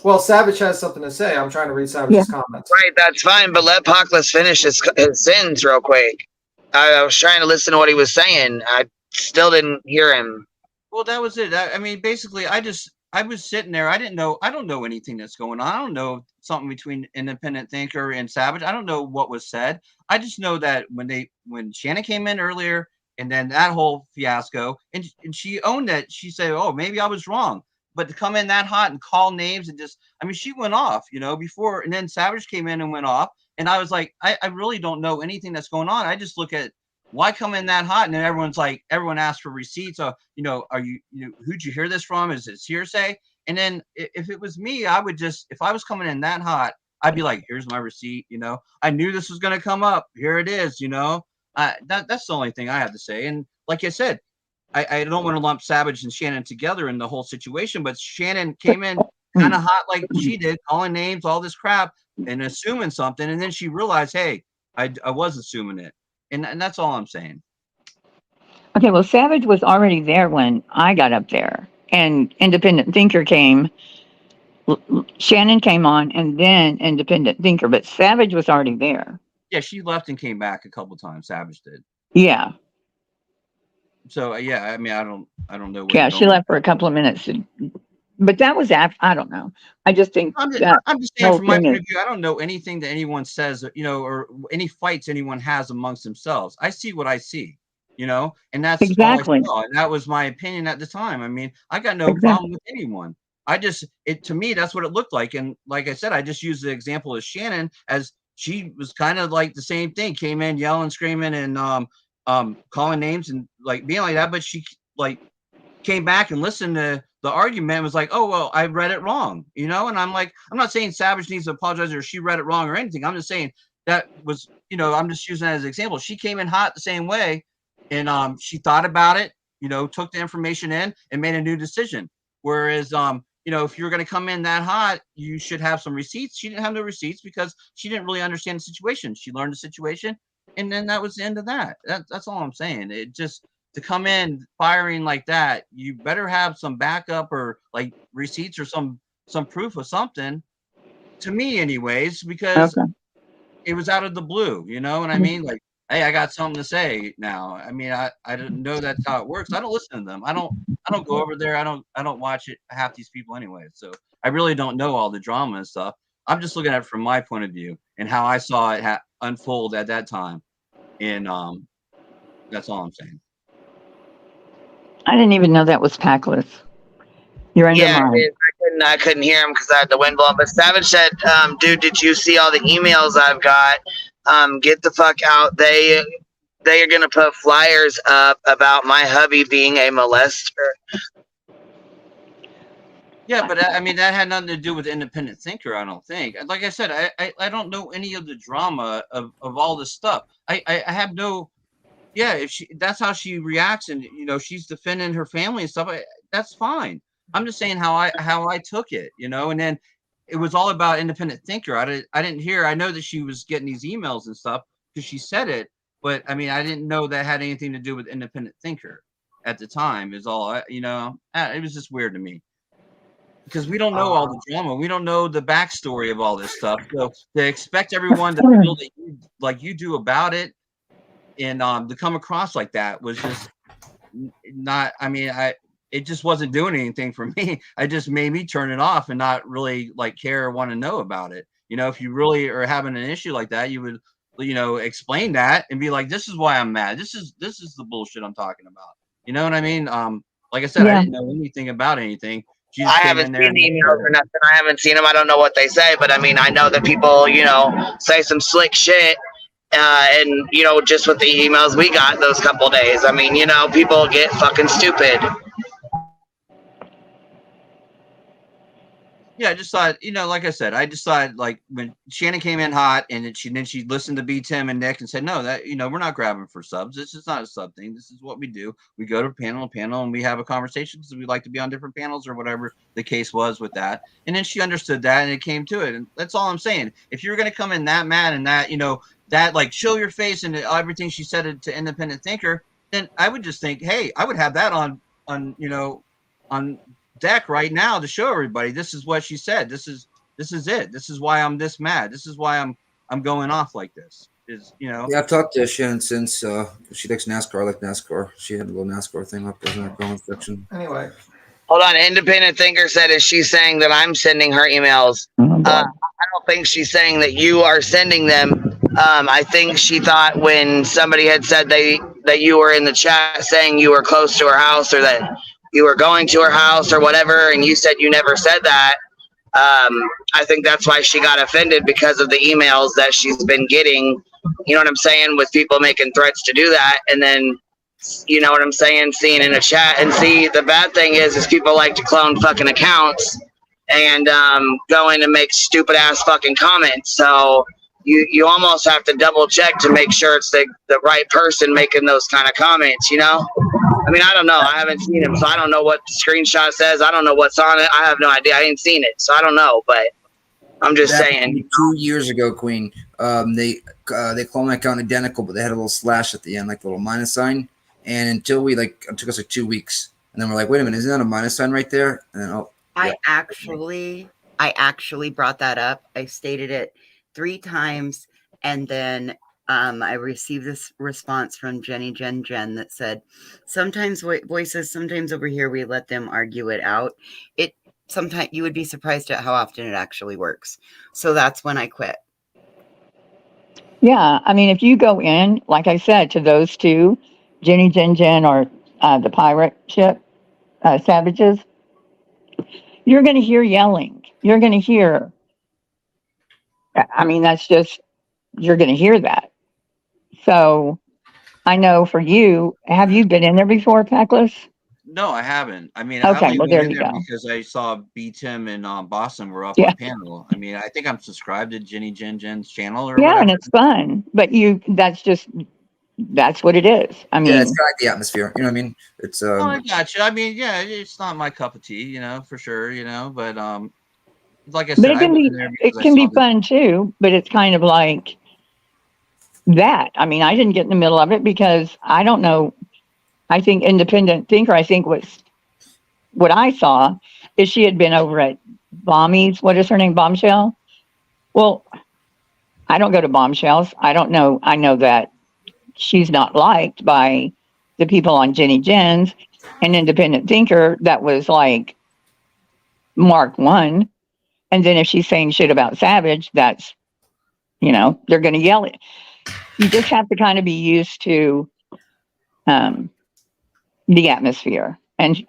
Well, Savage has something to say. I'm trying to read Savage's comments. Right, that's fine, but let Apocalypse finish his sentence real quick. I was trying to listen to what he was saying. I still didn't hear him. Well, that was it. I mean, basically, I was sitting there. I don't know anything that's going on. I don't know something between Independent Thinker and Savage. I don't know what was said. I just know that when Shannon came in earlier, and then that whole fiasco, and she owned it. She said, "Oh, maybe I was wrong." But to come in that hot and call names and I mean, she went off, before, and then Savage came in and went off, and I was like, I really don't know anything that's going on. I just look at why come in that hot, and then everyone asks for receipts. Are you who'd you hear this from? Is it hearsay? And then if it was me, I would if I was coming in that hot, I'd be like, here's my receipt. I knew this was going to come up. Here it is. That's the only thing I have to say. And like I said, I don't want to lump Savage and Shannon together in the whole situation, but Shannon came in kind of hot like she did, calling names, all this crap, and assuming something, and then she realized, hey, I was assuming it, and that's all I'm saying. Okay, well, Savage was already there when I got up there, and Independent Thinker came. Shannon came on, and then Independent Thinker, but Savage was already there. Yeah, she left and came back a couple times. Savage did. Yeah. So yeah, I mean, I don't know. Yeah, she left for a couple of minutes, but that was after. I don't know. I just think I'm just saying from my point of view, I don't know anything that anyone says, or any fights anyone has amongst themselves. I see what I see, and that's exactly. all I saw, and that was my opinion at the time. I mean, I got no problem with anyone. To me, that's what it looked like, and like I said, I just used the example of Shannon as she was kind of like the same thing, came in yelling, screaming, and calling names and like being like that, but she like came back and listened to the argument and was like, oh well, I read it wrong, and I'm like, I'm not saying Savage needs to apologize or she read it wrong or anything. I'm just saying that was, I'm just using that as an example. She came in hot the same way, and she thought about it, took the information in and made a new decision. Whereas if you're going to come in that hot, you should have some receipts. She didn't have no receipts because she didn't really understand the situation. She learned the situation, and then that was the end of that. That's all I'm saying. It just, to come in firing like that, you better have some backup or like receipts or some proof of something, to me anyways, because it was out of the blue, you know what I mean? Like, hey, I got something to say now. I mean, I didn't know that's how it works. I don't listen to them. I don't go over there. I don't watch it, half these people anyway. So I really don't know all the drama and stuff. I'm just looking at it from my point of view and how I saw it unfold at that time. And that's all I'm saying. I didn't even know that was Packless. You're under mine. I couldn't hear him because I had the wind blowing. But Savage said, dude, did you see all the emails I've got? Get the fuck out. They are going to put flyers up about my hubby being a molester. Yeah, but I mean, that had nothing to do with Independent Thinker, I don't think. Like I said, I don't know any of the drama of all this stuff. I have no... Yeah, if that's how she reacts, and she's defending her family and stuff, that's fine. I'm just saying how I took it, and then it was all about Independent Thinker. I didn't hear. I know that she was getting these emails and stuff because she said it, but I mean, I didn't know that had anything to do with Independent Thinker at the time. Is all it was just weird to me because we don't know all the drama. We don't know the backstory of all this stuff. So to expect everyone to feel that like you do about it. And to come across like that was just not. I mean, it just wasn't doing anything for me. It just made me turn it off and not really like care or want to know about it. If you really are having an issue like that, you would, explain that and be like, "This is why I'm mad. This is the bullshit I'm talking about." You know what I mean? Like I said, I didn't know anything about anything. I haven't seen the emails or nothing. I haven't seen them. I don't know what they say, but I mean, I know that people, say some slick shit. And just with the emails we got those couple days, I mean, people get fucking stupid. Yeah, I just thought, like I said, I just thought like when Shannon came in hot and then she listened to B Tim and Nick and said, no, that we're not grabbing for subs. This is not a sub thing. This is what we do. We go to panel and we have a conversation because we like to be on different panels or whatever the case was with that. And then she understood that and it came to it. And that's all I'm saying. If you're gonna come in that mad and that, that like show your face and everything she said to Independent Thinker, then I would just think, hey, I would have that on deck right now to show everybody this is what she said. This is it. This is why I'm this mad. This is why I'm going off like this. Yeah, I've talked to Shannon since she likes NASCAR. I like NASCAR. She had a little NASCAR thing up there in her comment section. Anyway. Hold on. Independent Thinker said, is she saying that I'm sending her emails? I don't think she's saying that you are sending them. I think she thought when somebody had said that you were in the chat saying you were close to her house or that you were going to her house or whatever, and you said you never said that. I think that's why she got offended because of the emails that she's been getting, you know what I'm saying, with people making threats to do that. And then, you know what I'm saying, seeing in a chat. And see, the bad thing is people like to clone fucking accounts and go in and make stupid ass fucking comments. So you almost have to double check to make sure it's the right person making those kind of comments, I mean, I don't know. I haven't seen him, so I don't know what the screenshot says. I don't know what's on it. I have no idea. I ain't seen it, so I don't know. But I'm just saying. 2 years ago, Queen, they cloned my account identical, but they had a little slash at the end, like a little minus sign. And until it took us like 2 weeks, and then we're like, wait a minute, isn't that a minus sign right there? And then, I actually brought that up. I stated it 3 times, and then I received this response from Jenny Jen that said, sometimes voices, sometimes over here we let them argue it out. Sometimes you would be surprised at how often it actually works. So that's when I quit. Yeah, I mean, if you go in, like I said, to those two, Jenny Jen or the pirate ship, Savages, you're going to hear yelling. You're going to hear, I mean, that's just, you're going to hear that. So I know for you, have you been in there before, Packless? No, I haven't. I mean, okay, I well, there you go. Because I saw B Tim and Boston were up Yeah. on panel. I mean, I think I'm subscribed to Jenny Jen's channel or Yeah, whatever. and it's fun, but that's what it is. I mean, yeah, it's kind of like the atmosphere. You know what I mean? It's Oh, I got you. I mean, yeah, it's not my cup of tea, for sure, but like I said, but it can be fun too. But it's kind of like that. I mean, I didn't get in the middle of it because I don't know. I think Independent Thinker, I think what I saw is she had been over at Bombie's. What is her name? Bombshell? Well, I don't go to Bombshells. I don't know. I know that she's not liked by the people on Jenny Jen's and Independent Thinker. That was like Mark 1. And then if she's saying shit about Savage, that's, they're going to yell it. You just have to kind of be used to the atmosphere. And,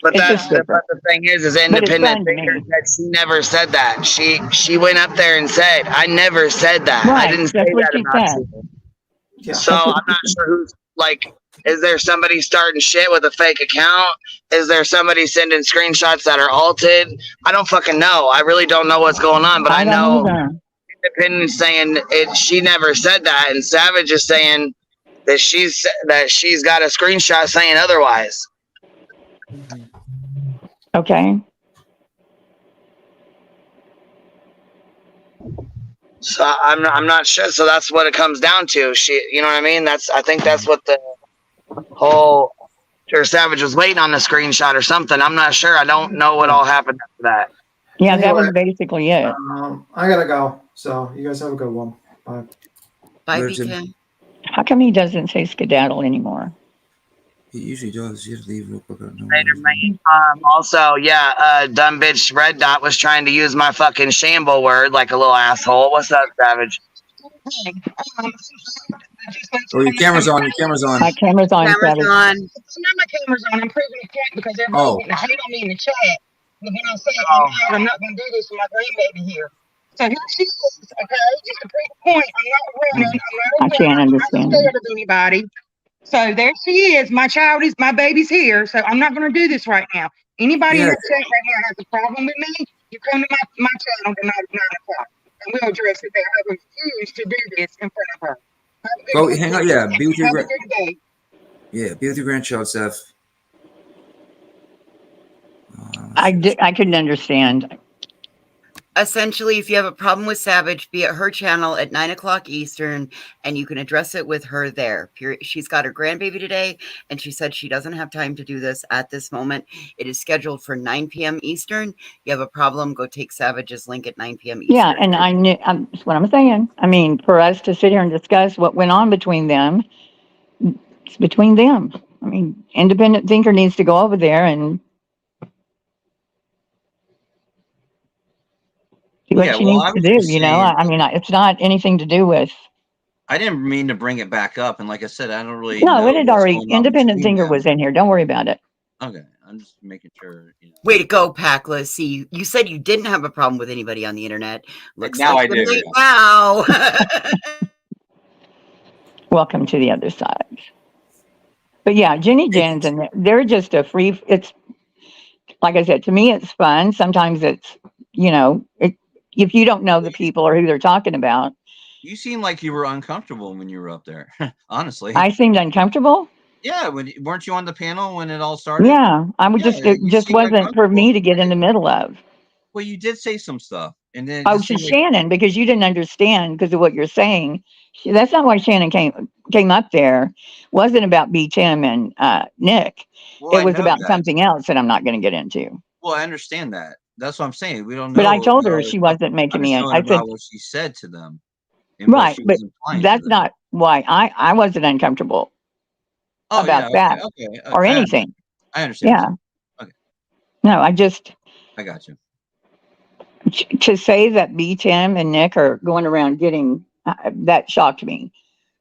But the thing is Independent Thinker said she never said that. She went up there and said, I never said that. Right, I didn't say that's what that she about said. you. Yeah. So I'm not sure who's is there somebody starting shit with a fake account? Is there somebody sending screenshots that are altered? I don't fucking know. I really don't know what's going on, but I know Independent saying she never said that, and Savage is saying that she's got a screenshot saying otherwise. Okay. So I'm not sure. So that's what it comes down to. You know what I mean? I think that's what the whole Savage was waiting on the screenshot or something. I'm not sure. I don't know what all happened after that. Yeah, that was basically it. I gotta go. So you guys have a good one. Bye. Bye, BK. How come he doesn't say skedaddle anymore? He usually does. You have to leave real quick. Also, dumb bitch Red Dot was trying to use my fucking shamble word like a little asshole. What's up, Savage? Oh, your camera's on. Your camera's on. My camera's on. Camera's Savage. on. Not my camera's on. I'm proving a point because everybody's getting hate on me in the chat. But when I say I'm not going to do this for my grandbaby here. So here she is, okay? Just to prove a point. I'm not running. I can't understand. I'm not scared of anybody. So there she is. My baby's here. So I'm not going to do this right now. Anybody in the chat right now has a problem with me, you come to my channel tonight at 9 o'clock. And we'll address it there. I refuse to do this in front of her. Go hang out. Yeah, be with your Have a good day. Yeah, be with your grandchild, Seth. I couldn't understand. Essentially, if you have a problem with Savage, be at her channel at 9 o'clock Eastern, and you can address it with her there. She's got her grandbaby today, and she said she doesn't have time to do this at this moment. It is scheduled for 9 p.m. Eastern. You have a problem, go take Savage's link at 9 p.m. Eastern. Yeah, and I knew that's what I'm saying. I mean, for us to sit here and discuss what went on between them, it's between them. I mean, independent thinker needs to go over there and do what she needs to do. You know, I mean, it's not anything to do with. I didn't mean to bring it back up, and like I said, I don't really. No, it had already. Independent thinker was in here. Don't worry about it. Okay, I'm just making sure. You know. Way to go, Pacla. See, you said you didn't have a problem with anybody on the internet. Looks now like I do. Now. Welcome to the other side. But yeah, Jenny Jans and they're just a free. It's like I said, to me, it's fun. Sometimes it's, you know, if you don't know the people or who they're talking about. You seemed like you were uncomfortable when you were up there. Honestly, I seemed uncomfortable. Yeah, weren't you on the panel when it all started? Yeah, I would it just wasn't for me to get in the middle of. Well, you did say some stuff, and then to Shannon, because you didn't understand because of what you're saying. That's not why Shannon came up there. Wasn't about B. Tim and Nick. Well, it was about that. something else that I'm not going to get into. Well, I understand that. That's what I'm saying. We don't know. But I told her she wasn't making me. I said what she said to them. Right, but that's not why I wasn't uncomfortable about that or anything. I understand. Yeah. Okay. No, I got you. To say that B. Tim and Nick are going around getting that shocked me.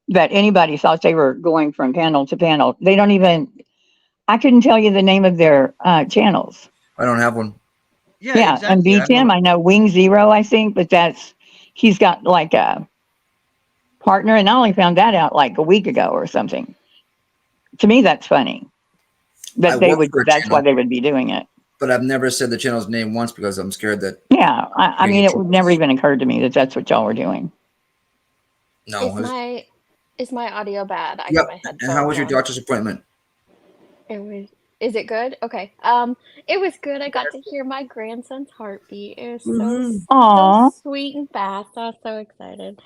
That anybody thought they were going from panel to panel. They don't even. I couldn't tell you the name of their channels. I don't have one. Yeah, exactly. And B. Tim, I know Wing Zero, I think, but he's got like a partner, and I only found that out like a week ago or something. To me, that's funny. That they would. That's why they would be doing it. But I've never said the channel's name once because I'm scared that. Yeah, I mean, it would never even occurred to me that that's what y'all were doing. No. Is my audio bad? Yep. And how was your doctor's appointment? Is it good? Okay. It was good. I got to hear my grandson's heartbeat. It was so sweet and fast. I was so excited.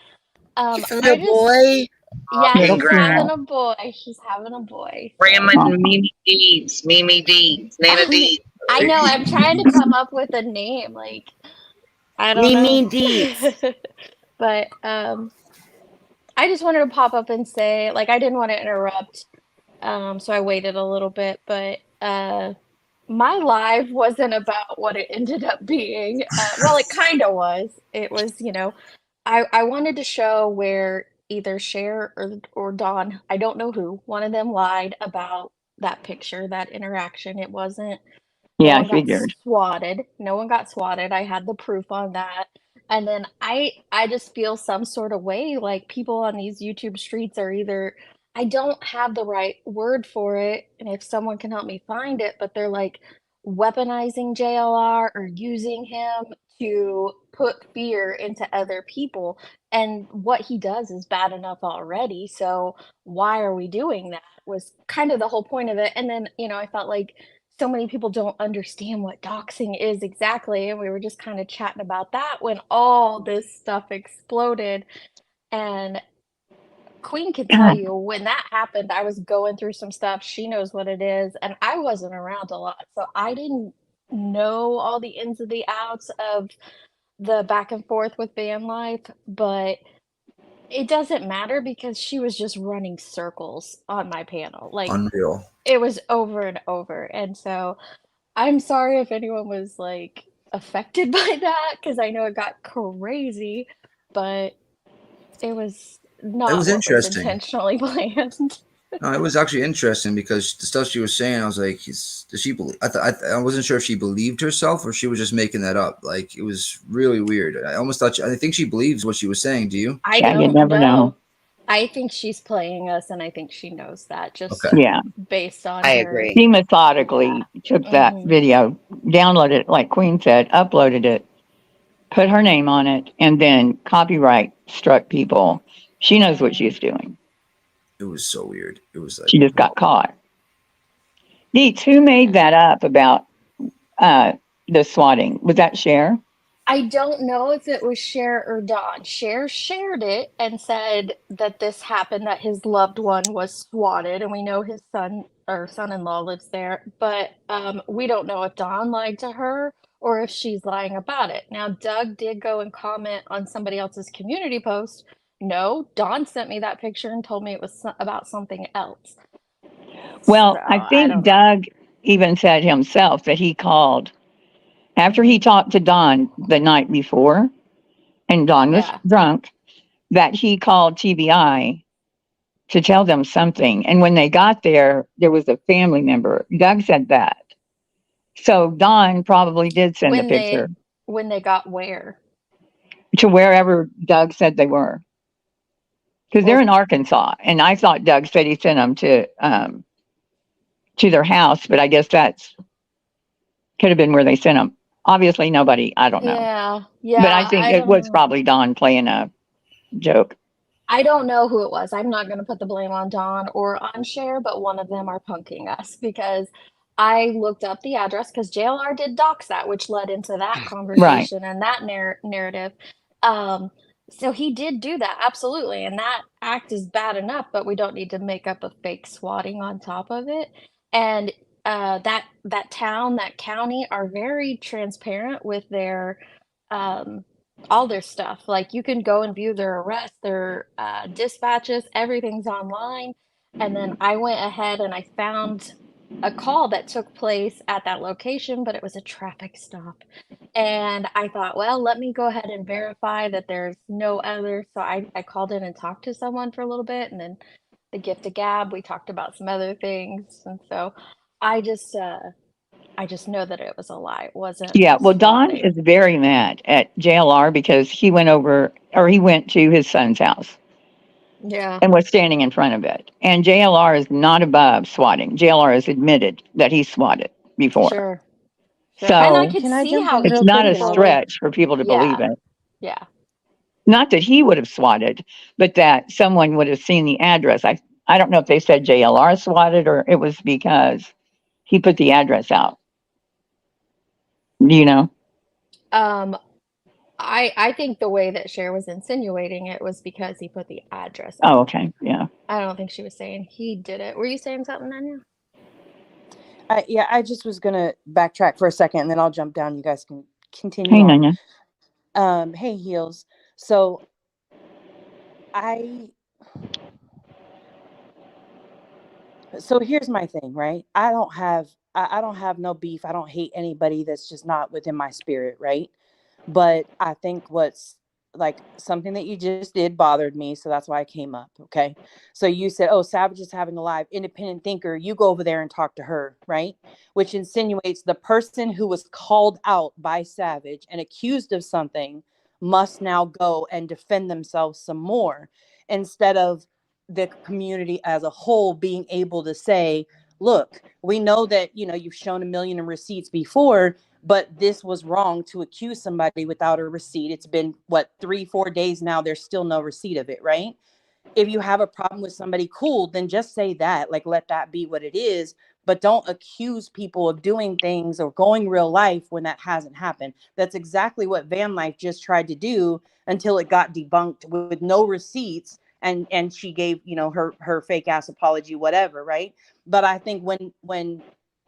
A boy? Yeah, she's having a boy. She's having a boy. Grandma Mimi Deeds. Mimi Deeds. Nana Deeds. I know. I'm trying to come up with a name. Like, I don't know. Mimi Deeds. But I just wanted to pop up and say, like, I didn't want to interrupt. So I waited a little bit, but my live wasn't about what it ended up being. Well, it kind of was. It was, you know, I wanted to show where either Cher or Dawn, I don't know who, one of them lied about that picture, that interaction. It wasn't. Yeah, I figured. Swatted. No one got swatted. I had the proof on that. And then I just feel some sort of way, like people on these YouTube streets are either, I don't have the right word for it, and if someone can help me find it, but they're like weaponizing JLR or using him to put fear into other people. And what he does is bad enough already. So why are we doing that was kind of the whole point of it. And then, you know, I felt like so many people don't understand what doxing is exactly. And we were just kind of chatting about that when all this stuff exploded. And Queen can tell you when that happened, I was going through some stuff. She knows what it is. And I wasn't around a lot. So I didn't know all the ins and the outs of the back and forth with van life. But it doesn't matter because she was just running circles on my panel. Like, unreal. It was over and over. And so I'm sorry if anyone was like affected by that, because I know it got crazy, but it was not it was interesting. Intentionally planned. No, it was actually interesting because the stuff she was saying, I was like, does she believe? I wasn't sure if she believed herself or she was just making that up. Like, it was really weird. I almost thought, I think she believes what she was saying. Do you? I don't know. I think she's playing us, and I think she knows that just Okay. Yeah. based on I her. agree. She methodically took that Mhm. video, downloaded it, like Queen said, uploaded it, put her name on it, and then copyright struck people. She knows what she's doing. It was so weird. It was like She just got caught. Deets, who made that up about the swatting? Was that Cher? I don't know if it was Cher or Don. Cher shared it and said that this happened, that his loved one was swatted, and we know his son or son-in-law lives there. But we don't know if Don lied to her or if she's lying about it. Now, Doug did go and comment on somebody else's community post. No, Don sent me that picture and told me it was about something else. Well, So, I I don't think know. Doug even said himself that he called after he talked to Don the night before, and Don was Yeah. drunk, that he called TBI to tell them something. And when they got there, there was a family member. Doug said that. So Don probably did send a picture When they got where? to wherever Doug said they were. Because they're in Arkansas. And I thought Doug said he sent them to their house, but I guess that's could have been where they sent them. Obviously, nobody, I don't know. Yeah, But I think I it don't was know. probably Don playing a joke. I don't know who it was. I'm not going to put the blame on Don or on Cher, but one of them are punking us because I looked up the address because JLR did dox that, which led into that conversation and that narrative. So he did do that, absolutely, and that act is bad enough, but we don't need to make up a fake swatting on top of it. And that town, that county are very transparent with their all their stuff. Like you can go and view their arrests, their dispatches, everything's online. And then I went ahead and I found a call that took place at that location, but it was a traffic stop. And I thought, well, let me go ahead and verify that there's no other. So I called in and talked to someone for a little bit, and then the gift of gab, we talked about some other things. And so I just know that it was a lie. It wasn't Yeah, well, Don swatting. is very mad at JLR because he went to his son's house Yeah. and was standing in front of it. And JLR is not above swatting. JLR has admitted that he swatted before. Sure. And I So could Can I see jump how in it's real not quick a and stretch for people to believe Yeah. it. Yeah. Not that he would have swatted, but that someone would have seen the address. I don't know if they said JLR swatted or it was because he put the address out. Do you know? I think the way that Cher was insinuating it was because he put the address out. Oh, okay. Yeah. I don't think she was saying he did it. Were you saying something, Anya? yeah, I just was gonna backtrack for a second, and then I'll jump down. You guys can continue Hey, on. Nanya. Hey, Heels. So here's my thing, right? I don't have no beef. I don't hate anybody that's just not within my spirit, right? But I think what's like something that you just did bothered me, so that's why I came up. Okay, so you said, "Oh, Savage is having a live independent thinker." You go over there and talk to her, right? Which insinuates the person who was called out by Savage and accused of something must now go and defend themselves some more, instead of the community as a whole being able to say, "Look, we know that you've shown 1 million in receipts before, but this was wrong to accuse somebody without a receipt. It's been 3-4 days now. There's still no receipt of it, right? If you have a problem with somebody, cool, then just say that, like, let that be what it is, but don't accuse people of doing things or going real life when that hasn't happened." That's exactly what Van Life just tried to do until it got debunked with no receipts. And she gave, her fake ass apology, whatever. Right. But I think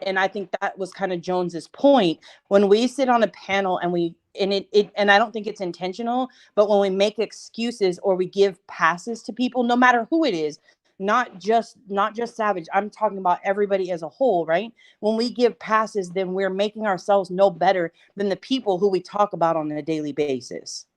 and I think that was kind of Jones's point. When we sit on a panel and I don't think it's intentional, but when we make excuses or we give passes to people, no matter who it is, not just Savage, I'm talking about everybody as a whole, right? When we give passes, then we're making ourselves no better than the people who we talk about on a daily basis,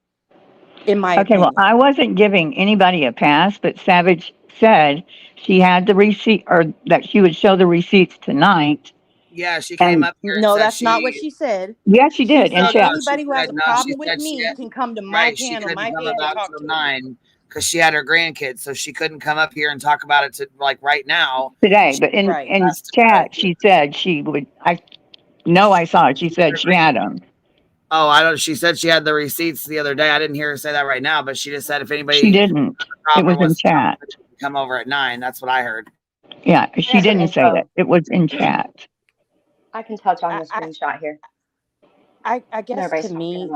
in my Okay, opinion. well, I wasn't giving anybody a pass, but Savage said she had the receipt, or that she would show the receipts tonight. Yeah, she came up here and No, said that's not what she said. Yeah, she did. She In said chat. anybody who she has said a no. She problem with said me she can come to my right. She panel, couldn't my come page, and about talk till to me. 9. because she had her grandkids, so she couldn't come up here and talk about it to like right now. Today, but in chat, she said she would. I saw it. She said she had them. Oh, I don't. She said she had the receipts the other day. I didn't hear her say that right now, but she just said if anybody She didn't. It was in chat. Come over at 9. That's what I heard. Yeah, she didn't say that. It was in chat. I can touch on the screenshot here. I guess to me,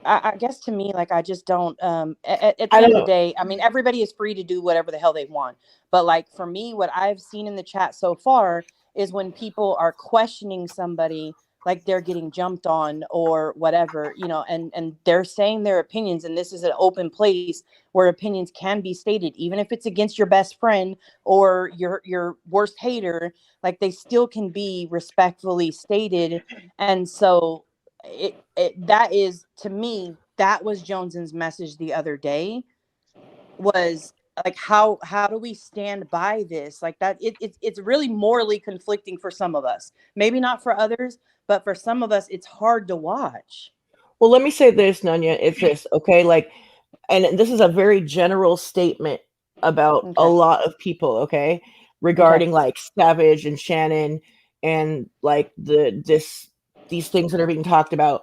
I guess to me, like, I just don't, at the end of the day, I mean, everybody is free to do whatever the hell they want. But like, for me, what I've seen in the chat so far is when people are questioning somebody, like they're getting jumped on or whatever, you know, and they're saying their opinions. And this is an open place where opinions can be stated, even if it's against your best friend or your worst hater, like they still can be respectfully stated. And so that is, to me, that was Jones's message the other day, was like, how do we stand by this? Like that, it's really morally conflicting for some of us, maybe not for others, but for some of us, it's hard to watch. Well, let me say this, Nunya. It's this, okay? Like, and this is a very general statement about a lot of people, okay? Regarding like Savage and Shannon and like these things that are being talked about.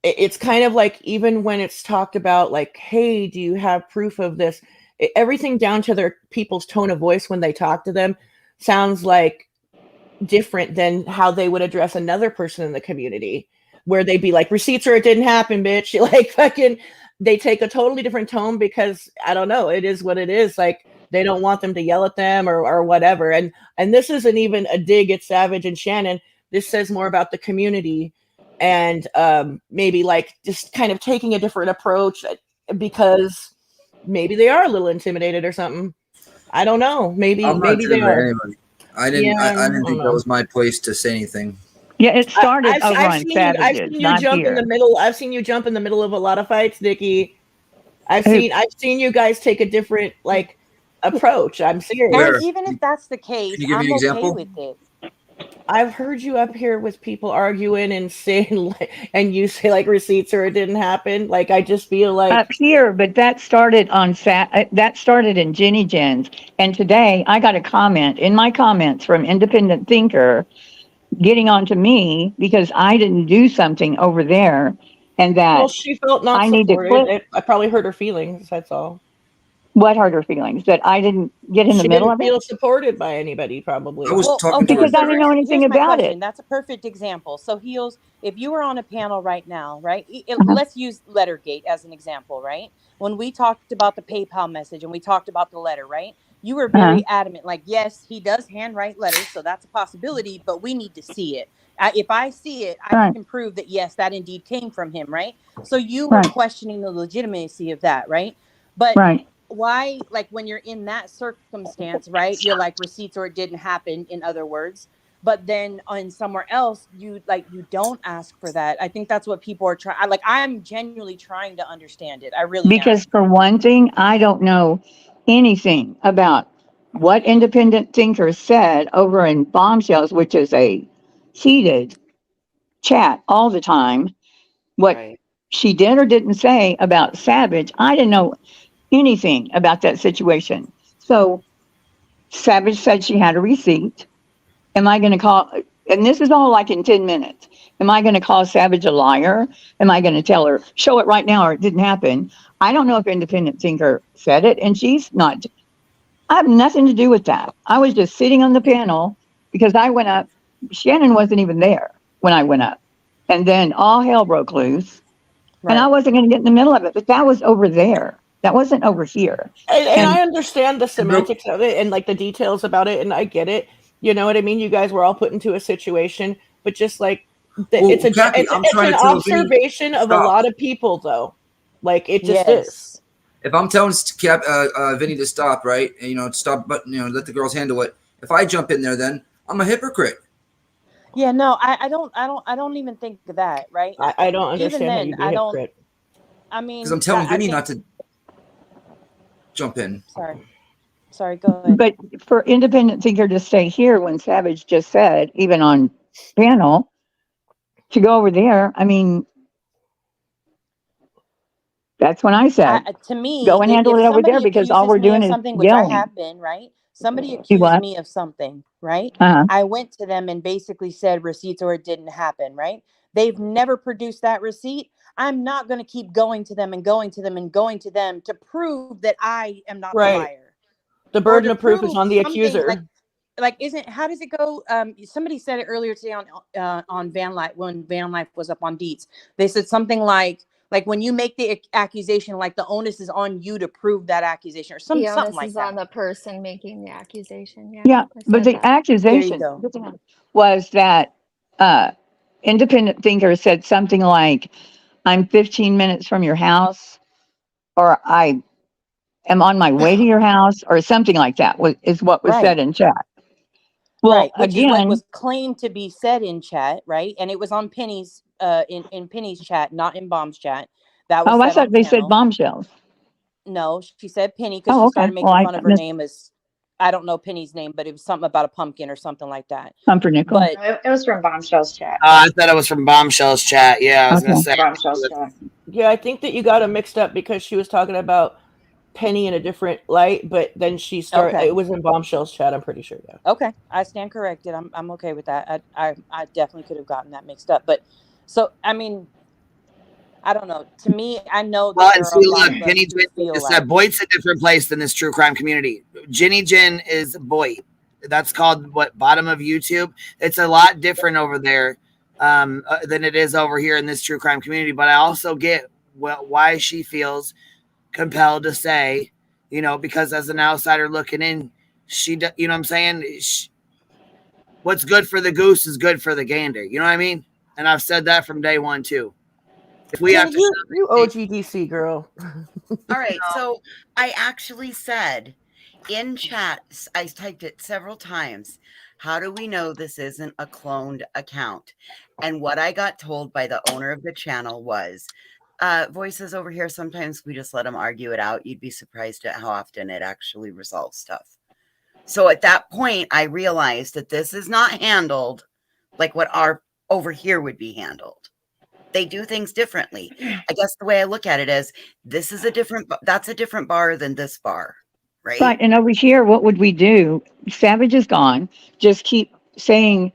It's kind of like, even when it's talked about like, hey, do you have proof of this? Everything down to their people's tone of voice when they talk to them sounds like different than how they would address another person in the community, where they'd be like, receipts or it didn't happen, bitch. Like, fucking, they take a totally different tone because, I don't know, it is what it is. Like, they don't want them to yell at them or whatever. And this isn't even a dig at Savage and Shannon. This says more about the community and maybe like just kind of taking a different approach because maybe they are a little intimidated or something. I don't know. Maybe they are. Anybody. I didn't think that was my place to say anything. Yeah, it started over on I've Savages, seen you not jump here. in the middle. I've seen you jump in the middle of a lot of fights, Nikki. I've seen you guys take a different like approach. I'm serious. And even if that's the case, Can you give me I'm an okay example? with it. I've heard you up here with people arguing and saying, and you say like receipts or it didn't happen. Like, I just feel like Up here, but that started on that started in Jenny Jen's, and today I got a comment in my comments from Independent Thinker getting on to me because I didn't do something over there, and that well, she felt not I need to supported. I probably hurt her feelings. That's all. What hurt her feelings? That I didn't get in the She middle didn't of it? feel supported by anybody, probably. Because I didn't know anything Here's my about question. it. That's a perfect example. So, Heels, if you were on a panel right now, right? Uh-huh. Let's use Lettergate as an example, right? When we talked about the PayPal message and we talked about the letter, right? You were very adamant, like, yes, he does handwrite letters, so that's a possibility, but we need to see it. If I see it, I can prove that, yes, that indeed came from him, right? So you were questioning the legitimacy of that, right? But why, like, when you're in that circumstance, right, you're like, receipts or it didn't happen, in other words, but then on somewhere else you don't ask for that. I think that's what people are trying, like, I'm genuinely trying to understand it. I really Because for one thing, I don't know anything about what Independent Thinker said over in Bombshells, which is a heated chat all the time. What she did or didn't say about Savage, I didn't know anything about that situation. So Savage said she had a receipt. Am I going to call, and this is all like in 10 minutes. Am I going to call Savage a liar? Am I going to tell her, show it right now or it didn't happen? I don't know if Independent Thinker said it, and she's not. I have nothing to do with that. I was just sitting on the panel because I went up. Shannon wasn't even there when I went up. And then all hell broke loose. And I wasn't going to get in the middle of it, but that was over there. That wasn't over here. And I understand the semantics of it and like the details about it, and I get it. You know what I mean? You guys were all put into a situation, but just like it's an observation of a lot of people, though. Like, it just is. If I'm telling Vinny to stop, right, and stop, but let the girls handle it. If I jump in there, then I'm a hypocrite. Yeah, no, I don't even think of that, right? I don't understand even how then, you'd be a hypocrite. I mean, Because I'm telling Vinny not to jump in. Sorry, go ahead. But for Independent Thinker to stay here when Savage just said, even on panel, to go over there, I mean, That's when I said, To me, go and handle if it over there somebody because all accuses we're me doing of is something, which I yelling. have been, right? Somebody You accused what? me of something, right? Uh-huh. I went to them and basically said receipts or it didn't happen, right? They've never produced that receipt. I'm not going to keep going to them and going to them and going to them to prove that I am not the Right. liar. The Or burden to of proof is prove on the something accuser. like isn't how does it go? Somebody said it earlier today on Van Life when Van Life was up on Deets. They said something like when you make the accusation, like the onus is on you to prove that accusation or The something onus like is that. on the person making the accusation. Yeah, Yeah, I but said the that. There you accusation go. was that independent thinker said something like, I'm 15 minutes from your house, or I am on my way to your house, or something like that is what was Right. said in chat. Well, Right, which is what again, was claimed to be said in chat, right? And it was on Penny's in Penny's chat, not in Bomb's chat. That was oh, I said thought on they said panel. bombshells. No, she said Penny because Oh, she okay. started Well, making I fun of her missed name as I don't know Penny's name, but it was something about a pumpkin or something like that. pumpernickel. But It was from Bombshell's chat. I thought it was from Bombshell's chat. Yeah, I was gonna Okay. say. Bombshell's chat. Yeah, I think that you got it mixed up because she was talking about Penny in a different light, but then she started. okay, It was in Bombshell's chat. I'm pretty sure. Yeah. okay, I stand corrected. I'm okay with that. I definitely could have gotten that mixed up. But so I mean, I don't know. To me, I know Well, that and there are a see, lot look, of Jenny us who Jen feel just said like Boyd's a different place than this true crime community. Jenny Jen is Boyd. That's called what, bottom of YouTube. It's a lot different over there than it is over here in this true crime community. But I also get why she feels compelled to say, because as an outsider looking in, you know what I'm saying? What's good for the goose is good for the gander. You know what I mean? And I've said that from day one too. If we have Jenny, to, you OGDC girl. All right. So I actually said in chat, I typed it several times. How do we know this isn't a cloned account? And what I got told by the owner of the channel was, voices over here, sometimes we just let them argue it out. You'd be surprised at how often it actually resolves stuff. So at that point, I realized that this is not handled like what our over here would be handled. They do things differently. I guess the way I look at it is that's a different bar than this bar, right? Right. And over here, what would we do? Savage is gone. Just keep saying,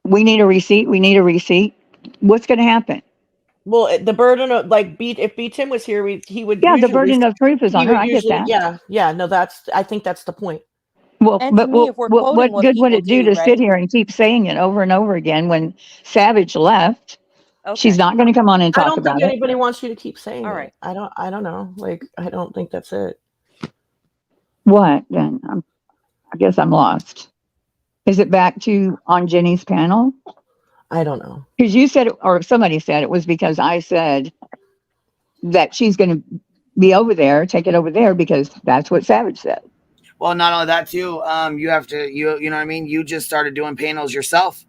we need a receipt. We need a receipt. What's going to happen? Well, the burden of if B Tim was here, he would Yeah, the usually burden of proof is on her. I get that. yeah. No, I think that's the point. Well, And but to me, if we're quoting what what good would people it do do, to sit right? here and keep saying it over and over again when Savage left? She's Okay. not going to come on and I talk don't think about it. anybody wants you to keep saying All it. right. I don't know. Like, I don't think that's it. What then? I guess I'm lost. Is it back to on Jenny's panel? I don't know. Because you said, or somebody said it was because I said that she's going to be over there, take it over there because that's what Savage said. Well, not only that too, you have to, you know what I mean? You just started doing panels yourself.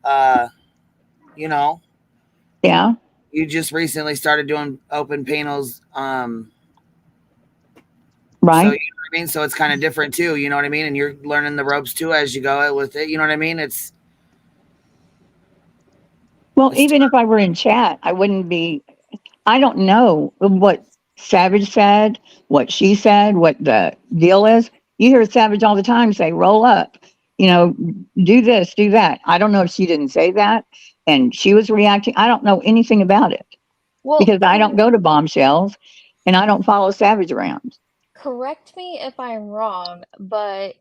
Yeah. You just recently started doing open panels. Right. So, you know what I mean? So it's kind of different too, you know what I mean? And you're learning the ropes too as you go with it. You know what I mean? Well, even if I were in chat, I wouldn't be, I don't know what Savage said, what she said, what the deal is. You hear Savage all the time say, roll up, do this, do that. I don't know if she didn't say that and she was reacting. I don't know anything about it because I don't go to Bombshells and I don't follow Savage around. Correct me if I'm wrong, but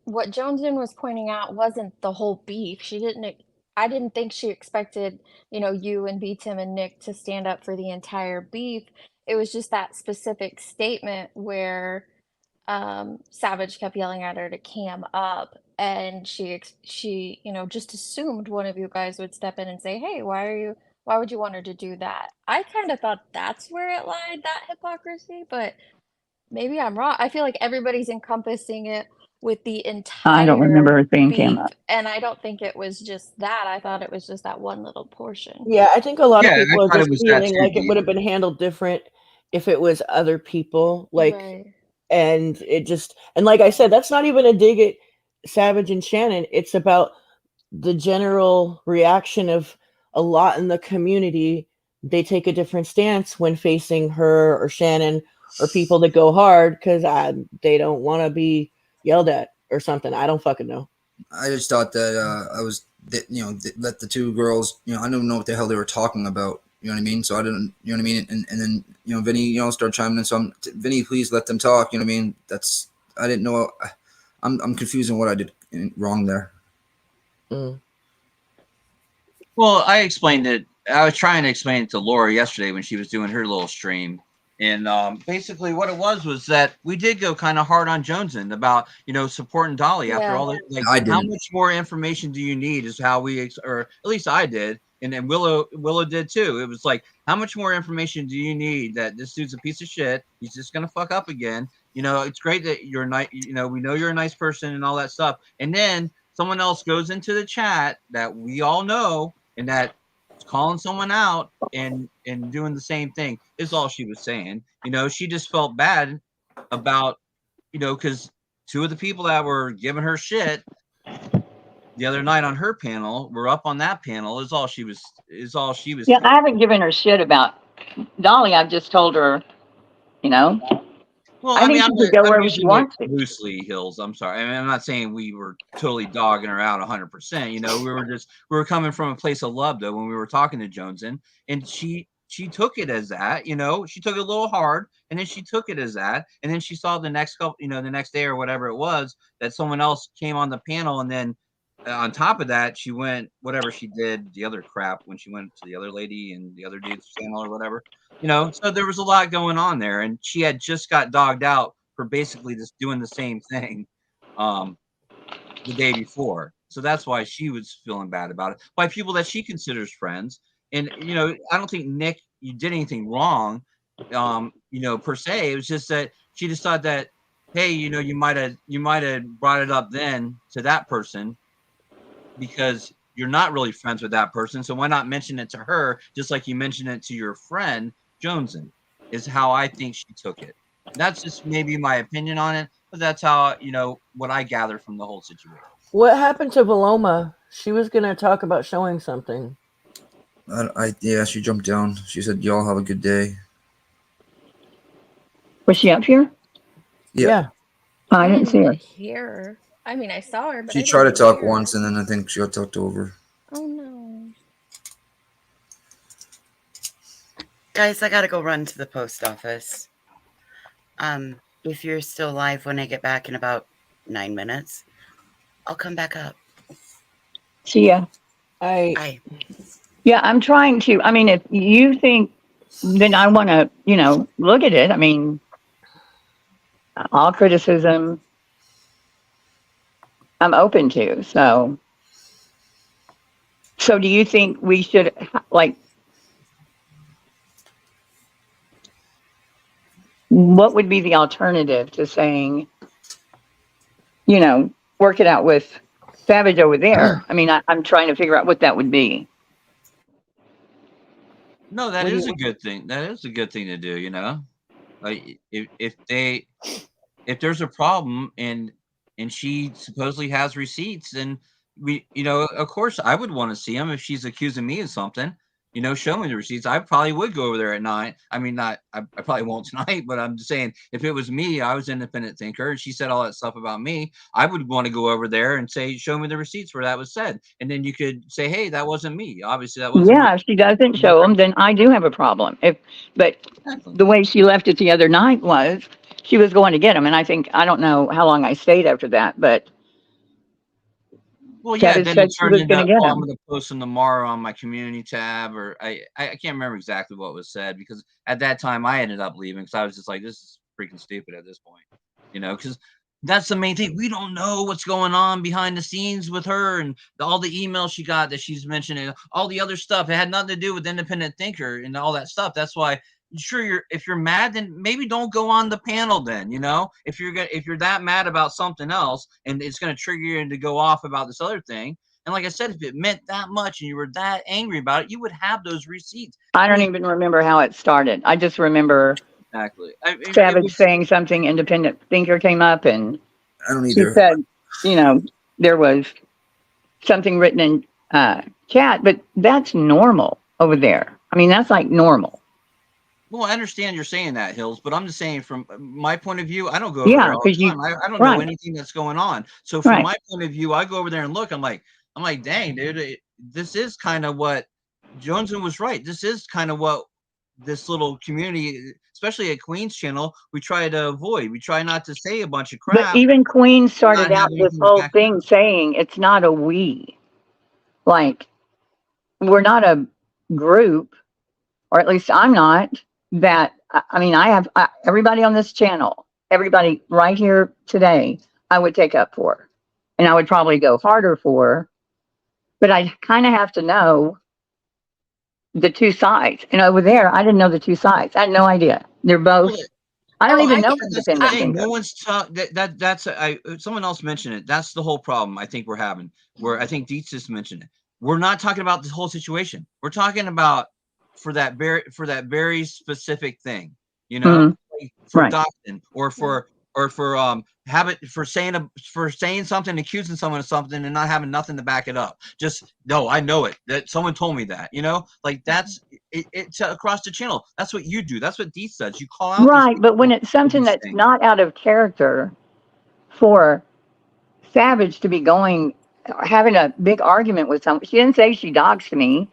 what Jonesden was pointing out wasn't the whole beef. I didn't think she expected, you and B Tim and Nick to stand up for the entire beef. It was just that specific statement where Savage kept yelling at her to cam up, and she just assumed one of you guys would step in and say, "Hey, why would you want her to do that?" I kind of thought that's where it lied, that hypocrisy, but maybe I'm wrong. I feel like everybody's encompassing it with the I don't remember entire her saying cam beef, up. and I don't think it was just that. I thought it was just that one little portion. Yeah, I think a lot of Yeah, I people are thought it just was that feeling too, like it Dee. would have been handled different if it was other people. Right. And it just, and like I said, that's not even a dig at Savage and Shannon. It's about the general reaction of a lot in the community they take a different stance when facing her or Shannon or people that go hard because they don't want to be yelled at or something. I don't fucking know. I just thought that let the two girls, I don't know what the hell they were talking about. You know what I mean? So I didn't, you know what I mean? And then, Vinny, start chiming in. So Vinny, please let them talk. You know what I mean? I didn't know. I'm confused on what I did wrong there. Mm. Well, I explained it. I was trying to explain it to Laura yesterday when she was doing her little stream. And basically what it was that we did go kind of hard on Joneson about, supporting Dolly after all that. Like, how much more information do you need is how or at least I did. And then Willow did too. It was like, how much more information do you need that this dude's a piece of shit? He's just going to fuck up again. It's great that you're nice. We know you're a nice person and all that stuff. And then someone else goes into the chat that we all know and that calling someone out and doing the same thing is all she was saying. She just felt bad about, because two of the people that were giving her shit the other night on her panel were up on that panel is all she was Yeah, I haven't given her shit about Dolly. I've just told her, Well, I think she can go wherever she wants to. Loosely, Hills. I'm sorry. I mean, I'm not saying we were totally dogging her out 100%. We were coming from a place of love though when we were talking to Joneson, and she took it as that. She took it a little hard, and then she took it as that, and then she saw the next couple, the next day or whatever it was that someone else came on the panel, and then on top of that, she went whatever she did, the other crap when she went to the other lady and the other dude's channel or whatever. So there was a lot going on there, and she had just got dogged out for basically just doing the same thing the day before. So that's why she was feeling bad about it by people that she considers friends. And I don't think Nick, you did anything wrong, per se. It was just that she just thought that, hey, you might have brought it up then to that person because you're not really friends with that person. So why not mention it to her just like you mentioned it to your friend Joneson, is how I think she took it. That's just maybe my opinion on it, but that's how, what I gather from the whole situation. What happened to Paloma? She was going to talk about showing something. Yeah, she jumped down. She said, y'all have a good day. Was she up here? Yeah. Oh, I didn't see her. Hear her. I mean, I saw her, but She I tried to didn't talk hear her. once, and then I think she got talked over. Oh no. Guys, I gotta go run to the post office. If you're still alive when I get back in about 9 minutes, I'll come back up. See ya. Bye. Yeah, I'm trying to. I mean, if you think, then I want to, look at it. I mean, all criticism I'm open to. So do you think we should, what would be the alternative to saying, work it out with Savage over there? I mean, I'm trying to figure out what that would be. No, that is a good thing. That is a good thing to do, Like if there's a problem and she supposedly has receipts, then we, of course I would want to see them if she's accusing me of something. Show me the receipts. I probably would go over there at night. I mean, I probably won't tonight, but I'm just saying, if it was me, I was an independent thinker, and she said all that stuff about me, I would want to go over there and say, show me the receipts where that was said. And then you could say, hey, that wasn't me. Obviously, that wasn't me. If she doesn't show them, then I do have a problem. But the way she left it the other night was she was going to get them. And I don't know how long I stayed after that, but well, yeah, then it turned into, I'm going to post them tomorrow on my community tab, or I can't remember exactly what was said, because at that time I ended up leaving because I was just like, this is freaking stupid at this point, because that's the main thing. We don't know what's going on behind the scenes with her and all the emails she got that she's mentioning, all the other stuff. It had nothing to do with independent thinker and all that stuff. That's why, if you're mad, then maybe don't go on the panel then, if you're that mad about something else and it's going to trigger you to go off about this other thing. And like I said, if it meant that much and you were that angry about it, you would have those receipts. I don't even remember how it started. I just remember exactly Savage saying something, independent thinker came up, and I don't either. She said, there was something written in chat, but that's normal over there. I mean, that's like normal. Well, I understand you're saying that, Hills, but I'm just saying from my point of view, I don't go over Yeah, there all because the you time. I don't know right, anything that's going on. So from right. my point of view, I go over there and look. I'm like, dang, dude, this is kind of what Jonesman was right. This is kind of what this little community, especially at Queen's channel, we try to avoid. We try not to say a bunch of But crap even Queen and not started out have this anything to whole back it thing up. saying it's not a we. Like, we're not a group, or at least I'm not, that, I mean, I have everybody on this channel, everybody right here today, I would take up for. And I would probably go harder for, but I kind of have to know the two sides. And over there, I didn't know the two sides. I had no idea. They're both, Well, I don't Oh, even I know can. that's the independent I, thing. No thinker. one's that's someone else mentioned it. That's the whole problem I think we're having. Where I think Dietz just mentioned it. We're not talking about this whole situation. We're talking about for that very specific thing. You know, Mhm. like for Right. Doxxing or for habit for saying something, accusing someone of something, and not having nothing to back it up. Just no, I know it. That someone told me that. You know, like that's it's across the channel. That's what you do. That's what Dietz does. You call out these Right. But when people it's for something these that's things. not out of character for Savage to be going, having a big argument with someone, she didn't say she doxed me.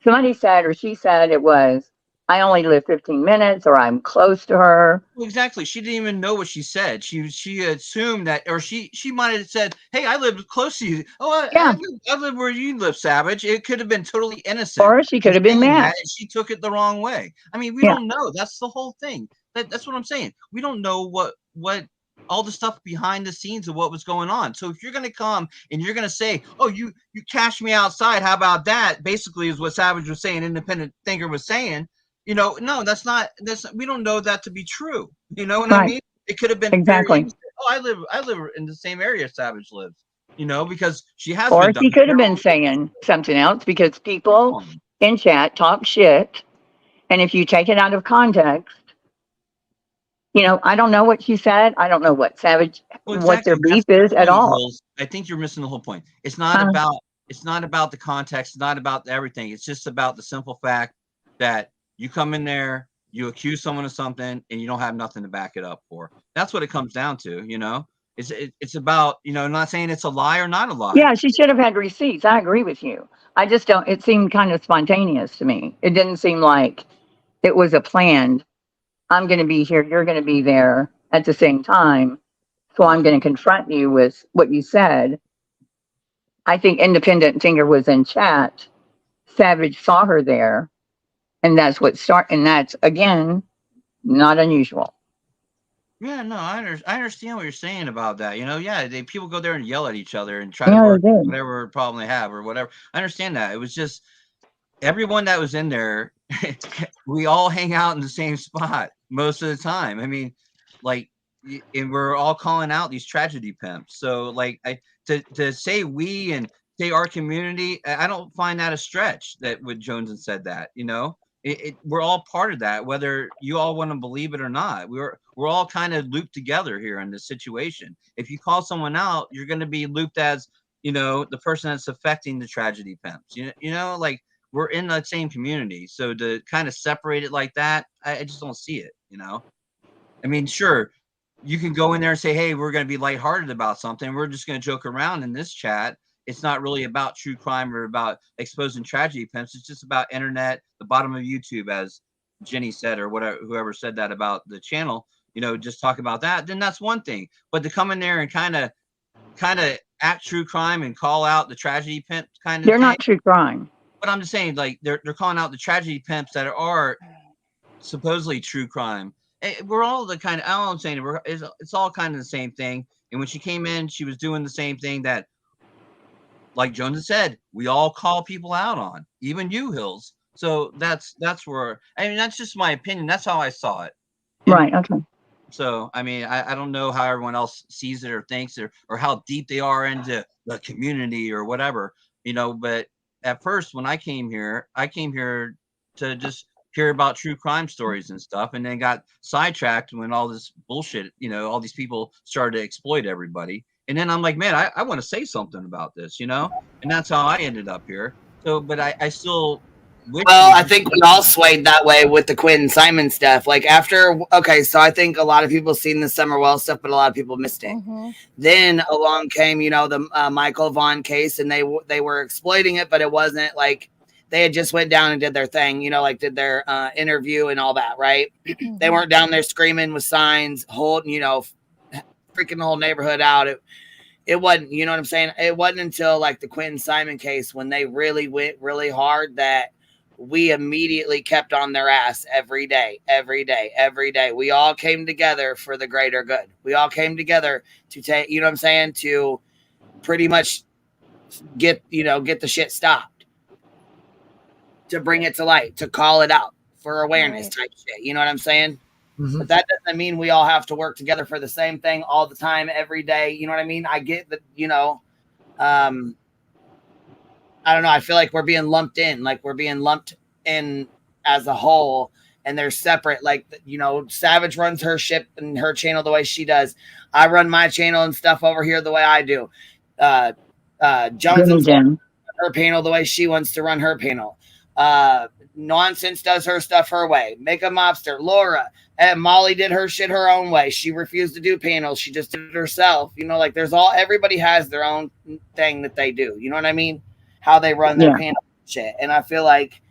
Somebody said, or she said it was, I only live 15 minutes or I'm close to her. Well, exactly. She didn't even know what she said. She assumed that, or she might have said, "Hey, I live close to you. Oh, Yeah. I live where you live, Savage." It could have been totally innocent Or she in could have been saying mad. that, and she took it the wrong way. I mean, we Yeah. don't know. That's the whole thing. That's what I'm saying. We don't know what all the stuff behind the scenes of what was going on. So if you're going to come and you're going to say, "Oh, you cashed me outside. How about that?" Basically, is what Savage was saying. Independent thinker was saying. You know, no, that's not. We don't know that to be true. You know what I Right. mean? It could have been very Exactly. innocent. Oh, I live in the same area Savage lives. You know, because she has Or been she done. could have been saying something else because people in chat talk shit. And if you take it out of context, I don't know what she said. I don't know what Savage, Well, what their exactly. That's beef the is at point, all. Hills. I think you're missing the whole point. Huh? It's not about the context. It's not about everything. It's just about the simple fact that you come in there, you accuse someone of something, and you don't have nothing to back it up for. That's what it comes down to. You know, it's about I'm not saying it's a lie or not a lie. Yeah, she should have had receipts. I agree with you. I just don't, it seemed kind of spontaneous to me. It didn't seem like it was a planned, I'm going to be here, you're going to be there at the same time. So I'm going to confront you with what you said. I think Independent Finger was in chat. Savage saw her there, and that's and that's again not unusual. Yeah, no, I understand what you're saying about that. Yeah, people go there and yell at each other and try to Yeah, work they did. whatever problem they have or whatever. I understand that. It was just everyone that was in there, we all hang out in the same spot most of the time. I mean, like, and we're all calling out these tragedy pimps. So, like, to say we and say our community, I don't find that a stretch. That what Jones and said that, we're all part of that, whether you all want to believe it or not. We're all kind of looped together here in this situation. If you call someone out, you're going to be looped as the person that's affecting the tragedy pimps. Like we're in the same community. So to kind of separate it like that, I just don't see it. I mean, sure, you can go in there and say, hey, we're going to be lighthearted about something. We're just going to joke around in this chat. It's not really about true crime or about exposing tragedy pimps. It's just about internet, the bottom of YouTube, as Jenny said, or whatever, whoever said that about the channel, just talk about that. Then that's one thing. But to come in there and kind of act true crime and call out the tragedy pimp kind of They're thing. not true crime. But I'm just saying, like, they're calling out the tragedy pimps that are supposedly true crime. We're all the kind of, I'm saying it's all kind of the same thing. And when she came in, she was doing the same thing that, like Jones said, we all call people out on, even you, Hills. So that's where, I mean, that's just my opinion. That's how I saw it. Right. Okay. So, I mean, I don't know how everyone else sees it or thinks or how deep they are into the community or whatever, but at first when I came here to just hear about true crime stories and stuff, and then got sidetracked when all this bullshit, all these people started to exploit everybody. And then I'm like, man, I want to say something about this, and that's how I ended up here. So, but I still Well, I think we all swayed that way with the Quinn Simon stuff. Like after, okay, so I think a lot of people seen the Summer Wells stuff, but a lot of people missed it. Then along came, the Michael Vaughn case, and they were exploiting it, but it wasn't like they had just went down and did their thing, like did their interview and all that, right? They weren't down there screaming with signs, holding, freaking the whole neighborhood out. It wasn't, you know what I'm saying? It wasn't until like the Quentin Simon case when they really went really hard that we immediately kept on their ass every day. We all came together for the greater good. We all came together to take, you know what I'm saying? To pretty much get the shit stopped, to bring it to light, to call it out for awareness type shit. You know what I'm saying? Mm-hmm. But that doesn't mean we all have to work together for the same thing all the time, every day. You know what I mean? I get that, I don't know. I feel like we're being lumped in, as a whole, and they're separate. Like, Savage runs her ship and her channel the way she does. I run my channel and stuff over here the way I do. Johnson's her panel the way she wants to run her panel. Nonsense does her stuff her way. Make a Mobster, Laura, and Molly did her shit her own way. She refused to do panels. She just did it herself. Everybody has their own thing that they do. You know what I mean? How they run their panel shit. And I feel like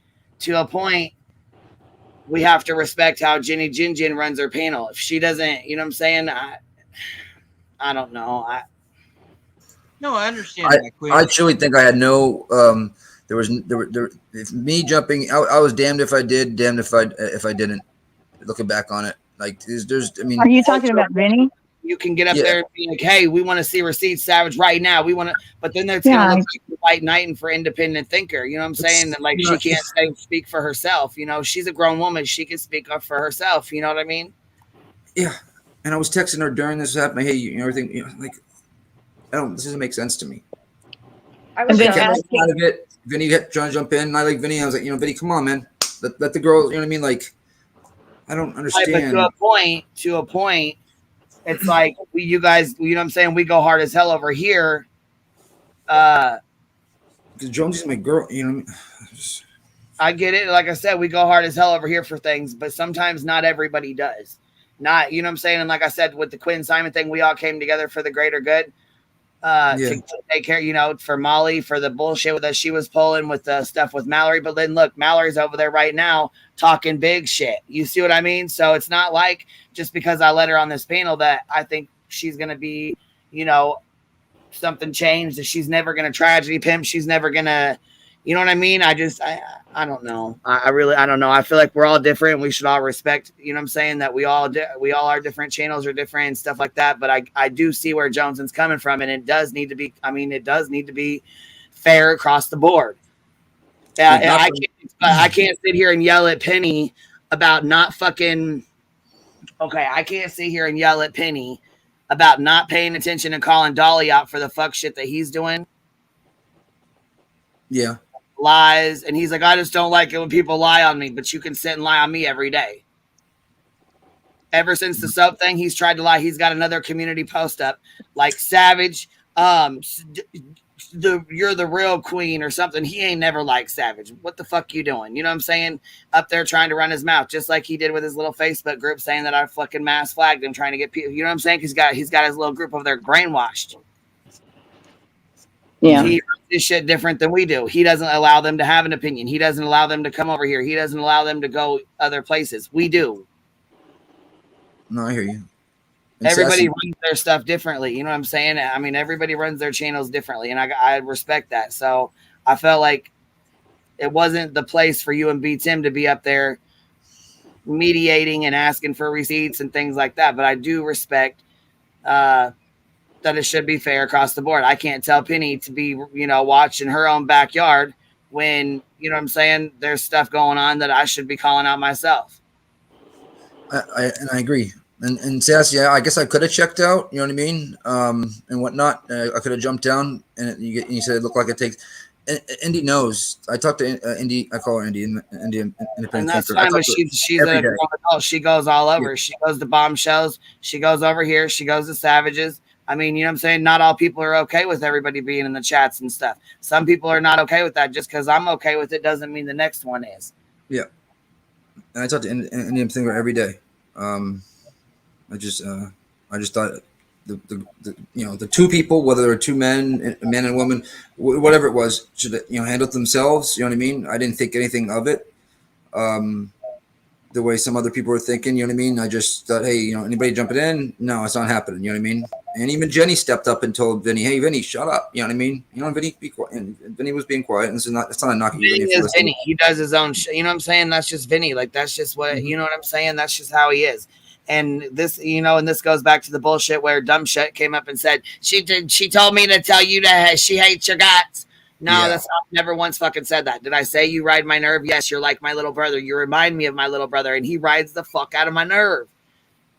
to a point, we have to respect how Jenny Jin runs her panel. If she doesn't, you know what I'm saying? I don't know. No, I understand that, Queen. I truly think I had no. If me jumping, I was damned if I did, damned if I didn't. Looking back on it, like there's. I mean, are you talking about Vinny? You can get up there and be like, "Hey, we want to see receipts, Savage, right now. We want to," but then that's gonna look like the White Knight and for independent thinker. You know what I'm saying? That like she can't speak for herself. She's a grown woman. She can speak up for herself. You know what I mean? Yeah. And I was texting her during this happening. Hey, everything. Like, this doesn't make sense to me. I was Vinny kept trying to jump in, and I like Vinny. I was like, Vinny, come on, man. Let the girl. You know what I mean? Like, I don't understand. Right, but to a point, it's like you guys. You know what I'm saying? We go hard as hell over here. Because Jonesy's my girl. I get it. Like I said, we go hard as hell over here for things, but sometimes not everybody does. Not, you know what I'm saying? And like I said, with the Quinn Simon thing, we all came together for the greater good. To take care, for Molly, for the bullshit that she was pulling with the stuff with Mallory. But then look, Mallory's over there right now talking big shit. You see what I mean? So it's not like just because I let her on this panel that I think she's going to be, something changed, that she's never going to tragedy pimp. She's never going to, you know what I mean? I don't know. I don't know. I feel like we're all different. We should all respect, you know what I'm saying? That we all are different, channels are different and stuff like that. But I do see where Joneson's coming from. And it does need to be fair across the board. I can't sit here and yell at Penny about not fucking. Okay, I can't sit here and yell at Penny about not paying attention and calling Dolly out for the fuck shit that he's doing. Yeah. Lies, and he's like, I just don't like it when people lie on me, but you can sit and lie on me every day. Ever since the soap thing, he's tried to lie. He's got another community post up like Savage, you're the real queen or something. He ain't never liked Savage. What the fuck you doing? You know what I'm saying? Up there trying to run his mouth, just like he did with his little Facebook group saying that I fucking mass flagged him, trying to get people. You know what I'm saying? He's got his little group over there brainwashed. Yeah. He runs this shit different than we do. He doesn't allow them to have an opinion. He doesn't allow them to come over here. He doesn't allow them to go other places. We do. No, I hear you. Everybody runs their stuff differently. You know what I'm saying? I mean, everybody runs their channels differently, and I respect that. So I felt like it wasn't the place for you and B Tim to be up there mediating and asking for receipts and things like that. But I do respect that it should be fair across the board. I can't tell Penny to be, watching her own backyard when, you know what I'm saying, there's stuff going on that I should be calling out myself. I agree. And Sassy, I guess I could have checked out, you know what I mean? And whatnot. I could have jumped down, and you said it looked like it takes. Indy knows. I talked to Indy. I call her Indy. Independent. And that's fine, but she's a grown adult. She goes all over. Yeah. She goes to bombshells. She goes over here. She goes to Savages. I mean, you know what I'm saying? Not all people are okay with everybody being in the chats and stuff. Some people are not okay with that. Just because I'm okay with it doesn't mean the next one is. Yeah. And I talk to Indian Singer every day. I just thought the two people, whether they're two men, a man and a woman, whatever it was, should handle it themselves. You know what I mean? I didn't think anything of it. The way some other people were thinking, you know what I mean? I just thought, hey, anybody jumping in? No, it's not happening. You know what I mean? And even Jenny stepped up and told Vinny, hey, Vinny, shut up. You know what I mean? Vinny, be quiet. And Vinny was being quiet. And it's not a knock at you, Vinny Vinny. is Vinny. He does his own shit. You know what I'm saying? That's just Vinny. Like, that's just what, you know what I'm saying? That's just how he is. And this, and this goes back to the bullshit where dumb shit came up and said, she told me to tell you that she hates your guts. No, I've never once fucking said that. Did I say you ride my nerve? Yes, you're like my little brother. You remind me of my little brother, and he rides the fuck out of my nerve.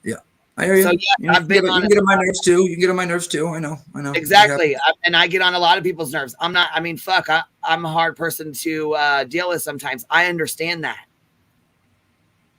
Yeah, I hear you. So yeah, I've been on. You can get on my nerves too. You can get on my nerves too. I know. Exactly, and I get on a lot of people's nerves. I'm not. I mean, fuck. I'm a hard person to deal with sometimes. I understand that.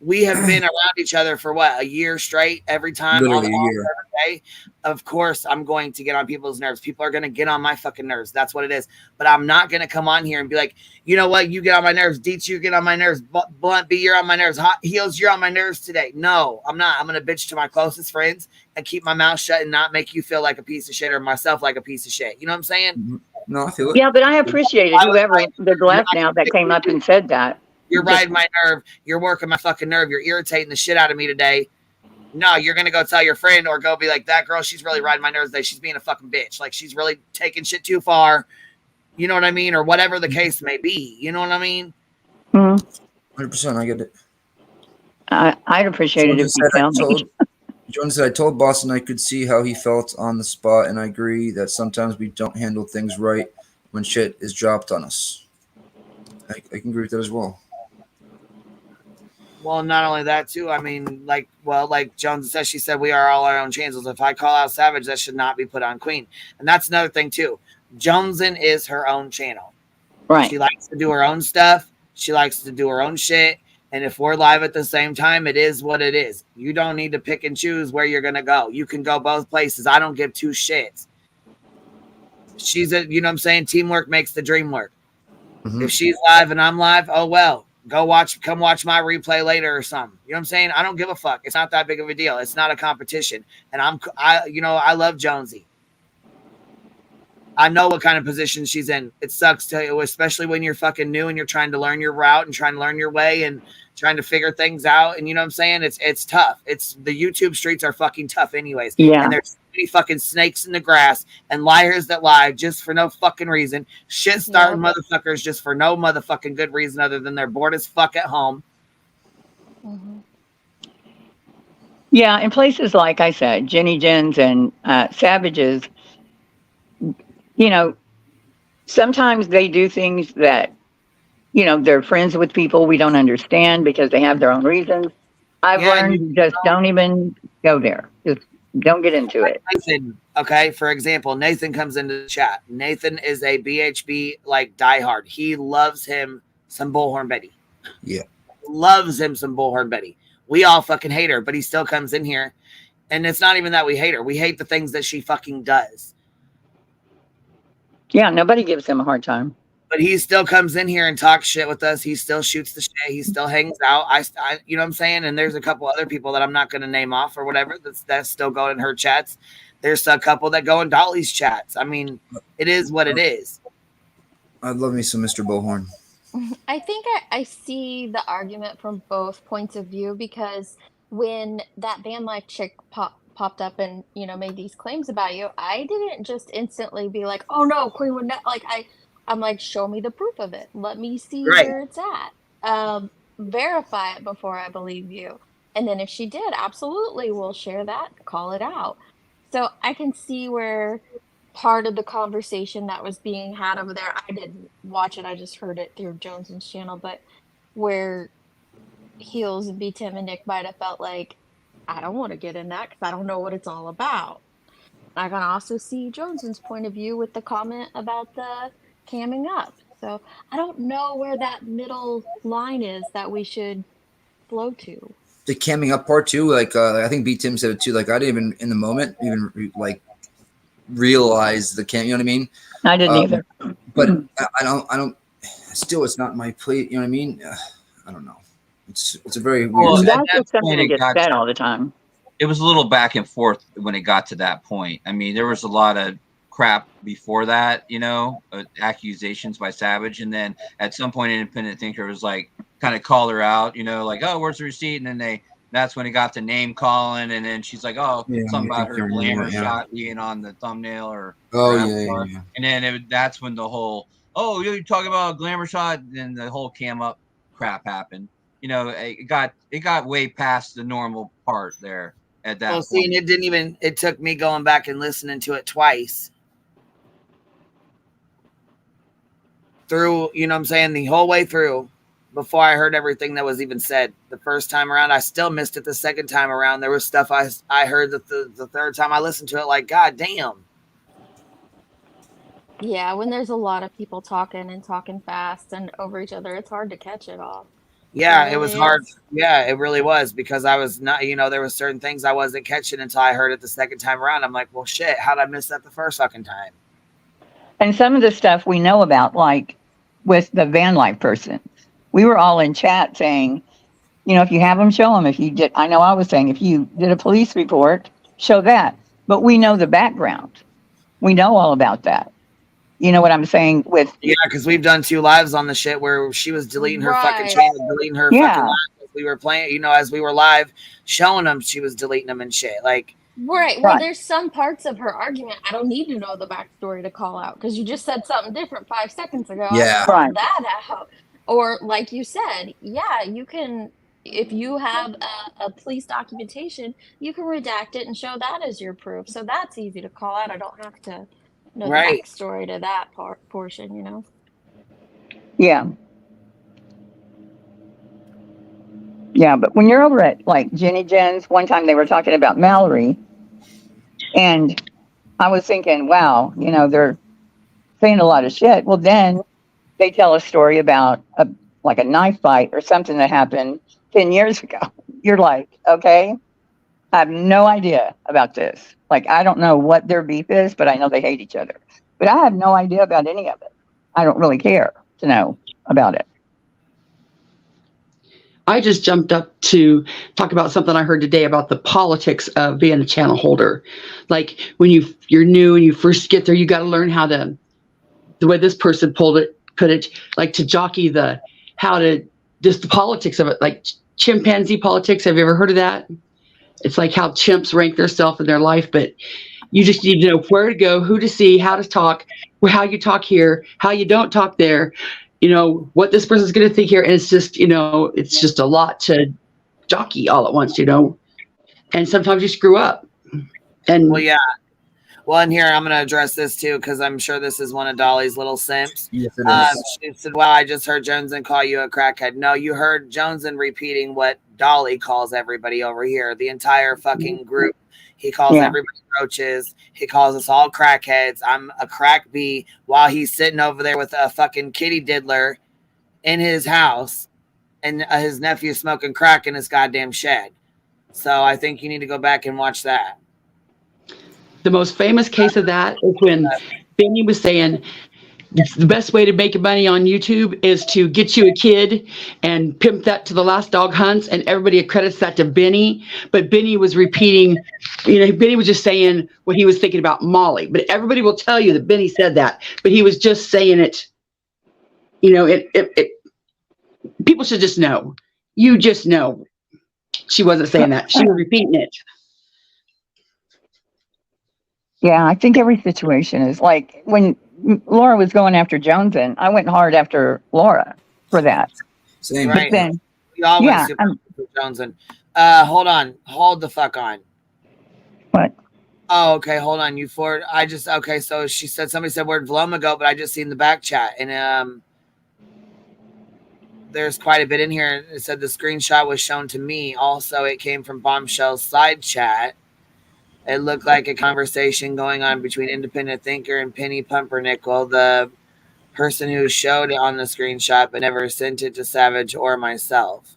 We have been around each other for what, a year straight, every time, literally a year. Every day. Of course, I'm going to get on people's nerves. People are going to get on my fucking nerves. That's what it is. But I'm not going to come on here and be like, you know what? You get on my nerves. Deets, you get on my nerves. Blunt B, you're on my nerves. Hot Heels, you're on my nerves today. No, I'm not. I'm going to bitch to my closest friends and keep my mouth shut and not make you feel like a piece of shit or myself like a piece of shit. You know what I'm saying? No, I feel it. Yeah, but I appreciated whoever the left now that came up and said that. You're riding my nerve. You're working my fucking nerve. You're irritating the shit out of me today. No, you're going to go tell your friend or go be like, that girl, she's really riding my nerves today. She's being a fucking bitch. Like, she's really taking shit too far. You know what I mean? Or whatever the case may be. You know what I mean? 100%. I get it. I'd appreciate it if you tell me. Jordan said, I told Boston I could see how he felt on the spot, and I agree that sometimes we don't handle things right when shit is dropped on us. I can agree with that as well. Well, not only that, too. I mean, like Jones says, she said, we are all our own channels. If I call out Savage, that should not be put on Queen. And that's another thing, too. Jonesin is her own channel. Right. She likes to do her own stuff. She likes to do her own shit. And if we're live at the same time, it is what it is. You don't need to pick and choose where you're going to go. You can go both places. I don't give two shits. You know what I'm saying? Teamwork makes the dream work. Mm-hmm. If she's live and I'm live, oh, well. Come watch my replay later or something. You know what I'm saying? I don't give a fuck. It's not that big of a deal. It's not a competition. And I love Jonesy. I know what kind of position she's in. It sucks to you, especially when you're fucking new and you're trying to learn your route and trying to learn your way and trying to figure things out. And you know what I'm saying? It's tough. The YouTube streets are fucking tough anyways. Yeah. And there's so many fucking snakes in the grass and liars that lie just for no fucking reason. Shit starting motherfuckers just for no motherfucking good reason other than they're bored as fuck at home. Mm-hmm. Yeah, in places like I said, Jenny Jens and Savages, sometimes they do things that, they're friends with people we don't understand because they have their own reasons. I've learned just don't even go there. Just don't get into it. Nathan, okay, for example, Nathan comes into the chat. Nathan is a BHB like diehard. He loves him some Bullhorn Betty. Yeah. Loves him some Bullhorn Betty. We all fucking hate her, but he still comes in here. And it's not even that we hate her. We hate the things that she fucking does. Yeah, nobody gives him a hard time. But he still comes in here and talks shit with us. He still shoots the shit. He still hangs out. I you know what I'm saying? And there's a couple other people that I'm not going to name off or whatever that's still going in her chats. There's a couple that go in Dolly's chats. I mean, it is what it is. I'd love me some Mr. Bullhorn. I think I see the argument from both points of view because when that van life chick popped up and made these claims about you, I didn't just instantly be like, oh no, Queen would not. Like I'm like, show me the proof of it. Let me see where it's at. Verify it before I believe you. And then if she did, absolutely, we'll share that, call it out. So I can see where part of the conversation that was being had over there, I didn't watch it, I just heard it through Jones's channel, but where Heels and B Tim and Nick might have felt like, I don't want to get in that because I don't know what it's all about. I can also see Jones's point of view with the comment about the camming up. So I don't know where that middle line is that we should flow to. The camming up part too, like I think B Tim said it too. Like I didn't even in the moment even like realize the camp. You know what I mean? I didn't either. But I don't. Still, it's not my plate. You know what I mean? I don't know. It's a very weird. Well, at That's that just something point, that it gets got said all the time. it was a little back and forth when it got to that point. I mean, there was a lot of crap before that, you know, accusations by Savage, and then at some point, Independent Thinker was like, kind of called her out, you know, like, oh, where's the receipt? And then that's when it got the name calling, and then she's like, oh, Yeah, something I about think her I remember glamour that, yeah. shot being on the thumbnail or Yeah. and then that's when the whole, oh, you're talking about a glamour shot, and the whole cam up crap happened. You know, it got way past the normal part there at that Well, point. see, and it took me going back and listening to it twice. Through, you know what I'm saying, the whole way through before I heard everything that was even said. The first time around, I still missed it the second time around. There was stuff I heard the third time I listened to it, like, God damn. Yeah, when there's a lot of people talking and talking fast and over each other, it's hard to catch it all. Yeah, it was really hard. is. Yeah, it really was, because I was not, you know, there were certain things I wasn't catching until I heard it the second time around. I'm like, well, shit, how'd I miss that the first fucking time? And some of the stuff we know about, like with the van life person, we were all in chat saying, you know, if you have them, show them. If you did, I know I was saying, if you did a police report, show that. But we know the background. We know all about that. You know what I'm saying? With Yeah, because we've done 2 lives on the shit where she was deleting her fucking Right. channel, deleting her Yeah. fucking live. As we were playing, you know, as we were live showing them, she was deleting them and shit. Like, Right. Well, Right. there's some parts of her argument I don't need to know the backstory to call out because you just said something different 5 seconds ago. I Yeah. can call Right. that out. Or like you said, yeah, you can. If you have a police documentation, you can redact it and show that as your proof. So that's easy to call out. I don't have to know the right. backstory to that portion, you know? Yeah. Yeah. But when you're over at like Jenny Jen's, one time they were talking about Mallory, and I was thinking, wow, you know, they're saying a lot of shit. Well, then they tell a story about like a knife fight or something that happened 10 years ago. You're like, okay, I have no idea about this. Like, I don't know what their beef is, but I know they hate each other. But I have no idea about any of it. I don't really care to know about it. I just jumped up to talk about something I heard today about the politics of being a channel holder. Like when you're new and you first get there, you got to learn how to, the way this person put it, like to jockey how to, just the politics of it, like chimpanzee politics. Have you ever heard of that? It's like how chimps rank themselves in their life, but you just need to know where to go, who to see, how to talk, how you talk here, how you don't talk there, you know, what this person's going to think here. And it's just, you know, it's just a lot to jockey all at once, you know, and sometimes you screw up. And Well, yeah. Well, and here I'm going to address this too, because I'm sure this is one of Dolly's little simps. Yes, it is. She said, well, I just heard Joneson call you a crackhead. No, you heard Joneson repeating what Dolly calls everybody over here, the entire fucking group. He calls everybody roaches. He calls us all crackheads. I'm a crack bee while he's sitting over there with a fucking kitty diddler in his house and his nephew smoking crack in his goddamn shed. So I think you need to go back and watch that. the most famous case of that is when Benny was saying, the best way to make money on YouTube is to get you a kid and pimp that to the last dog hunts, and everybody accredits that to Benny. But Benny was repeating, you know, Benny was just saying what he was thinking about Molly. But everybody will tell you that Benny said that, but he was just saying it. You know, people should just know. You just know. She wasn't saying that. She was repeating it. Yeah, I think every situation is like when Laura was going after Joneson, I went hard after Laura for that. Same. Right. But then, We all yeah, went super Joneson. Hold on. Hold the fuck on. What? Oh, okay. Hold on. You forward. Okay. So she said, somebody said word Vloma go, but I just seen the back chat. And there's quite a bit in here. It said the screenshot was shown to me. Also, it came from Bombshell's side chat. It looked like a conversation going on between Independent Thinker and Penny Pumpernickel, the person who showed it on the screenshot but never sent it to Savage or myself.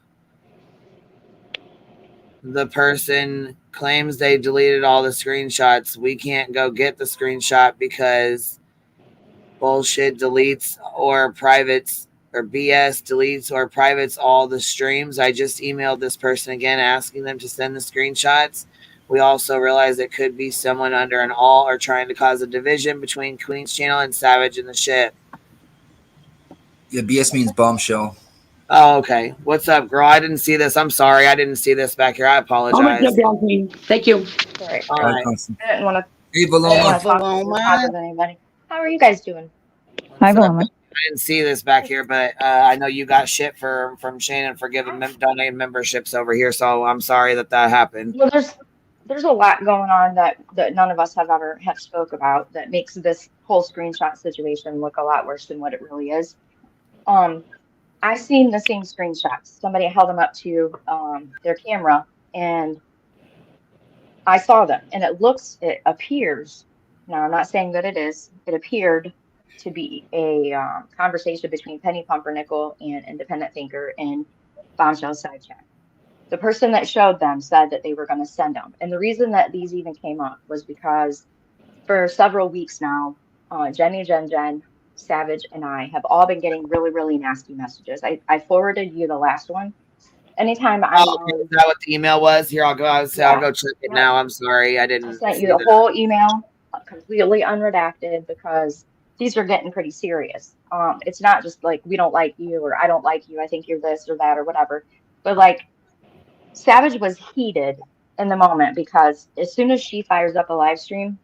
The person claims they deleted all the screenshots. We can't go get the screenshot because bullshit deletes or privates or BS deletes or privates all the streams. I just emailed this person again asking them to send the screenshots. We also realize it could be someone under an all or trying to cause a division between Queen's channel and Savage and the ship. Yeah, BS means bombshell. Oh, okay. What's up, girl? I didn't see this. I'm sorry. I didn't see this back here. I apologize. Thank you. Sorry. All right. I didn't want to. Hey, talk Paloma. with anybody. How are you guys doing? Hi, Paloma. I didn't see this back here, but I know you got shit from Shannon for giving donating memberships over here, so I'm sorry that happened. Well, there's a lot going on that none of us have spoke about that makes this whole screenshot situation look a lot worse than what it really is. I've seen the same screenshots. Somebody held them up to their camera, and I saw them, and it appears. Now, I'm not saying that it is. It appeared to be a conversation between Penny Pumpernickel and Independent Thinker in Bombshell Side Chat. The person that showed them said that they were going to send them. And the reason that these even came up was because for several weeks now, Jenny, Jen, Savage, and I have all been getting really, really nasty messages. I forwarded you the last one. Anytime I'm is that what the email was? Here, I'll go check it now. I'm sorry. I didn't. I sent you the whole email, completely unredacted, because these are getting pretty serious. It's not just like we don't like you or I don't like you. I think you're this or that or whatever. But like Savage was heated in the moment because as soon as she fires up a live stream,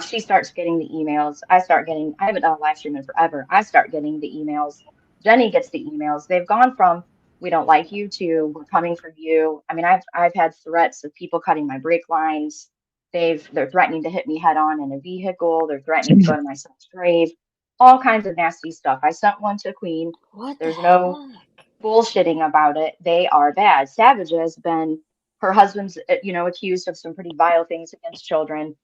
she starts getting the emails. I haven't done a live stream in forever. I start getting the emails. Jenny gets the emails. They've gone from we don't like you to we're coming for you. I mean, I've had threats of people cutting my brake lines. They're threatening to hit me head on in a vehicle. They're threatening to go to my son's grave. All kinds of nasty stuff. I sent one to Queen. There's no bullshitting about it. They are bad. Savage has been her husband's, accused of some pretty vile things against children.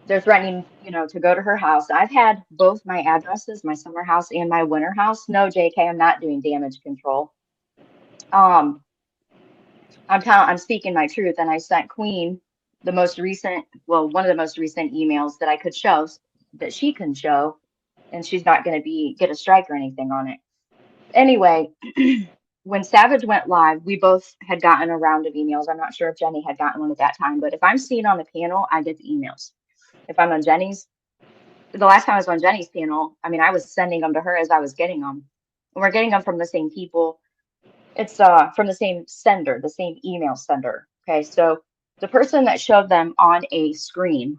They're threatening, to go to her house. I've had both my addresses, my summer house and my winter house. No, JK, I'm not doing damage control. I'm speaking my truth, and I sent Queen one of the most recent emails that I could show that she can show, and she's not going to get a strike or anything on it. Anyway, when Savage went live, we both had gotten a round of emails. I'm not sure if Jenny had gotten one at that time, but if I'm seen on the panel, I get the emails. If I'm on Jenny's, the last time I was on Jenny's panel, I mean, I was sending them to her as I was getting them. And we're getting them from the same people. It's from the same sender, the same email sender. Okay, so the person that showed them on a screen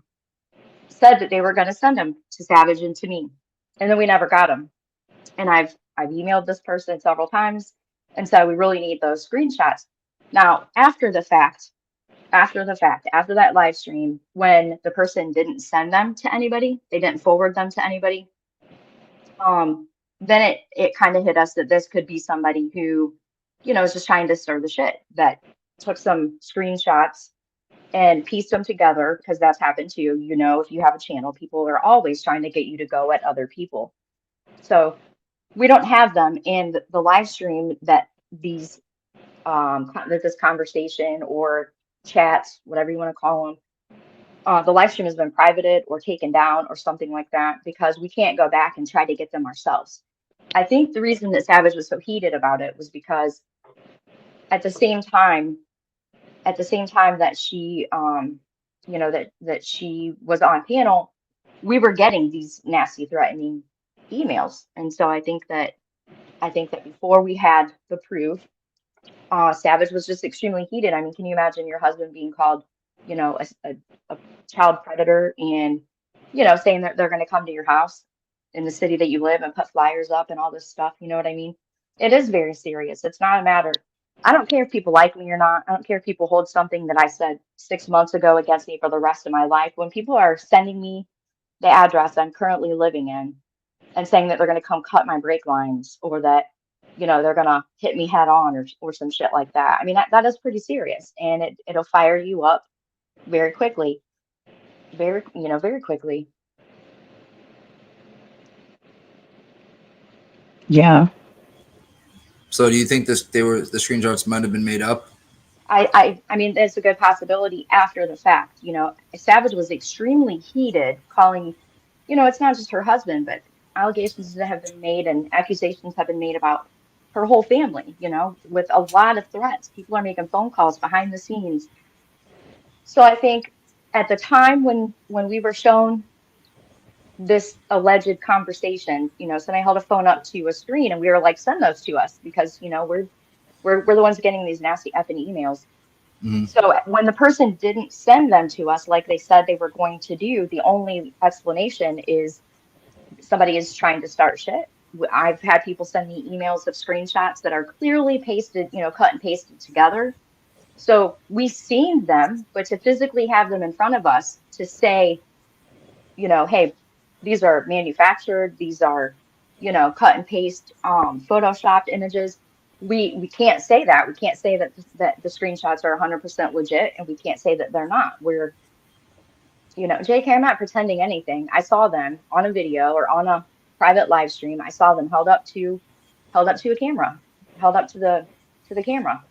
said that they were going to send them to Savage and to me. And then we never got them. And I've emailed this person several times and said, we really need those screenshots. Now, after that live stream, when the person didn't send them to anybody, they didn't forward them to anybody, then it kind of hit us that this could be somebody who, is just trying to stir the shit, that took some screenshots and pieced them together, because that's happened too. If you have a channel, people are always trying to get you to go at other people. So we don't have them in the live stream that these that this conversation or chats, whatever you want to call them, the live stream has been privated or taken down or something like that, because we can't go back and try to get them ourselves. I think the reason that Savage was so heated about it was because at the same time that she that she was on panel, we were getting these nasty threatening emails. And so I think that before we had the proof, Savage was just extremely heated. I mean, can you imagine your husband being called, a child predator, and, saying that they're going to come to your house in the city that you live and put flyers up and all this stuff? You know what I mean? It is very serious. It's not a matter. I don't care if people like me or not. I don't care if people hold something that I said 6 months ago against me for the rest of my life. When people are sending me the address I'm currently living in and saying that they're going to come cut my brake lines, or that, they're going to hit me head on or some shit like that. I mean, that is pretty serious, and it'll fire you up very quickly. Very quickly. Yeah. So do you think the screenshots might have been made up? I mean, there's a good possibility after the fact. You know, Savage was extremely heated, calling, you know, it's not just her husband, but allegations that have been made and accusations have been made about her whole family, you know, with a lot of threats. People are making phone calls behind the scenes. So I think at the time when we were shown this alleged conversation, you know, somebody held a phone up to a screen and we were like, send those to us because, you know, we're the ones getting these nasty effing emails. So when the person didn't send them to us like they said they were going to do, the only explanation is somebody is trying to start shit. I've had people send me emails of screenshots that are clearly pasted, you know, cut and pasted together. So we've seen them, but to physically have them in front of us to say, you know, hey, these are manufactured, these are, you know, cut and paste, photoshopped images. We can't say that. We can't say that the screenshots are 100% legit, and we can't say that they're not. We're, you know, JK, I'm not pretending anything. I saw them on a video or on a private live stream. I saw them held up to a camera, held up to the camera.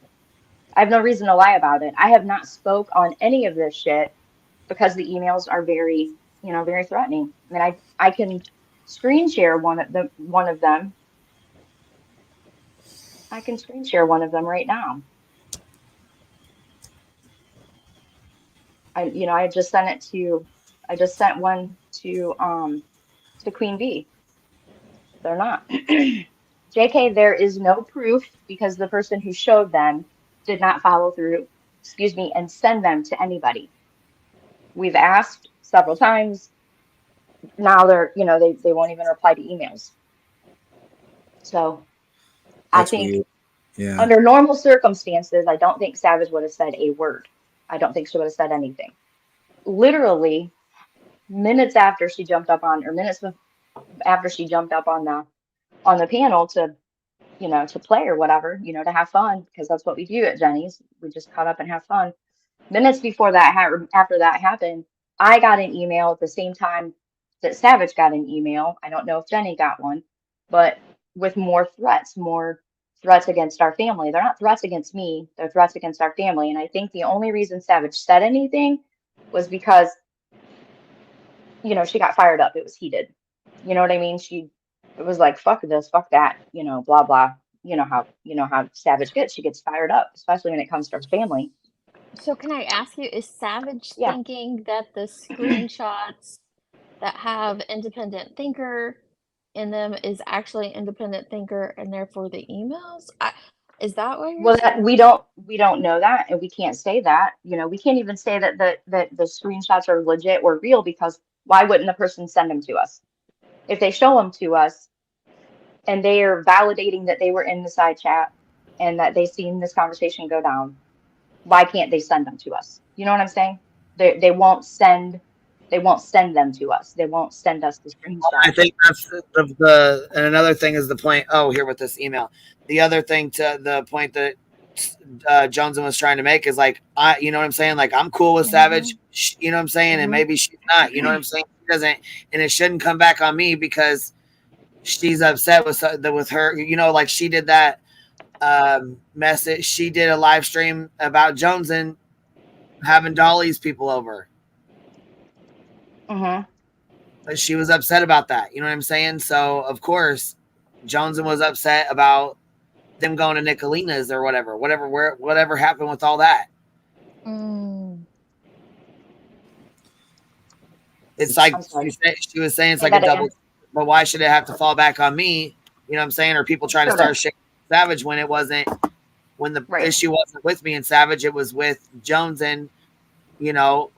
I have no reason to lie about it. I have not spoke on any of this shit because the emails are very, you know, very threatening. I mean, I can screen share one of them. I can screen share one of them right now. I just sent one to Queen Bee. They're not. JK, there is no proof because the person who showed them did not follow through, and send them to anybody. We've asked several times. Now they won't even reply to emails. So That's I think weird. Yeah. under normal circumstances, I don't think Savage would have said a word. I don't think she would have said anything. Literally minutes after she jumped up on the panel to, you know, to play or whatever, you know, to have fun, because that's what we do at Jenny's. We just cut up and have fun. Minutes before that, after that happened, I got an email at the same time that Savage got an email. I don't know if Jenny got one, but with more threats against our family. They're not threats against me, they're threats against our family. And I think the only reason Savage said anything was because, you know, she got fired up. It was heated. You know what I mean? It was like, fuck this, fuck that, you know, blah, blah. You know how Savage gets. She gets fired up, especially when it comes to her family. So can I ask you, is Savage Yeah. thinking that the screenshots that have independent thinker in them is actually independent thinker and therefore the emails? Is that what you're Well, saying? we don't know that, and we can't say that. You know, we can't even say that the screenshots are legit or real, because why wouldn't the person send them to us? If they show them to us and they are validating that they were in the side chat and that they seen this conversation go down, why can't they send them to us? You know what I'm saying? They won't send them to us. They won't send us the screenshot. I think that's the and another thing is the point. Oh, here with this email. The other thing to the point that Johnson was trying to make is like, you know what I'm saying? Like, I'm cool with Savage, you know what I'm saying? And maybe she's not, you know what I'm saying? She doesn't, and it shouldn't come back on me because she's upset with her, you know, like she did that message. She did a live stream about Johnson having Dolly's people over. But she was upset about that. You know what I'm saying? So of course, Johnson was upset about them going to Nicolina's or whatever happened with all that. It's like she was saying, it's like a double. But why should it have to fall back on me? You know what I'm saying? Or people trying to start shit Savage when it wasn't, when the issue wasn't with me and Savage, it was with Jones and, you know,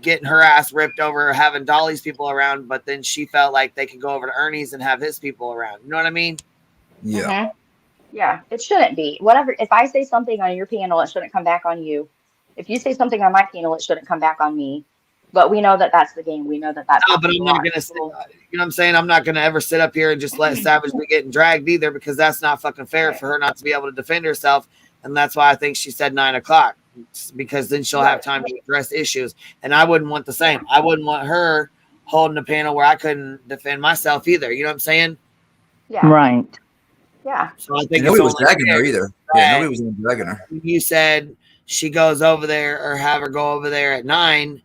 getting her ass ripped over, having Dolly's people around, but then she felt like they could go over to Ernie's and have his people around. You know what I mean? Yeah. Yeah, it shouldn't be. Whatever. If I say something on your panel, it shouldn't come back on you. If you say something on my panel, it shouldn't come back on me. But we know that that's the game. We know that that's. No, but I'm not gonna. You know what I'm saying? I'm not gonna ever sit up here and just let Savage be getting dragged either, because that's not fucking fair for her not to be able to defend herself. And that's why I think she said 9 o'clock, because then she'll have time to address issues. And I wouldn't want the same. I wouldn't want her holding a panel where I couldn't defend myself either. You know what I'm saying? Yeah. Right. Yeah. So I think nobody was dragging her either. Yeah, nobody was even dragging her. You said she goes over there, or have her go over there at 9,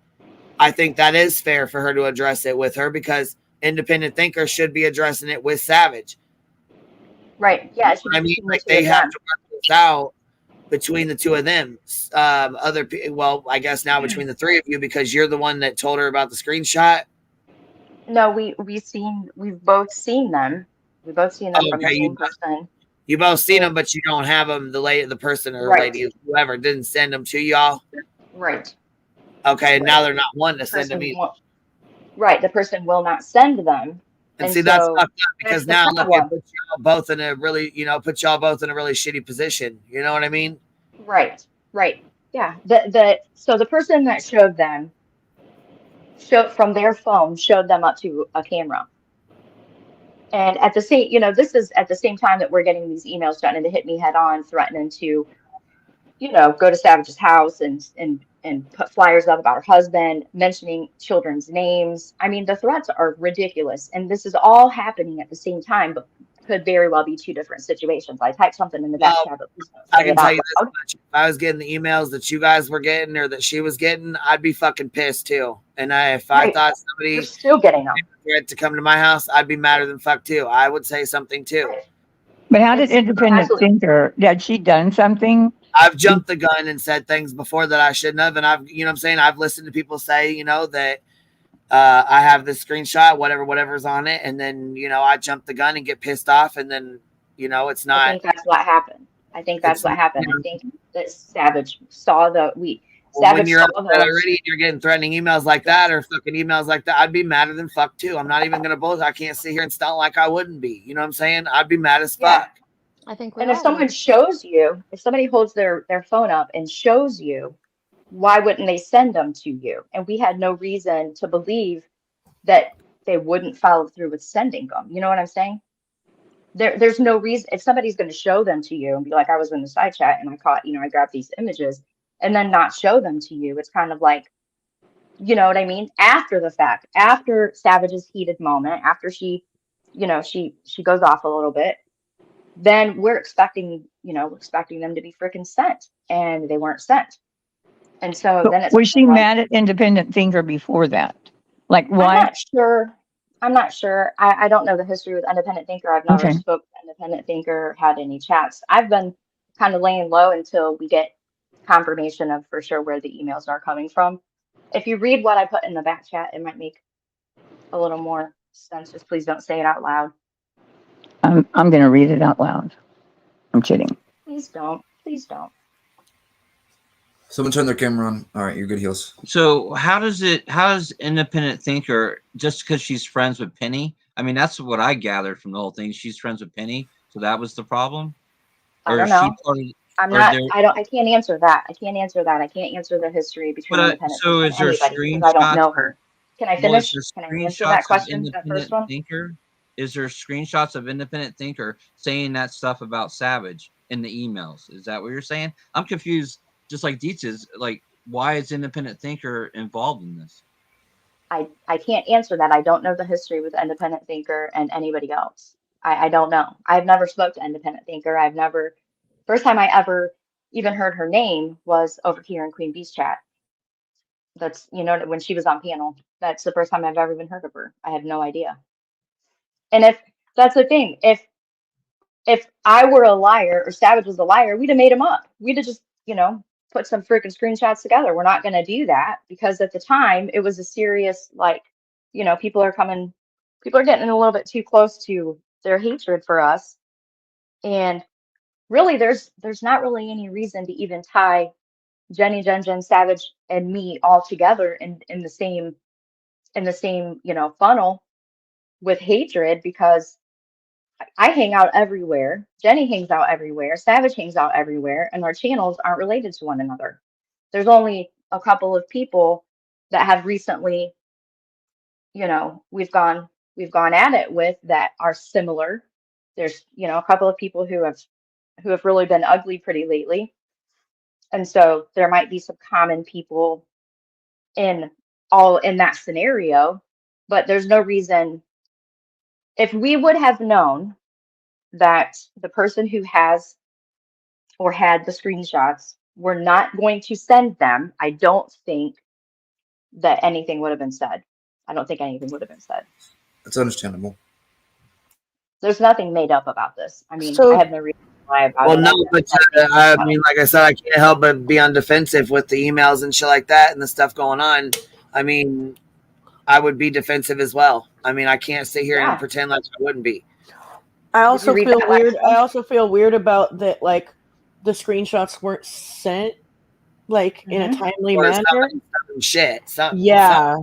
I think that is fair for her to address it with her, because independent thinker should be addressing it with Savage. Right. Yeah. It should be I mean, between the like, two they of have them. to work this out between the two of them. Well, I guess now between the three of you, because you're the one that told her about the screenshot. No, we've both seen them. We've both seen them from the Okay, same person. you both seen them, but you don't have them. The person or Right. lady, whoever, didn't send them to y'all. Right. Okay, now they're not one to send them Person either. Right. The person will not send them. And see, that's so fucked up, because that's the now look, it problem. puts y'all both in a really, puts y'all both in a really shitty position. You know what I mean? Right. Right. Yeah. So the person that showed them from their phone showed them up to a camera. And at the same, this is at the same time that we're getting these emails threatening to hit me head on, threatening to, go to Savage's house and put flyers up about her husband, mentioning children's names. I mean, the threats are ridiculous. And this is all happening at the same time, but could very well be two different situations. I typed something in the back chat, but please don't I say can it tell out you loud. this much. If I was getting the emails that you guys were getting, or that she was getting, I'd be fucking pissed too. And if I Right. thought somebody You're still getting them. had to come to my house, I'd be madder than fuck too. I would say something too. But how did independent thinker, had she done something? I've jumped the gun and said things before that I shouldn't have. And I've, you know what I'm saying? I've listened to people say, that I have this screenshot, whatever's on it. And then, I jump the gun and get pissed off. And then, it's not. I think that's what happened. I think that's what happened. I think that Savage saw When you're saw upset those. already and you're getting threatening emails like that, or fucking emails like that, I'd be madder than fuck too. I'm not even gonna boast. I can't sit here and stunt like I wouldn't be. You know what I'm saying? I'd be mad as fuck. I think we And if all someone would. shows you, if somebody holds their phone up and shows you, why wouldn't they send them to you? And we had no reason to believe that they wouldn't follow through with sending them. You know what I'm saying? There's no reason. If somebody's going to show them to you and be like, I was in the side chat and I caught, I grabbed these images, and then not show them to you, it's kind of like, you know what I mean? After the fact, after Savage's heated moment, after she goes off a little bit, then we're expecting them to be freaking sent, and they weren't sent. And so then it's Was she like, mad at independent thinker before that? Like why? I'm not sure. I don't know the history with independent thinker. I've never Okay. spoke to independent thinker, had any chats. I've been kind of laying low until we get confirmation of for sure where the emails are coming from. If you read what I put in the back chat, it might make a little more sense. Just please don't say it out loud. I'm going to read it out loud. I'm kidding. Please don't. Please don't. Someone turn their camera on. All right, you're good, Heels. So how does independent thinker, just because she's friends with Penny? I mean, that's what I gathered from the whole thing. She's friends with Penny, so that was the problem. I don't know. I can't answer that. I can't answer the history between independent so and is there anybody because I don't know her. Can I finish? Is Can there I answer that screenshots of question? That independent first one? thinker? Is there screenshots of independent thinker saying that stuff about Savage in the emails? Is that what you're saying? I'm confused, just like Dietz is. Like, why is independent thinker involved in this? I can't answer that. I don't know the history with independent thinker and anybody else. I don't know. I've never spoke to independent thinker. First time I ever even heard her name was over here in Queen Bee's chat. That's, when she was on panel. That's the first time I've ever even heard of her. I had no idea. And if that's the thing, if I were a liar or Savage was a liar, we'd have made him up. We'd have just, put some freaking screenshots together. We're not going to do that because at the time it was a serious, people are getting a little bit too close to their hatred for us. And really, there's not really any reason to even tie Jenny, Jen, Savage, and me all together in the same funnel with hatred, because I hang out everywhere. Jenny hangs out everywhere. Savage hangs out everywhere, and our channels aren't related to one another. There's only a couple of people that have recently, we've gone at it with that are similar. There's, a couple of people who have really been ugly pretty lately. And so there might be some common people in that scenario, but there's no reason. If we would have known that the person who has or had the screenshots were not going to send them, I don't think that anything would have been said. I don't think anything would have been said. That's understandable. There's nothing made up about this. I mean, I So have no reason to lie about Well, it. no, I've but said things I about mean, it. like I said, I can't help but be on defensive with the emails and shit like that and the stuff going on. I mean, I would be defensive as well. I mean, I can't sit here and Yeah. pretend like I wouldn't be. I Did you also read feel that weird. last I one? also feel weird about that. Like the screenshots weren't sent like in a timely Or manner. some shit. Yeah.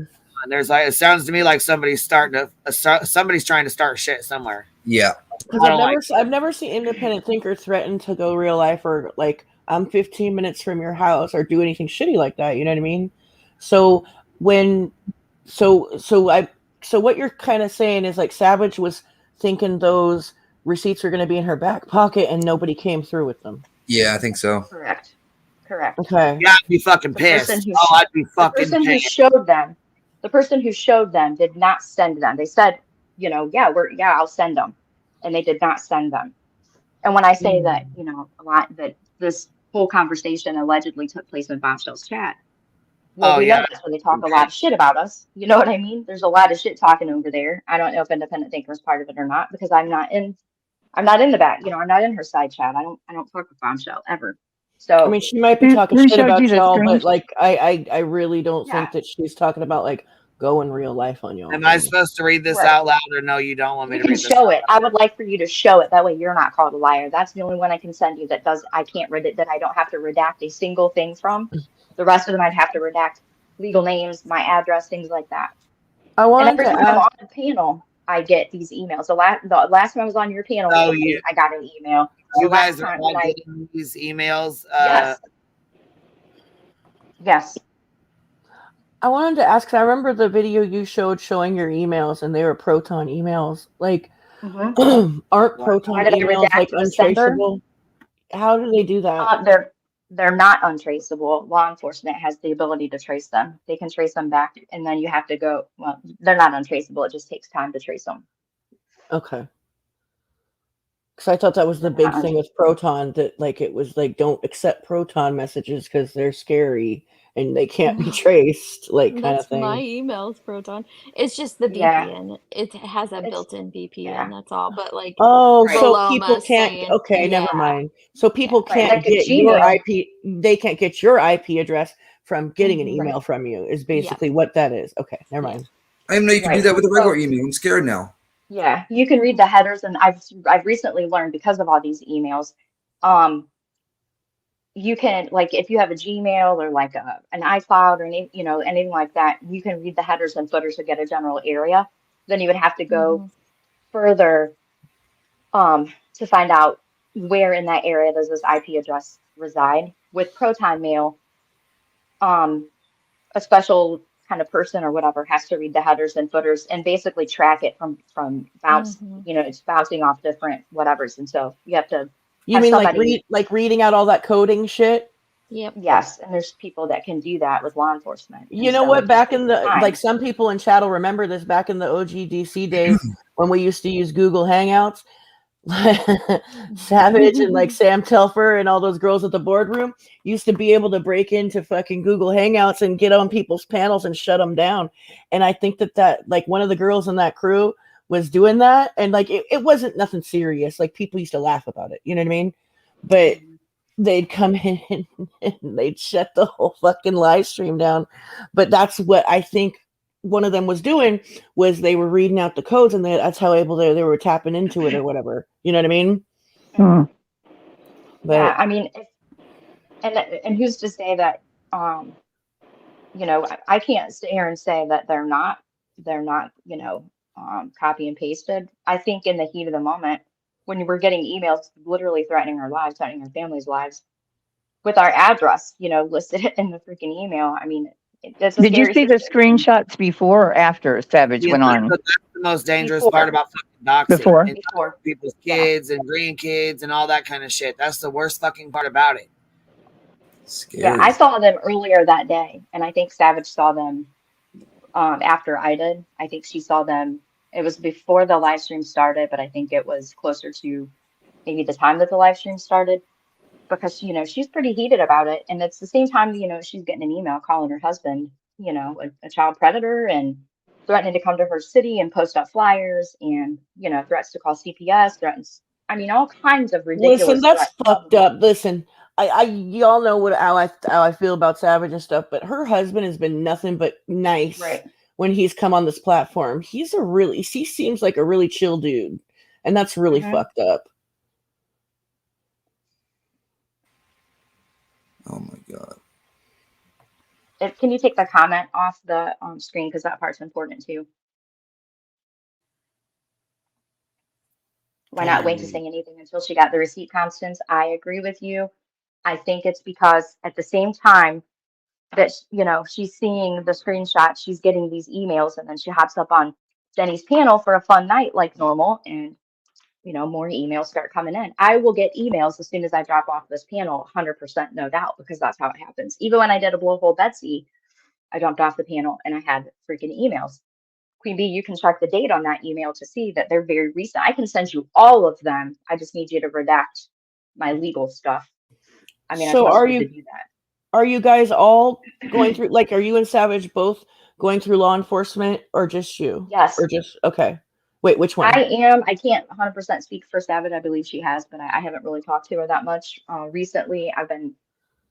There's like, it sounds to me like somebody's starting to somebody's trying to start shit somewhere. Yeah. Because I've never seen independent thinker threaten to go real life or like I'm 15 minutes from your house or do anything shitty like that. You know what I mean? So so what you're kind of saying is like Savage was thinking those receipts were going to be in her back pocket and nobody came through with them. Yeah, I think so. Correct. Correct. Okay. Yeah, I'd be fucking The person pissed. who Oh, I'd be the fucking person who pissed. showed them, the person who showed them did not send them. They said, you know, yeah, I'll send them, and they did not send them. And when I say that, you know, a lot that this whole conversation allegedly took place in Bombshell's chat, well, Oh, we yeah. know that's where they talk a lot of shit about us. You know what I mean? There's a lot of shit talking over there. I don't know if Independent Thinker is part of it or not because I'm not in the back. You know, I'm not in her side chat. I don't fuck with Bombshell ever. So I mean, she might be Who talking shit showed about you the y'all, screen? but like, I really don't yeah, think that she's talking about like going real life on y'all. Am I supposed to read this Right. out loud or no? You don't want me you to can read this show out it. I would like for you to show it. That way you're not called a liar. That's the only one I can send you that does. I can't read it. That I don't have to redact a single thing from. The rest of them I'd have to redact legal names, my address, things like that. I And wanted every to time I'm ask. on the panel, I get these emails. The last time I was on your panel, Oh, Lily, I got an email. You The last guys are time all when I getting these emails. yes. I wanted to ask. 'Cause I remember the video you showed showing your emails, and they were Proton emails. Like, aren't Why Proton did I emails like redact the sender? untraceable? How do they do that? They're not untraceable. Law enforcement has the ability to trace them. They can trace them back, and then you have to go. Well, they're not untraceable. It just takes time to trace them. Okay. Because I thought that was the They're big not thing with untraceable. Proton, that like it was like don't accept Proton messages because they're scary and they can't be traced, like kind of That's my thing. emails, Proton. It's just the Yeah, VPN. It has a it's built-in VPN, yeah, that's all. But like Oh, right, so people Paloma can't. saying, Okay, never yeah, mind. So people right. can't Like a get your Gmail, IP. They can't get your IP address from getting an mm-hmm. email right? from you. Is Yeah, basically what that is. Okay, never yeah. mind. I didn't know you could do Right. that with a regular So email. I'm scared now. yeah, you can read the headers, and I've recently learned because of all these emails, you can like if you have a Gmail or like an iCloud or any, you know, anything like that, you can read the headers and footers to get a general area. Then you would have to go Mm-hmm. further to find out where in that area does this IP address reside. With Proton Mail, a special kind of person or whatever has to read the headers and footers and basically track it from bounce. Mm-hmm. You know, it's bouncing off different whatevers, and so you have to You have mean like somebody. reading out all that coding shit? Yep. Yes, and there's people that can do that with law enforcement, and You know so what? it just Back in takes the like time. some people in chat will remember this. Back in the OGDC days when we used to use Google Hangouts, Savage and like Sam Telfer and all those girls at the boardroom used to be able to break into fucking Google Hangouts and get on people's panels and shut them down. And I think that like one of the girls in that crew was doing that, and like it wasn't nothing serious. Like people used to laugh about it. You know what I mean? But they'd come in and they'd shut the whole fucking live stream down. But that's what I think one of them was doing, was they were reading out the codes, and that's how able they were tapping into it or whatever. You know what I mean? Hmm. But Yeah, I mean, and who's to say that you know, I can't sit here and say that they're not, you know, copy and pasted. I think in the heat of the moment, when we're getting emails literally threatening our lives, threatening our families' lives, with our address, you know, listed in the freaking email. I mean, it's a Did you scary see the situation. screenshots before or after Savage Yeah, went on? that's the most dangerous part about fucking doxing. Before. And people's kids and grandkids and all that kind of shit. That's the worst fucking part about it. Yeah, I saw them earlier that day, and I think Savage saw them after I did. I think she saw them. It was before the live stream started, but I think it was closer to maybe the time that the live stream started. because, she's pretty heated about it. And it's the same time, she's getting an email calling her husband, a child predator and threatening to come to her city and post up flyers and, threats to call CPS, threatens, all kinds of Listen, ridiculous that's threats. fucked up. Listen, y'all know how I feel about Savage and stuff, but her husband has been nothing but nice Right. when he's come on this platform. He seems like a really chill dude, and that's really fucked up. Oh my god. Can you take the comment off the screen because that part's important too? Why not wait to say anything until she got the receipt, Constance? I agree with you. I think it's because at the same time that, she's seeing the screenshot, she's getting these emails, and then she hops up on Jenny's panel for a fun night like normal, and, more emails start coming in. I will get emails as soon as I drop off this panel, 100% no doubt, because that's how it happens. Even when I did a Blowhole Betsy, I jumped off the panel and I had freaking emails. Queen Bee, you can check the date on that email to see that they're very recent. I can send you all of them. I just need you to redact my legal stuff. I So trust are you you to do that. are you guys all going through, like, are you and Savage both going through law enforcement, or just you? Yes. Or just okay. Wait, which one? I am. I can't 100% speak for Savage. I believe she has, but I haven't really talked to her that much recently. I've been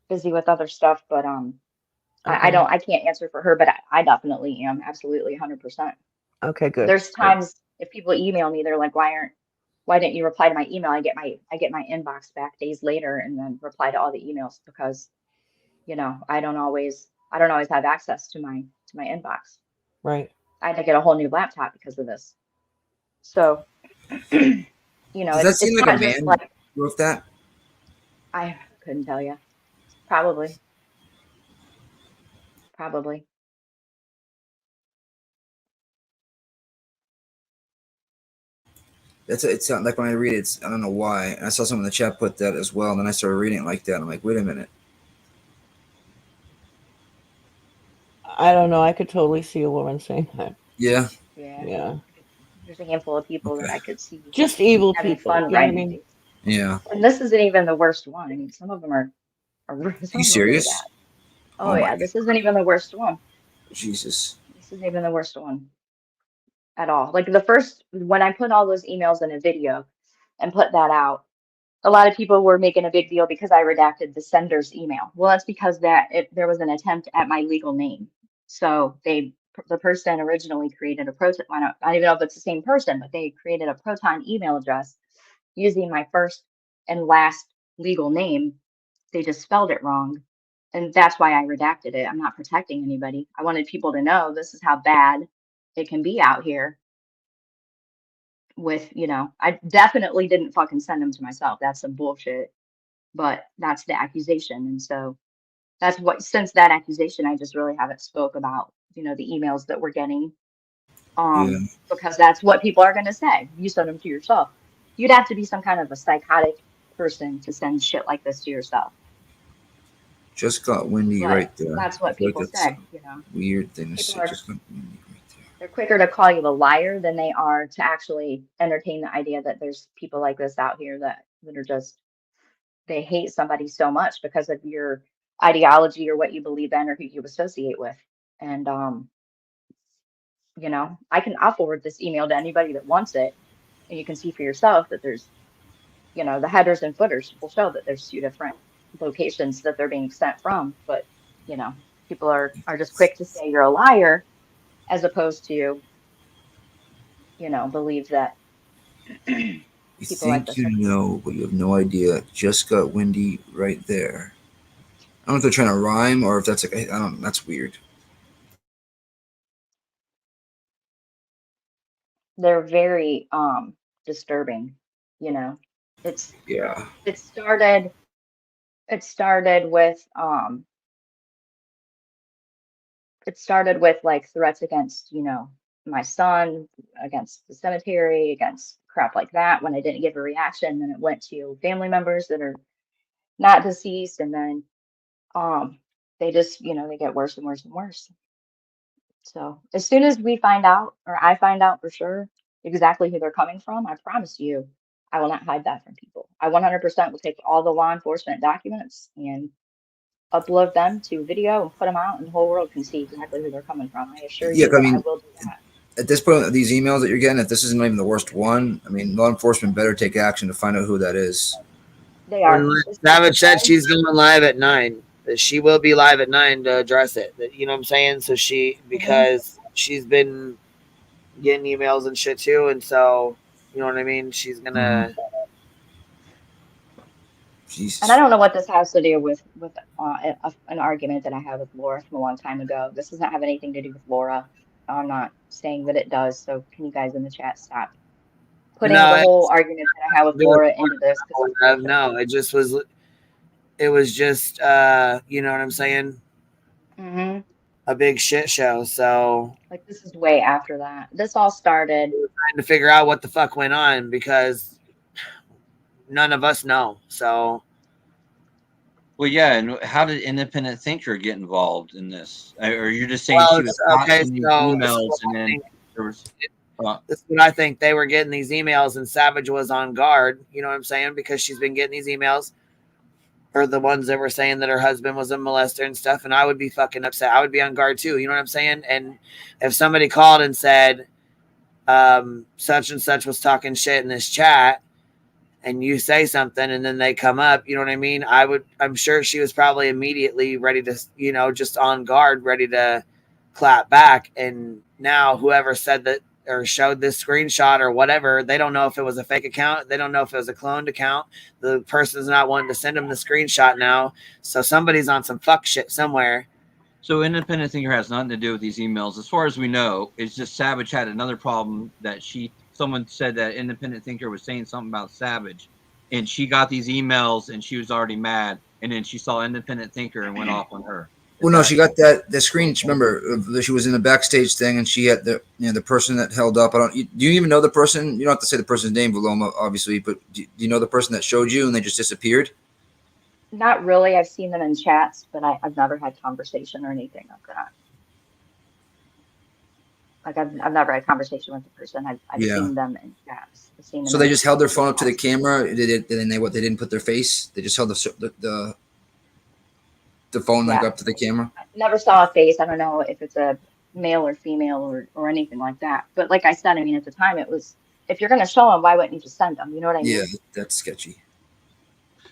busy with other stuff, but I can't answer for her, but I definitely am. Absolutely 100%. Okay, good. There's times if people email me, they're like, why didn't you reply to my email? I get my inbox back days later and then reply to all the emails because, I don't always have access to my inbox. Right. I had to get a whole new laptop because of this. So, Does that seem it's like a not just man like, wrote that? I couldn't tell you. Probably. It's like when I read it, I don't know why. And I saw someone in the chat put that as well, and then I started reading it like that. I'm like, wait a minute. I don't know. I could totally see a woman saying that. Yeah. Yeah. There's a handful of people that I could see Just evil having people. fun You know what I writing mean? these. Yeah. And this isn't even the worst one. I mean, some of them are some You of them are really serious? bad. Oh Oh my yeah, this isn't even the worst one. Jesus. This isn't even the worst one at all. Like when I put all those emails in a video and put that out, a lot of people were making a big deal because I redacted the sender's email. Well, that's because there was an attempt at my legal name. So the person originally created a Proton. I don't even know if it's the same person, but they created a Proton email address using my first and last legal name. They just spelled it wrong. And that's why I redacted it. I'm not protecting anybody. I wanted people to know this is how bad it can be out here with, I definitely didn't fucking send them to myself. That's some bullshit. But that's the accusation. And so since that accusation, I just really haven't spoke about, the emails that we're getting. Because that's what people are going to say. You send them to yourself. You'd have to be some kind of a psychotic person to send shit like this to yourself. Just got windy But right there. that's what I feel like people that's say, a weird thing to People say. are Just got windy right there. They're quicker to call you a liar than they are to actually entertain the idea that there's people like this out here that are just, they hate somebody so much because of your ideology or what you believe in or who you associate with. And I'll forward this email to anybody that wants it, and you can see for yourself that there's, the headers and footers will show that there's 2 different locations that they're being sent from. But people are just quick to say you're a liar, as opposed to believe that You people like think this you are. know, but you have no idea. Just got windy right there. I don't know if they're trying to rhyme or if that's like, I don't know. That's weird. They're very disturbing. It's Yeah. it started with like threats against my son, against the cemetery, against crap like that. When I didn't give a reaction, then it went to family members that are not deceased, and then they just they get worse and worse and worse. So as soon as we find out, or I find out for sure exactly who they're coming from, I promise you I will not hide that from people. I 100% will take all the law enforcement documents and upload them to video and put them out, and the whole world can see exactly who they're coming from. I assure Yeah, you I that I mean, will do that. at this point, these emails that you're getting, if this isn't even the worst one, I mean, law enforcement better take action to find out who that is. They are. And Savage said she's going live at 9. That she will be live at 9 to address it. That, you know what I'm saying? So because she's been getting emails and shit too, and so you know what I mean. She's gonna. Jesus. And I don't know what this has to do with an argument that I had with Laura from a long time ago. This doesn't have anything to do with Laura. I'm not saying that it does. So can you guys in the chat stop putting the whole argument that I had with Laura into this? 'Cause it's bullshit. No, it just was. It was just, you know what I'm saying? Mm-hmm. A big shit show. So Like this is way after that. This all started trying to figure out what the fuck went on because none of us know. So. Well, yeah, and how did Independent Thinker get involved in this? Or you're just saying Well, she was okay, in these so emails, and then there was. That's what I think. They were getting these emails, and Savage was on guard. You know what I'm saying? Because she's been getting these emails, or the ones that were saying that her husband was a molester and stuff. And I would be fucking upset. I would be on guard too. You know what I'm saying? And if somebody called and said, such and such was talking shit in this chat, and you say something and then they come up, you know what I mean? I'm sure she was probably immediately ready to, you know, just on guard, ready to clap back. And now whoever said that or showed this screenshot or whatever, they don't know if it was a fake account. They don't know if it was a cloned account. The person's not wanting to send them the screenshot now. So somebody's on some fuck shit somewhere. So Independent Thinker has nothing to do with these emails. As far as we know, it's just Savage had another problem that someone said that Independent Thinker was saying something about Savage, and she got these emails and she was already mad, and then she saw Independent Thinker and went off on her. Well, no, she got the screen. Remember, she was in the backstage thing, and she had the person that held up. Do you even know the person? You don't have to say the person's name, Valoma, obviously, but do you know the person that showed you and they just disappeared? not really. I've seen them in chats, but I've never had conversation or anything like that. Like I've never had conversation with the person. I've seen them in chats. I've seen them So they just held their phone up to the camera. They didn't put their face. They just held the phone like up to the camera. Never saw a face. I don't know if it's a male or female or anything like that. But like I said, I mean, at the time it was, if you're going to show them, why wouldn't you just send them? You know what I mean? Yeah, that's sketchy.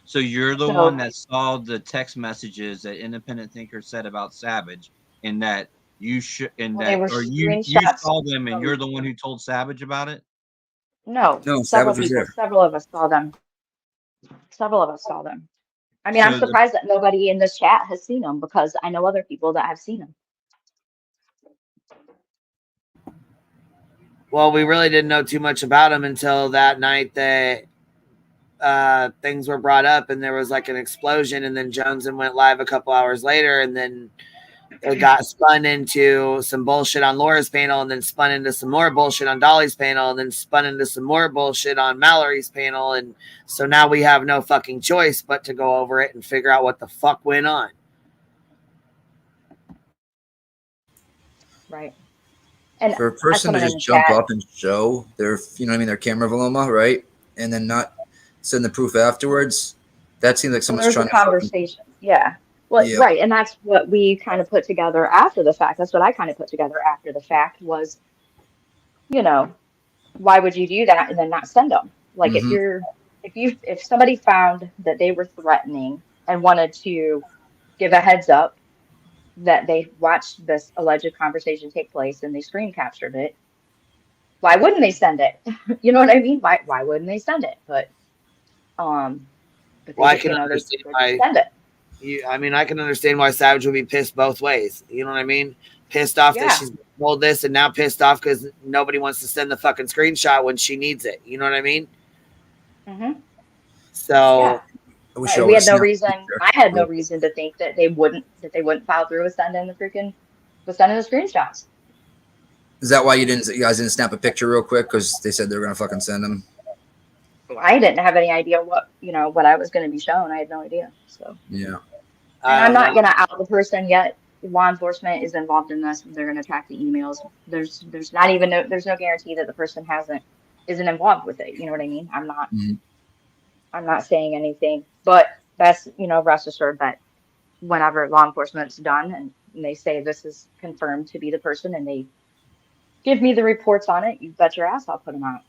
So you're the one that saw the text messages that Independent Thinker said about Savage, and that you should, and that, or you saw them, and you're the one who told Savage about it. No, several people, several of us saw them. Several of us saw them. I mean, I'm surprised that nobody in this chat has seen them, because I know other people that have seen them. Well, we really didn't know too much about him until that night that things were brought up, and there was like an explosion, and then Jones went live a couple hours later, and then it got spun into some bullshit on Laura's panel, and then spun into some more bullshit on Dolly's panel, and then spun into some more bullshit on Mallory's panel. And so now we have no fucking choice but to go over it and figure out what the fuck went on. Right. And for a person to just jump up and show their, you know what I mean, their camera Valoma, right? And then not send the proof afterwards, that seems like someone's trying to conversation. Yeah. Well, yeah. Right. And that's what we kind of put together after the fact. That's what I kind of put together after the fact was, you know, why would you do that and then not send them? Like if somebody found that they were threatening and wanted to give a heads up that they watched this alleged conversation take place and they screen captured it, why wouldn't they send it? You know what I mean? Why wouldn't they send it? But they, I can understand why send it. I mean, I can understand why Savage would be pissed both ways. You know what I mean? Pissed off that she's told this, and now pissed off because nobody wants to send the fucking screenshot when she needs it. You know what I mean? Mm-hmm. So we had no reason. I had no reason to think that they wouldn't follow through with sending the screenshots. Is that why you guys didn't snap a picture real quick because they said they were gonna fucking send them? I didn't have any idea what I was going to be shown. I had no idea. So yeah, and I'm not going to out the person yet. Law enforcement is involved in this. They're going to track the emails. There's no guarantee that the person hasn't isn't involved with it. You know what I mean? I'm Mm-hmm. not saying anything, but that's, rest assured that whenever law enforcement's done and they say this is confirmed to be the person and they give me the reports on it, you bet your ass I'll put them out.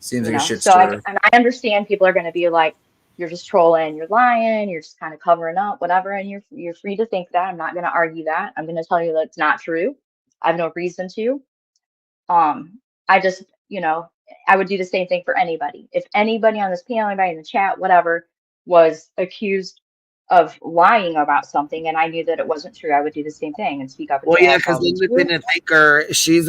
Seems like a shit So stir. and I understand people are going to be like, you're just trolling, you're lying, you're just kind of covering up, whatever, and you're free to think that. I'm not going to argue that. I'm going to tell you that it's not true. I have no reason to. I just, I would do the same thing for anybody. If anybody on this panel, anybody in the chat, whatever, was accused of lying about something and I knew that it wasn't true, I would do the same thing and speak up and Well, say, yeah, I because saw the the truth. independent thinker, she's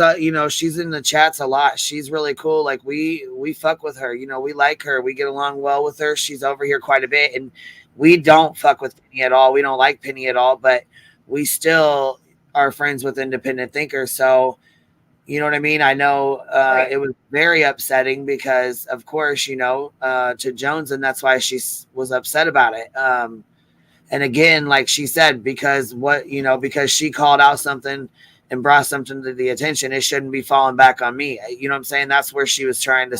she's in the chats a lot. She's really cool. Like we fuck with her. We like her. We get along well with her. She's over here quite a bit, and we don't fuck with Penny at all. We don't like Penny at all, but we still are friends with independent thinkers. So you know what I mean? I know it was very upsetting because, of course, to Jones, and that's why she was upset about it. And again, like she said, because she called out something and brought something to the attention, it shouldn't be falling back on me. You know what I'm saying? That's where she was trying to,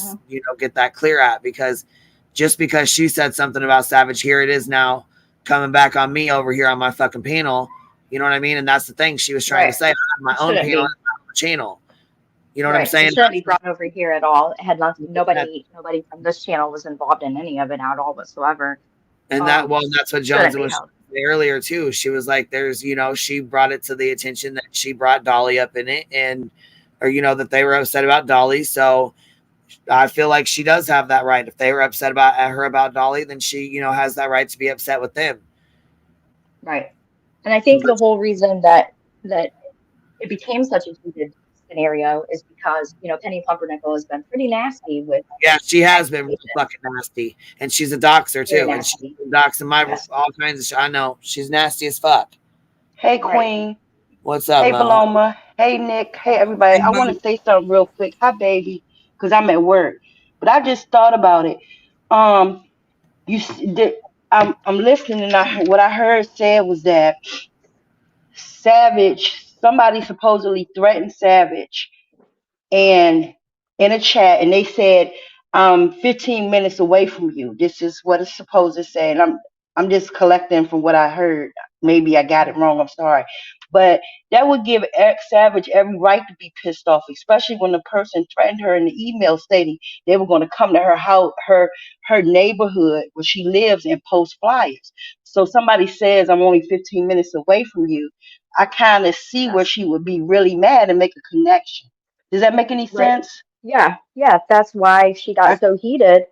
get that clear at, because just because she said something about Savage, here it is now coming back on me over here on my fucking panel. You know what I mean? And that's the thing she was trying to say. I have my own panel and my channel. You know what I'm saying? It shouldn't be brought over here at all. It had nothing. Nobody from this channel was involved in any of it at all whatsoever. And that's what Jones was saying earlier too. She was like, "There's, she brought it to the attention that she brought Dolly up in it, or that they were upset about Dolly. So I feel like she does have that right. If they were upset about Dolly, then she, has that right to be upset with them. Right. And I think the whole reason that it became such a heated scenario is because, Penny Pumpernickel has been pretty nasty with. Yeah, she has been really fucking nasty, and she's a doxer too, and she's doxing all kinds of shit. I know she's nasty as fuck. Hey, Queen. What's up, Hey, Mama? Paloma. Hey, Nick. Hey, everybody. I want to say something real quick. Hi, baby, because I'm at work. But I just thought about it. I'm listening, and what I heard said was that somebody supposedly threatened Savage, and in a chat, and they said, I'm 15 minutes away from you. This is what it's supposed to say. And I'm just collecting from what I heard. Maybe I got it wrong. I'm sorry. But that would give Savage every right to be pissed off, especially when the person threatened her in the email stating they were going to come to her house, her neighborhood where she lives, and post flyers. So somebody says, I'm only 15 minutes away from you. I kind of see where she would be really mad and make a connection. Does that make any sense? Yeah. That's why she got so heated,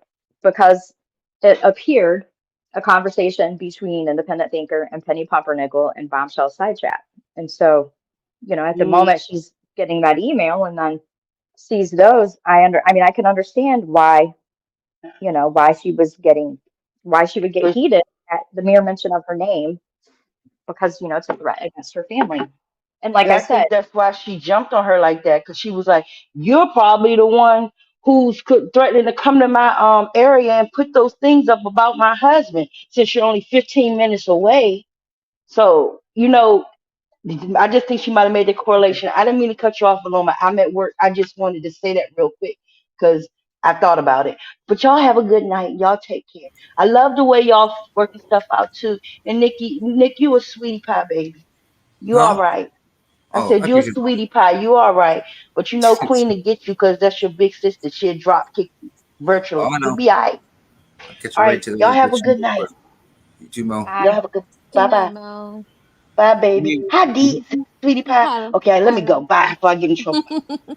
because it appeared a conversation between independent thinker and Penny Pumpernickel and Bombshell side chat. And so, at the moment she's getting that email and then sees those, I can understand why, why she would get heated at the mere mention of her name, because, it's a threat against her family. And like I said, think that's why she jumped on her like that, because she was like, "You're probably the one who's threatening to come to my area and put those things up about my husband, since you're only 15 minutes away." So I just think she might have made the correlation. I didn't mean to cut you off, Paloma. I'm at work. I just wanted to say that real quick because I thought about it. But y'all have a good night. Y'all take care. I love the way y'all working stuff out too. And Nick, you a sweetie pie, baby. You all right. I said, you a sweetie pie. You all right. But Queen to get you because that's your big sister. She'll drop kick you virtually. Oh, I know. You'll be all right. I'll get All you right. right to Y'all have a good night. You too, Mo. Y'all have a good bye. Bye, baby. Hi, Dee, sweetie pie. Okay, let me go. Bye before I get in trouble.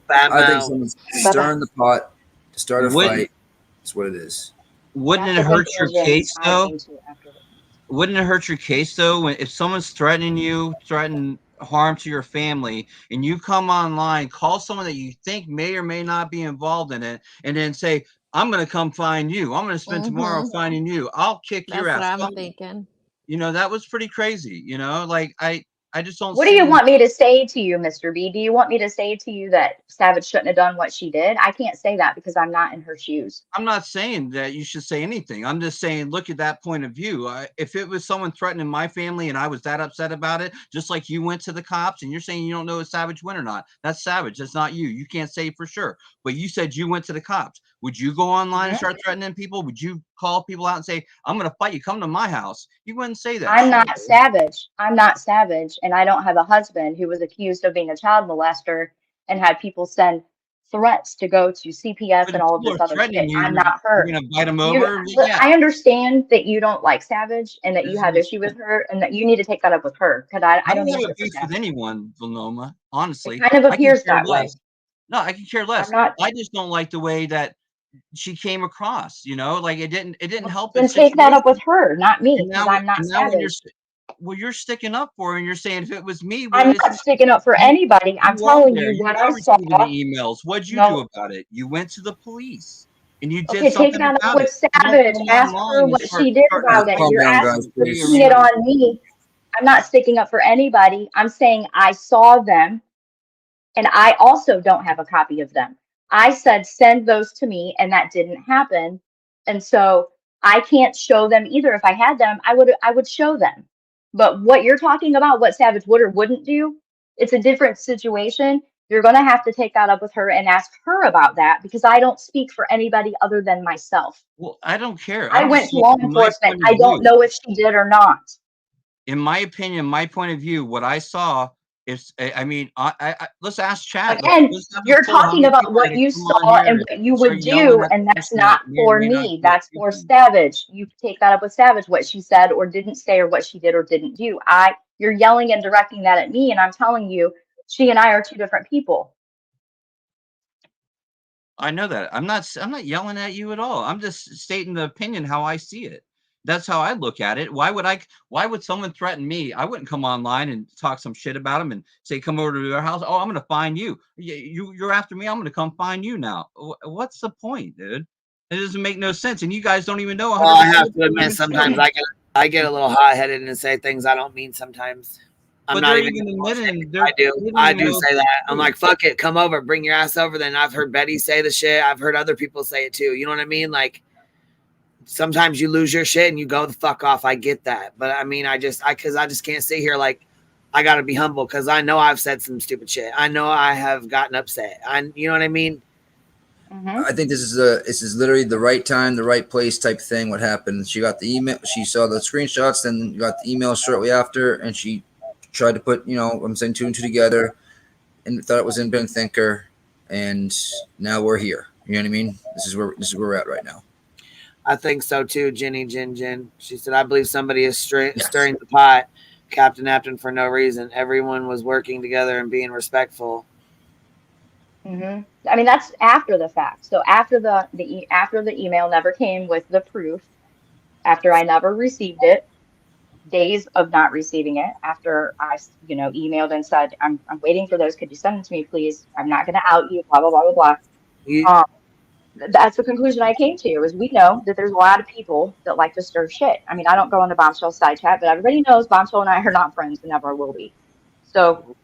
I think someone's stirring the pot to start a fight. That's what it is. Wouldn't it hurt your case though? Wouldn't it hurt your case though if someone's threatening harm to your family, and you come online, call someone that you think may or may not be involved in it, and then say, "I'm going to come find you. I'm going to spend tomorrow finding you. I'll kick your ass." That's what I'm thinking. That was pretty crazy. Like I I just don't What do see. you want me to say to you, Mr. B? Do you want me to say to you that Savage shouldn't have done what she did? I can't say that because I'm not in her shoes. I'm not saying that you should say anything. I'm just saying, look at that point of view. If it was someone threatening my family and I was that upset about it, just like you went to the cops and you're saying you don't know if Savage went or not, that's Savage. That's not you. You can't say for sure. But you said you went to the cops. Would you go online and start threatening people? Would you call people out and say, I'm going to fight you, come to my house? You wouldn't say that I'm shit. not Savage. I'm not Savage. And I don't have a husband who was accused of being a child molester and had people send threats to go to CPS But and if all of people this are other threatening shit. you, I'm not you're her. going to bite them You, over? Yeah. I understand that you don't like Savage and that you have issue with her and that you need to take that up with her because I I don't don't have a answer for beef with Savage. anyone, Vilnoma. It Honestly, kind of I can appears care that way. less. No, I can care I'm less. not. I just don't like the way that she came across. Like it didn't help the Then take that up with situation. her, not me, And because now, I'm not and now when Savage. you're sticking up for her and you're saying if it was me, I'm it's not sticking up for you. anybody. I'm You are telling there. you You what I are saw. receiving the emails. What'd you do No. about it? You went to the police and you did Okay, take something that up about with it. You don't Savage. come Ask her online and what start she did starting about a it. fight Calm You're down, with guys, everybody please. putting it around. on me. I'm not sticking up for anybody. I'm saying I saw them and I also don't have a copy of them. I said send those to me and that didn't happen. And so I can't show them either. If I had them, I would show them. But what you're talking about, what Savage would or wouldn't do, it's a different situation. You're going to have to take that up with her and ask her about that because I don't speak for anybody other than myself. Well, I don't care. I I'm went just to saying law from my enforcement. point of I don't view. know if she did or not. In my opinion, my point of view, what I saw is, I mean, let's ask chat. Again, Let's have a you're poll. How talking many about people are what going to you come on saw and here what you and start would yelling do, at and the that's person that not may or for may not me. be That's for accusing? Savage. You take that up with Savage, what she said or didn't say, or what she did or didn't do. You're yelling and directing that at me, and I'm telling you, she and I are two different people. I know that. I'm not yelling at you at all. I'm just stating the opinion how I see it. That's how I look at it. Why would someone threaten me? I wouldn't come online and talk some shit about them and say, come over to their house. Oh, I'm going to find you. You're after me. I'm going to come find you now. What's the point, dude? It doesn't make no sense. And you guys don't even know 100% Well, I have what to admit, women's sometimes feeling. I get a little hot headed and say things I don't mean sometimes. I'm But not they're even even gonna bullshit. admitting I do. they don't I even do know if say it's that. I'm true. like, fuck it, come over, bring your ass over. Then I've heard Betty say the shit. I've heard other people say it too. You know what I mean? Like sometimes you lose your shit and you go the fuck off. I get that. But I mean, I just can't sit here like I gotta be humble because I know I've said some stupid shit. I know I have gotten upset. You know what I mean? I think this is literally the right time, the right place type thing. What happened? She got the email. She saw the screenshots, then got the email shortly after, and she tried to put, I'm saying two and two together, and thought it was in Ben Thinker, and now we're here. You know what I mean? This is where we're at right now. I think so too, Jenny Jen. She said, I believe somebody is stirring the pot, Captain Apton, for no reason. Everyone was working together and being respectful. I mean, that's after the fact. So after after the email never came with the proof, after I never received it, days of not receiving it, after I, emailed and said, I'm waiting for those. Could you send them to me, please? I'm not going to out you, blah, blah, blah, blah, blah. That's the conclusion I came to, is we know that there's a lot of people that like to stir shit. I mean, I don't go on the Bombshell side chat, but everybody knows Bombshell and I are not friends and never will be. So,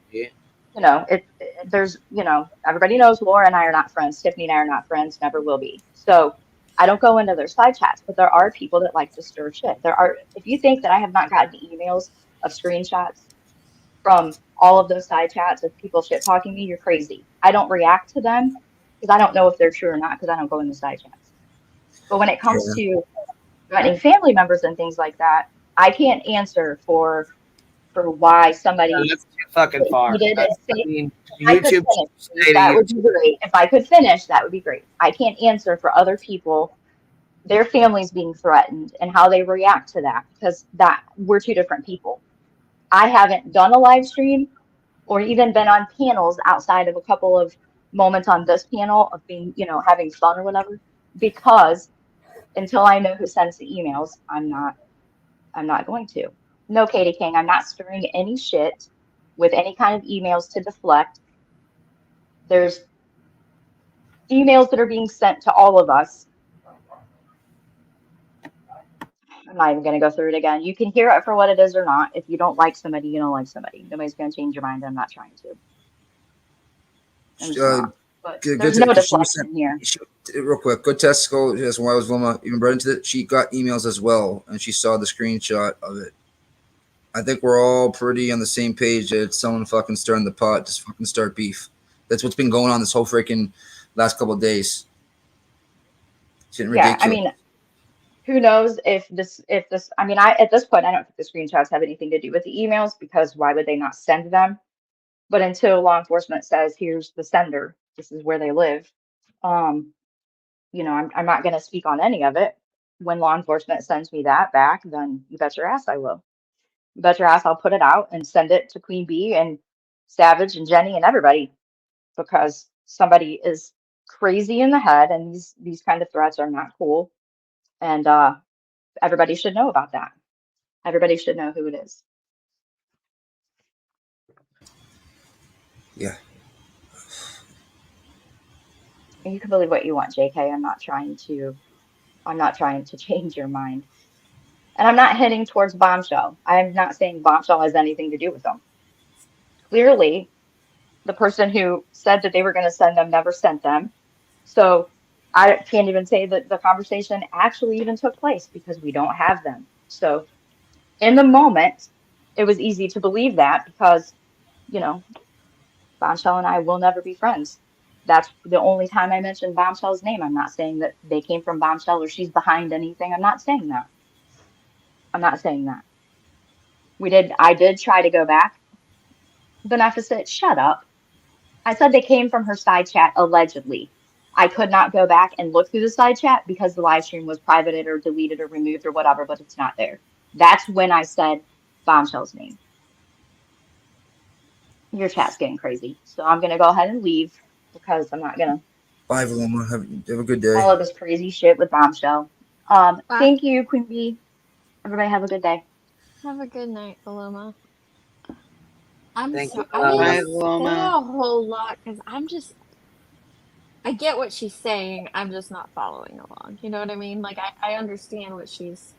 everybody knows Laura and I are not friends. Tiffany and I are not friends, never will be. So I don't go into their side chats, but there are people that like to stir shit. If you think that I have not gotten emails of screenshots from all of those side chats of people shit talking me, you're crazy. I don't react to them because I don't know if they're true or not because I don't go in the side chats. But when it comes to threatening family members and things like that, I can't answer for why somebody That's too fucking far. YouTube. That would be great. If I could finish, that would be great. I can't answer for other people, their families being threatened and how they react to that because we're two different people. I haven't done a live stream or even been on panels outside of a couple of moments on this panel of being, having fun or whatever, because until I know who sends the emails, I'm not going to. No, Katie King, I'm not stirring any shit with any kind of emails to deflect. There's emails that are being sent to all of us. I'm not even going to go through it again. You can hear it for what it is or not. If you don't like somebody, you don't like somebody. Nobody's going to change your mind. I'm not trying to. I'm just not. But there's no Because she was deflection sent, here. real quick, good testicle. Yes, why was Wilma even brought into it? She got emails as well, and she saw the screenshot of it. I think we're all pretty on the same page that it's someone fucking stirring the pot, just fucking start beef. That's what's been going on this whole freaking last couple of days. It's getting Yeah, ridiculous. I mean, who knows if this, I mean, at this point, I don't think the screenshots have anything to do with the emails because why would they not send them? But until law enforcement says, here's the sender, this is where they live, you know, I'm not going to speak on any of it. When law enforcement sends me that back, then you bet your ass I will. You bet your ass I'll put it out and send it to Queen Bee and Savage and Jenny and everybody because somebody is crazy in the head and these kind of threats are not cool. And everybody should know about that. Everybody should know who it is. Yeah. And you can believe what you want, JK. I'm not trying to change your mind. And I'm not heading towards Bombshell. I'm not saying Bombshell has anything to do with them. Clearly, the person who said that they were going to send them never sent them. So I can't even say that the conversation actually even took place because we don't have them. So in the moment, it was easy to believe that because, you know, Bombshell and I will never be friends. That's the only time I mentioned Bombshell's name. I'm not saying that they came from Bombshell or she's behind anything. I'm not saying that. I'm not saying that. I did try to go back. Beneficent, shut up. I said they came from her side chat allegedly. I could not go back and look through the side chat because the live stream was privated or deleted or removed or whatever, but it's not there. That's when I said Bombshell's name. Your chat's getting crazy. So I'm going to go ahead and leave because I'm not going to. Bye, Wilma. Have a good day. All of this crazy shit with Bombshell. Thank you, Queen Bee. Everybody have a good day. Have a good night, Paloma. I'm Thank so you, I didn't Bye, say Paloma. a whole lot because I get what she's saying. I'm just not following along. You know what I mean? Like I understand what she's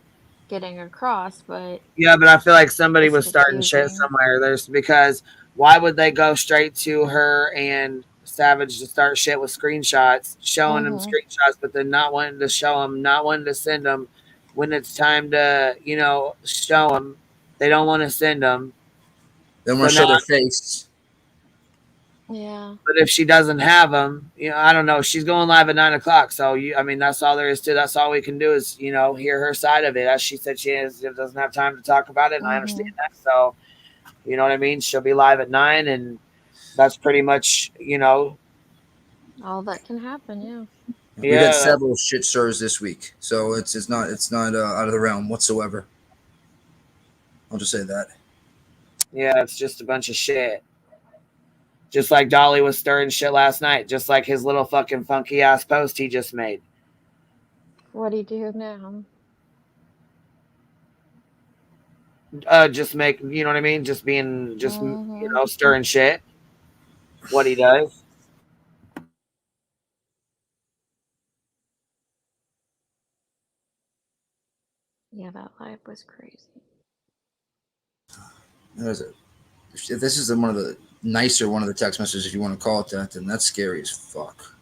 getting across, but Yeah, but I feel like somebody it's was starting shit confusing. somewhere. There's because why would they go straight to her and Savage to start shit with screenshots, showing them Mhm. screenshots, but then not wanting to show them, not wanting to send them when it's time to, show them. They don't want to send them. They want So to now, show their face. Yeah. but if she doesn't have them, I don't know. She's going live at 9:00. So that's all there is to. That's all we can do is, hear her side of it. As she said, she doesn't have time to talk about it, and I understand Mhm. that. So, you know what I mean? She'll be live at 9, and that's pretty much, All that can happen, yeah. We got yeah, several shit stars this week, so it's not out of the realm whatsoever. I'll just say that. yeah. It's just a bunch of shit. Just like Dolly was stirring shit last night. Just like his little fucking funky ass post he just made. What do you do now? Just make, you know what I mean? Just being, Mhm. stirring shit. What he does. Yeah, that live was crazy. If this is one of the nicer one of the text messages, if you want to call it that, then that's scary as fuck.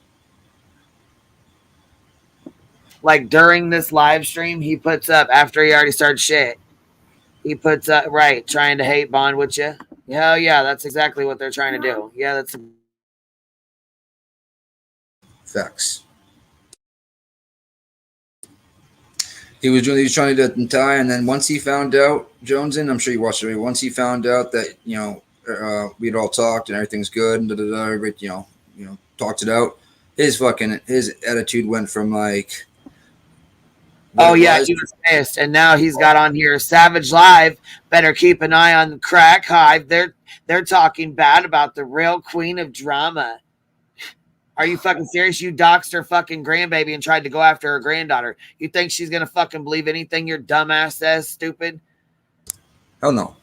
Like during this live stream, he puts up after he already started shit. He puts up right, trying to hate bond with you. Hell yeah, that's exactly what they're trying to do. Yeah, that's Facts. He was trying to tie, and then once he found out, Jonesin, I'm sure you watched it. Once he found out that we'd all talked and everything's good, and everybody talked it out. His attitude went from like. Oh yeah, he was pissed, and now he's got on here Savage Live. Better keep an eye on the Crack Hive. They're talking bad about the real queen of drama. Are you fucking serious? You doxed her fucking grandbaby and tried to go after her granddaughter. You think she's gonna fucking believe anything your dumbass says, stupid? Hell no.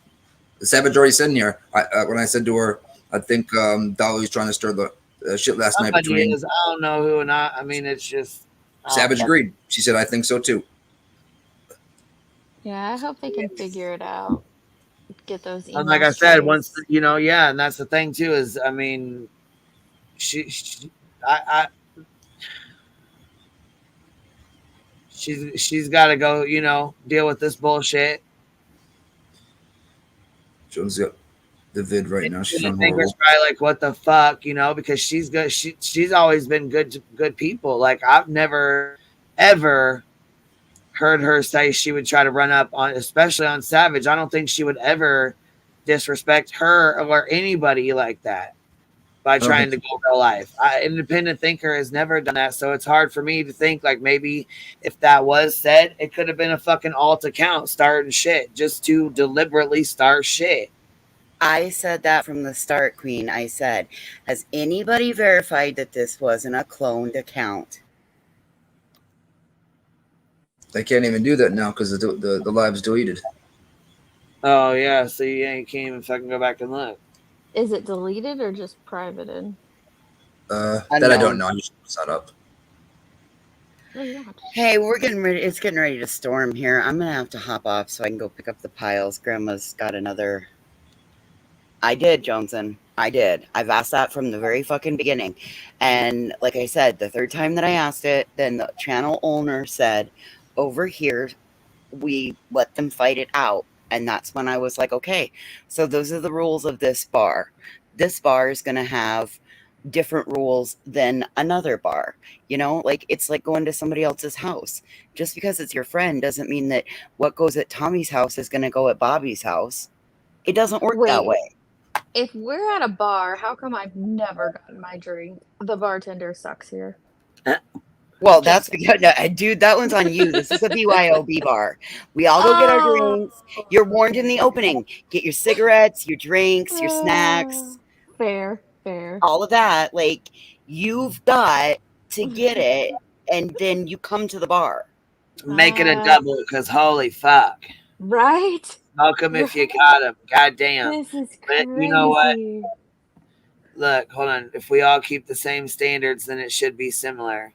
The Savage already said in here. When I said to her, I think Dolly was trying to stir the shit last night Somebody between. is. I don't know who or not. I mean, it's just Savage agreed. She said, "I think so too." Yeah, I hope they can figure it out. Get those And like I emails said, once traced. yeah, and that's the thing too is, I mean, she she's got to go, deal with this bullshit. Jones got the vid right now. She's And on I think it's horrible. probably like, what the fuck, because she's good. She's always been good people. Like I've never ever heard her say she would try to run up on, especially on Savage. I don't think she would ever disrespect her or anybody like that by I don't trying think to go real life. Independent thinker has never done that, so it's hard for me to think like maybe if that was said, it could have been a fucking alt account starting shit just to deliberately start shit. I said that from the start, Queen. I said, has anybody verified that this wasn't a cloned account? they can't even do that now because the live's deleted. Oh yeah, so you can't even fucking go back and look. Is it deleted or just privated? That I don't know. I just set up. No, you don't have to. Hey, it's getting ready to storm here. I'm gonna have to hop off so I can go pick up the piles. Grandma's got another. I did, Johnson. I did. I've asked that from the very fucking beginning. And like I said, the third time that I asked it, then the channel owner said, over here, we let them fight it out. And that's when I was like, okay, so those are the rules of this bar. This bar is going to have different rules than another bar. Like it's like going to somebody else's house. Just because it's your friend doesn't mean that what goes at Tommy's house is going to go at Bobby's house. It doesn't work that Wait, way. if we're at a bar, how come I've never gotten my drink? The bartender sucks here. Well, that's because, dude, that one's on you. This is a BYOB bar. We all go get our drinks. You're warned in the opening. Get your cigarettes, your drinks, your snacks. Fair. All of that. Like, you've got to get it, and then you come to the bar. Make it a double, because holy fuck. Right? Smoke them if you got them. Goddamn. This is crazy. But you know what? Look, hold on. If we all keep the same standards, then it should be similar.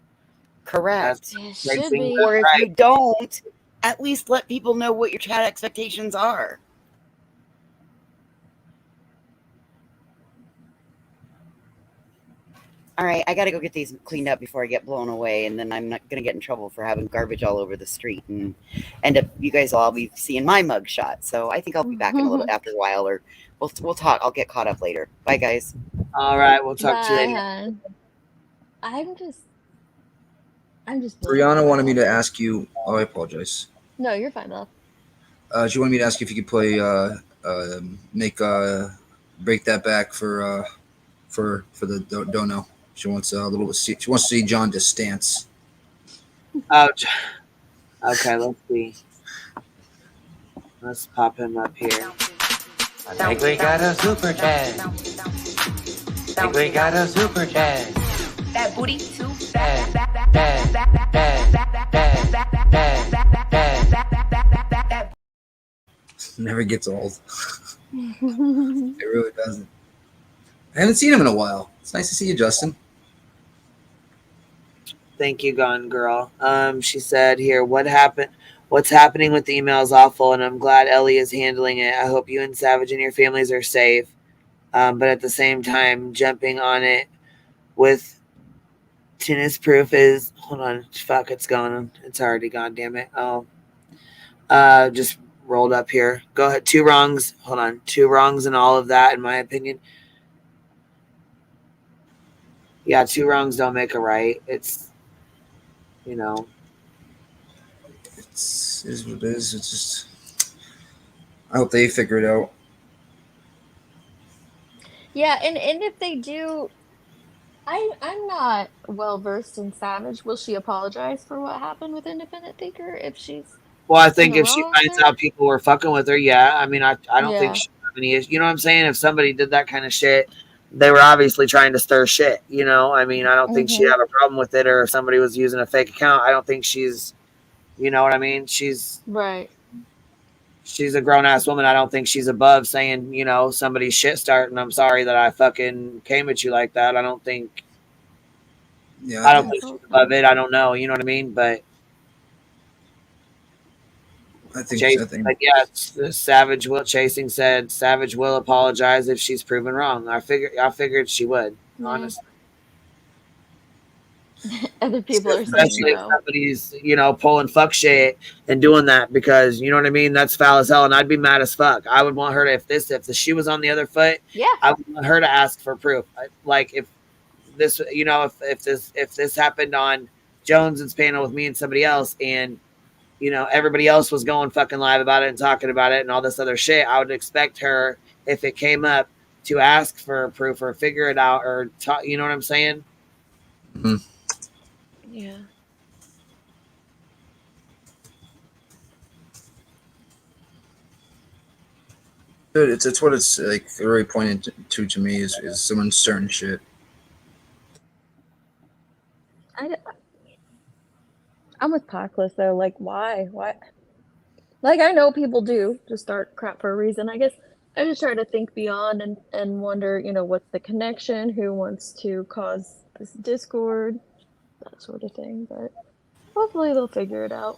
Correct. It should be. Or if you don't, at least let people know what your chat expectations are. All right, I got to go get these cleaned up before I get blown away, and then I'm not going to get in trouble for having garbage all over the street and end up, you guys will all be seeing my mug shot. So I think I'll be back in a little after a while, or we'll talk. I'll get caught up later. Bye, guys. All right, we'll talk to you later. Hon. I'm just. Brianna wanted me to ask you. Oh, I apologize. No, you're fine, love. She wanted me to ask you if you could play, break that back for the dono. She wants a little. She wants to see John just dance. Oh, okay. Let's see. Let's pop him up here. I think we got a super chat. Think we got a super chat. That booty too Never gets old. It really doesn't. I haven't seen him in a while. It's nice to see you, Justin. Thank you, Gone Girl. She said here, what happened? What's happening with the email is awful, and I'm glad Ellie is handling it. I hope you and Savage and your families are safe. But at the same time, jumping on it with tennis proof is, hold on, fuck, it's gone. It's already gone, damn it. Oh, just rolled up here. Go ahead. 2 wrongs. Hold on. 2 wrongs and all of that, in my opinion. Yeah, 2 wrongs don't make a right. It's, it is what it is. It's just. I hope they figure it out. Yeah, and if they do, I'm not well versed in Savage. Will she apologize for what happened with Independent Thinker if she's? Well, I think if she finds out people were fucking with her, yeah. I mean, I don't think she have any issue. You know what I'm saying? If somebody did that kind of shit, they were obviously trying to stir shit. I mean, I don't think she'd have a problem with it. Or if somebody was using a fake account, I don't think she's, you know what I mean? She's right. She's a grown ass woman. I don't think she's above saying, somebody's shit starting. I'm sorry that I fucking came at you like that. I don't think. Yeah, I don't think she's above it. I don't know. You know what I mean? But I think. But yeah, Savage will. Chasing said Savage will apologize if she's proven wrong. I figured she would. Yeah. Honestly. Other people are saying Especially if no. somebody's, pulling fuck shit and doing that, because you know what I mean. That's foul as hell, and I'd be mad as fuck. I would want her to, if the shoe was on the other foot, Yeah. I would want her to ask for proof. Like if this, if this happened on Jones's panel with me and somebody else, and everybody else was going fucking live about it and talking about it and all this other shit, I would expect her, if it came up, to ask for proof or figure it out or talk. You know what I'm saying? Mm-hmm. Yeah. Dude, it's what it's like really pointed to me is someone certain shit. I'm with Packless though. Like, why? Like, I know people do just start crap for a reason. I guess I just try to think beyond and wonder, what's the connection? Who wants to cause this discord? That sort of thing. But hopefully they'll figure it out.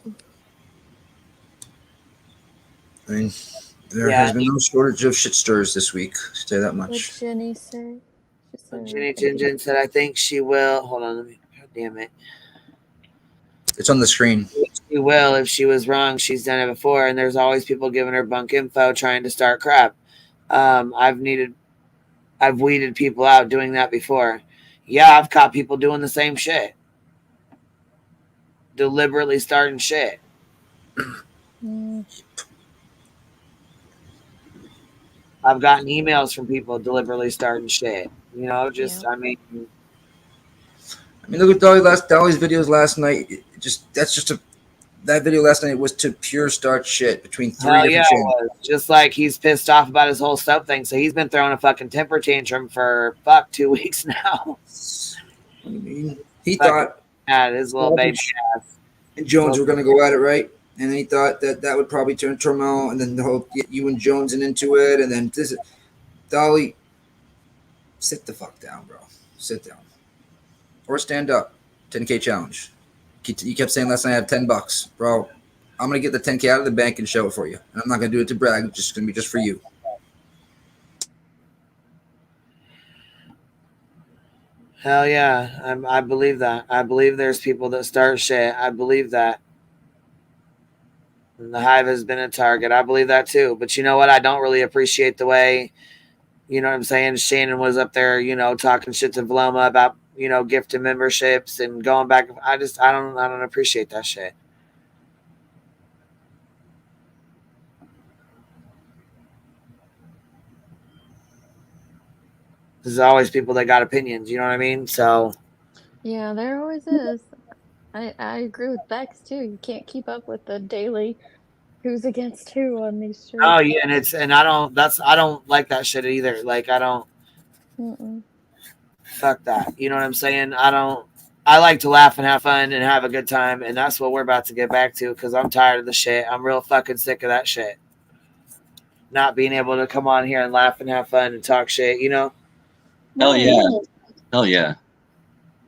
I mean, there has been no shortage of shit stirs this week. I'll say that much. What'd Jenny say? Jenny Jinjin said, I think she will. Hold on, God damn it. It's on the screen. She will. If she was wrong, she's done it before, and there's always people giving her bunk info trying to start crap. I've weeded people out doing that before. Yeah, I've caught people doing the same shit. Deliberately starting shit. I've gotten emails from people deliberately starting shit. I mean, look at Dolly's videos last night. That video last night was to pure start shit between three different channels. Just like he's pissed off about his whole sub thing, so he's been throwing a fucking temper tantrum for 2 weeks now. I mean, he thought his little baby ass and Jones were gonna go at it, right? And he thought that would probably turn turmoil, and then the whole you and Jones and into it, and then this. Dolly, sit the fuck down, bro. Sit down, or stand up. 10K challenge. You kept saying last night I have $10, bro. I'm gonna get the 10K out of the bank and show it for you, and I'm not gonna do it to brag. It's just gonna be just for you. Hell yeah, I believe that. I believe there's people that start shit. I believe that. And the Hive has been a target. I believe that too. But you know what? I don't really appreciate the way, you know what I'm saying? Shannon was up there, talking shit to Vloma about, gifting memberships and going back. I don't appreciate that shit. There's always people that got opinions, you know what I mean? So yeah, there always is. I agree with Bex too. You can't keep up with the daily who's against who on these streets. Oh yeah, and I don't like that shit either. Like I don't. Fuck that. You know what I'm saying? I like to laugh and have fun and have a good time, and that's what we're about to get back to because I'm tired of the shit. I'm real fucking sick of that shit. Not being able to come on here and laugh and have fun and talk shit, Hell yeah. Hell yeah.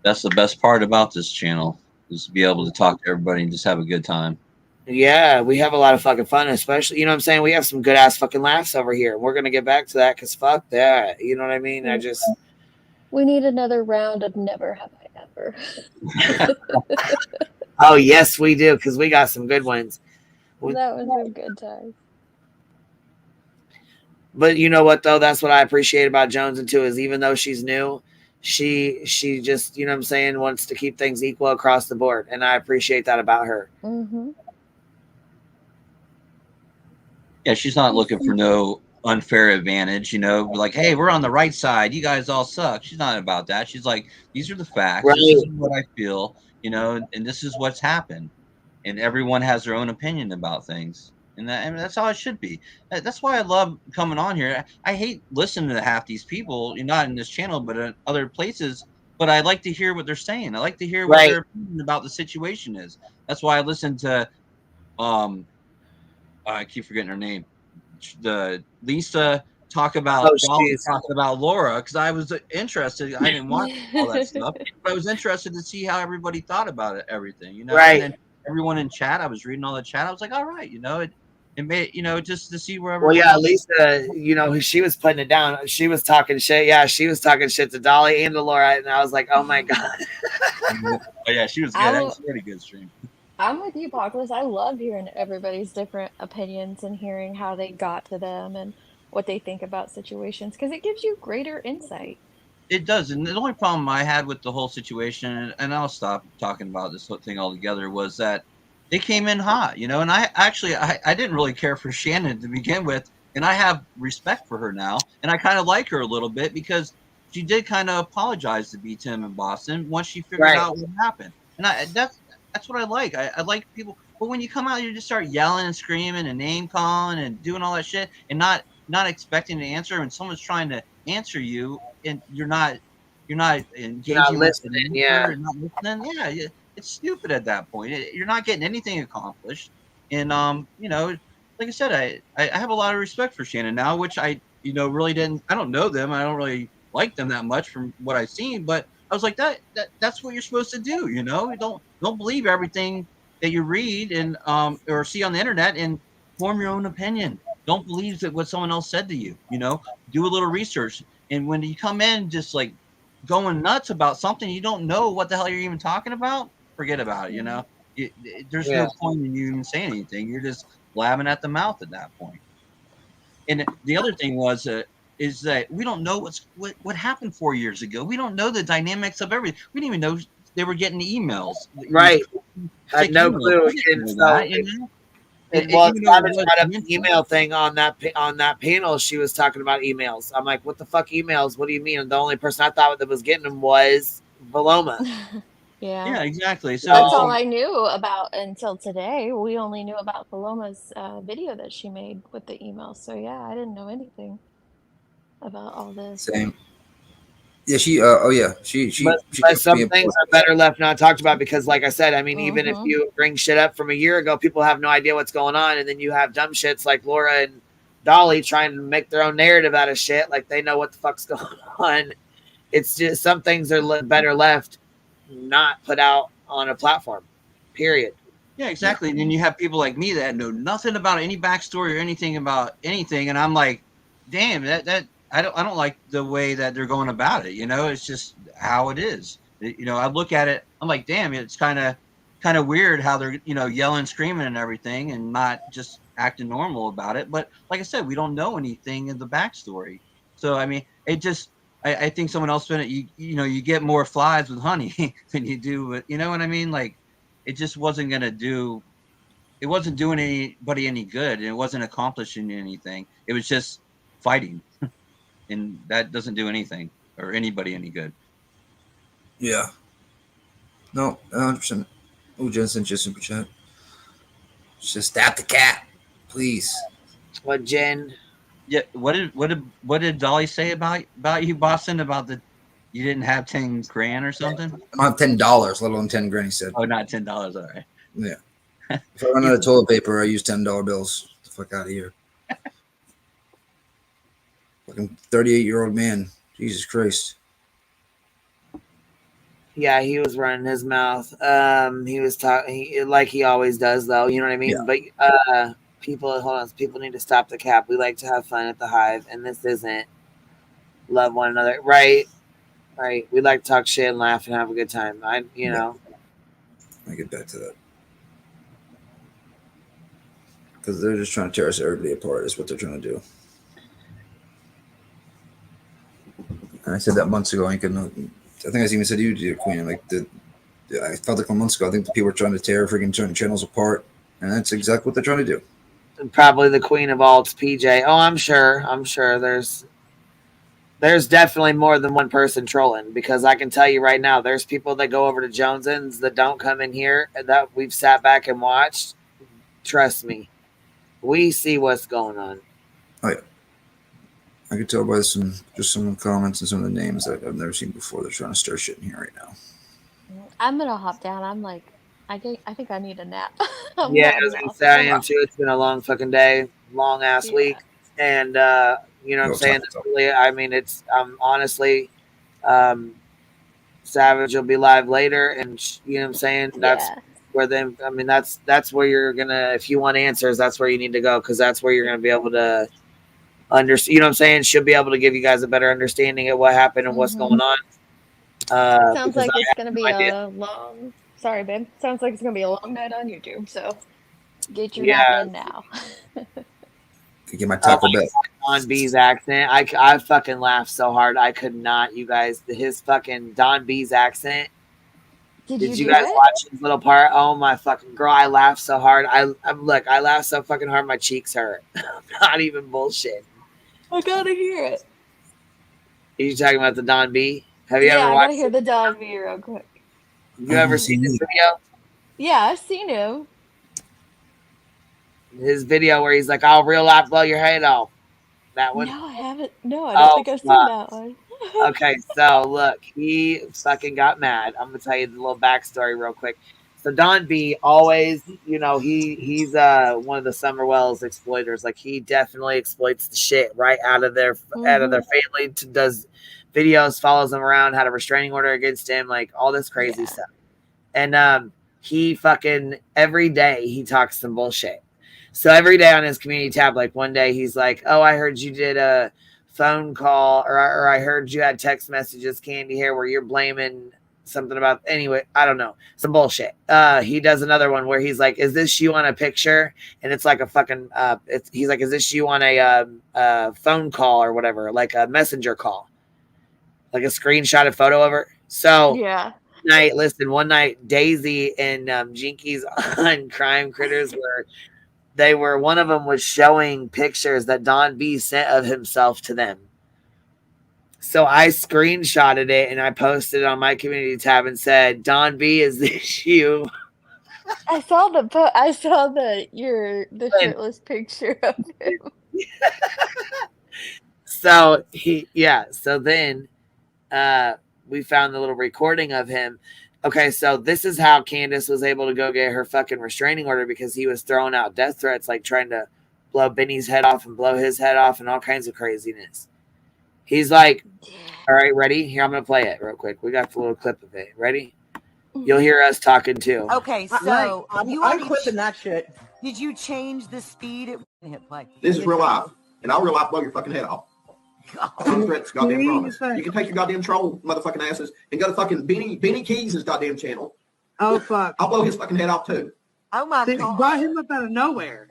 That's the best part about this channel is to be able to talk to everybody and just have a good time. Yeah, we have a lot of fucking fun, especially, you know what I'm saying? We have some good ass fucking laughs over here. We're going to get back to that because fuck that. You know what I mean? We need another round of Never Have I Ever. Oh, yes, we do because we got some good ones. That was a good time. But you know what, though? That's what I appreciate about Jones and too is even though she's new, she just, you know what I'm saying, wants to keep things equal across the board. And I appreciate that about her. Mm-hmm. Yeah, she's not looking for no unfair advantage, like, hey, we're on the right side. You guys all suck. She's not about that. She's like, these are the facts. Right. This is what I feel, and this is what's happened. And everyone has their own opinion about things. And that's how it should be. That's why I love coming on here. I hate listening to half these people, not in this channel, but in other places. But I like to hear what they're saying. I like to hear what their opinion about the situation is. That's why I listen to, I keep forgetting her name, the Lisa talking about Laura because I was interested. I didn't watch all that stuff, but I was interested to see how everybody thought about it, everything. Right. And everyone in chat. I was reading all the chat. I was like, all right, it made, just to see where Well, everyone yeah, else. Lisa, she was putting it down. She was talking shit. Yeah, she was talking shit to Dolly and to Laura, and I was like, oh my god. Oh yeah, she was good. That was a pretty good stream. I'm with you, Apocalypse. I love hearing everybody's different opinions and hearing how they got to them and what they think about situations because it gives you greater insight. It does, and the only problem I had with the whole situation, and I'll stop talking about this whole thing altogether, was that they came in hot, and I actually I didn't really care for Shannon to begin with, and I have respect for her now, and I kind of like her a little bit because she did kind of apologize to B Tim in Boston once she figured out what happened, and that's what I like. I like people, but when you come out, you just start yelling and screaming and name calling and doing all that shit, and not expecting to answer, and someone's trying to answer you and you're not engaging with the answer and not listening. Yeah, it's stupid at that point. You're not getting anything accomplished. And like I said, I have a lot of respect for Shannon now, which I really didn't. I don't know them. I don't really like them that much from what I've seen, but I was like that's what you're supposed to do. Don't believe everything that you read and or see on the internet and form your own opinion. Don't believe that what someone else said to you. Do a little research. And when you come in just like going nuts about something you don't know what the hell you're even talking about, forget about it. There's no point in you even saying anything. You're just blabbing at the mouth at that point. And the other thing is that we don't know what happened 4 years ago. We don't know the dynamics of everything. We didn't even know they were getting emails. Right. I had no clue. Well, Savage brought up the email thing on that panel. She was talking about emails. I'm like, what the fuck emails? What do you mean? And the only person I thought that was getting them was Paloma. Yeah, exactly. So that's all I knew about until today. We only knew about Paloma's video that she made with the emails. So yeah, I didn't know anything about all this. Same. Yeah, she. But some things are better left not talked about because, like I said, I mean, even if you bring shit up from a year ago, people have no idea what's going on, and then you have dumb shits like Laura and Dolly trying to make their own narrative out of shit, like they know what the fuck's going on. It's just some things are better left not put out on a platform. Period. Yeah, exactly. And then you have people like me that know nothing about any backstory or anything about anything, and I'm like, damn, that. I don't like the way that they're going about it. It's just how it is. I look at it. I'm like, damn, it's kind of weird how they're yelling, screaming, and everything, and not just acting normal about it. But like I said, we don't know anything in the backstory. So I mean, it just I think someone else said it. You get more flies with honey than you do with what I mean. Like it just wasn't gonna do. It wasn't doing anybody any good, and it wasn't accomplishing anything. It was just fighting. And that doesn't do anything or anybody any good. Yeah. No, 100%. Oh, Jen sent you a super chat. Just stab the cat, please. What, Jen? Yeah. What did Dolly say about you, Boston? About you didn't have 10 grand or something? I don't have $10, let alone 10 grand. He said. Oh, not $10. All right. Yeah. If I run out of toilet paper, I use $10 bills. Get the fuck out of here. Fucking 38-year-old man. Jesus Christ. Yeah, he was running his mouth. He was talking like he always does, though. You know what I mean? Yeah. But people need to stop the cap. We like to have fun at the Hive, and this isn't love one another, right? Right. We like to talk shit and laugh and have a good time. I get back to that. Because they're just trying to tear us everybody apart. Is what they're trying to do. And I said that months ago. I think I even said to you, Queen. I felt like months ago. I think the people are trying to tear freaking channels apart, and that's exactly what they're trying to do. And probably the queen of alts, PJ. Oh, I'm sure. There's definitely more than one person trolling because I can tell you right now, there's people that go over to Jones's that don't come in here that we've sat back and watched. Trust me, we see what's going on. Oh yeah. I could tell by some comments and some of the names that I've never seen before. They're trying to stir shit in here right now. I'm gonna hop down. I'm like, I think I need a nap. Yeah, I was gonna say I am too. It's been a long fucking day, long ass week, and you know what I'm saying. Really, I mean, it's honestly, Savage will be live later, and you know what I'm saying. That's where them. I mean, that's where you're gonna. If you want answers, that's where you need to go because that's where you're gonna be able to understand. You know what I'm saying? She'll be able to give you guys a better understanding of what happened and what's going on. Sounds Because like I it's have gonna no be idea. a long. Sorry, babe. Sounds like it's gonna be a long night on YouTube. So get your nap Yeah. in now. Get my Taco Bell. Don B's accent. I fucking laughed so hard. I could not, you guys. His fucking Don B's accent. Did Did you do guys it? watch his little part? Oh my fucking girl. I laughed so hard. Look, I laughed so fucking hard my cheeks hurt. I'm not even bullshit. I gotta hear it. Are you talking about the Don B? Have you Yeah, ever I watched gotta hear the Don V real quick. you ever seen his video? Yeah, I've seen him. His video where he's like, I'll real life blow your head off. That one? No, I haven't. No, I don't think I've seen that one. Okay, so look, he fucking got mad. I'm gonna tell you the little backstory real quick. So Don B always, you know, he's one of the Summerwell's exploiters. Like he definitely exploits the shit right out of their family. Does videos, follows them around, had a restraining order against him, like all this crazy stuff. And he fucking every day he talks some bullshit. So every day on his community tab, like one day he's like, "Oh, I heard you did a phone call, or I heard you had text messages, Candy, here where you're blaming something about." Anyway, I don't know, some bullshit. He does another one where he's like, "Is this you on a picture?" And it's like a fucking. He's like, "Is this you on a phone call or whatever, like a messenger call, like a screenshotted photo of her?" So yeah. One night, Daisy and Jinkies on Crime Critters were one of them was showing pictures that Don B sent of himself to them. So I screenshotted it and I posted it on my community tab and said, "Don B, is this you?" I saw the the shirtless picture of him. So so then we found the little recording of him. Okay, so this is how Candace was able to go get her fucking restraining order because he was throwing out death threats, like trying to blow Benny's head off and blow his head off and all kinds of craziness. He's like, "All right, ready? Here, I'm going to play it real quick. We got the little clip of it. Ready? You'll hear us talking too." Okay, so I'm clipping that shit. Did you change the speed? Hit play. This is real life, and I'll real life blow your fucking head off. I'm threats, goddamn promise. You can take your goddamn troll motherfucking asses and go to fucking Benny Keys' goddamn channel. Oh fuck! I'll blow his fucking head off too. Oh my god! Brought him up out of nowhere.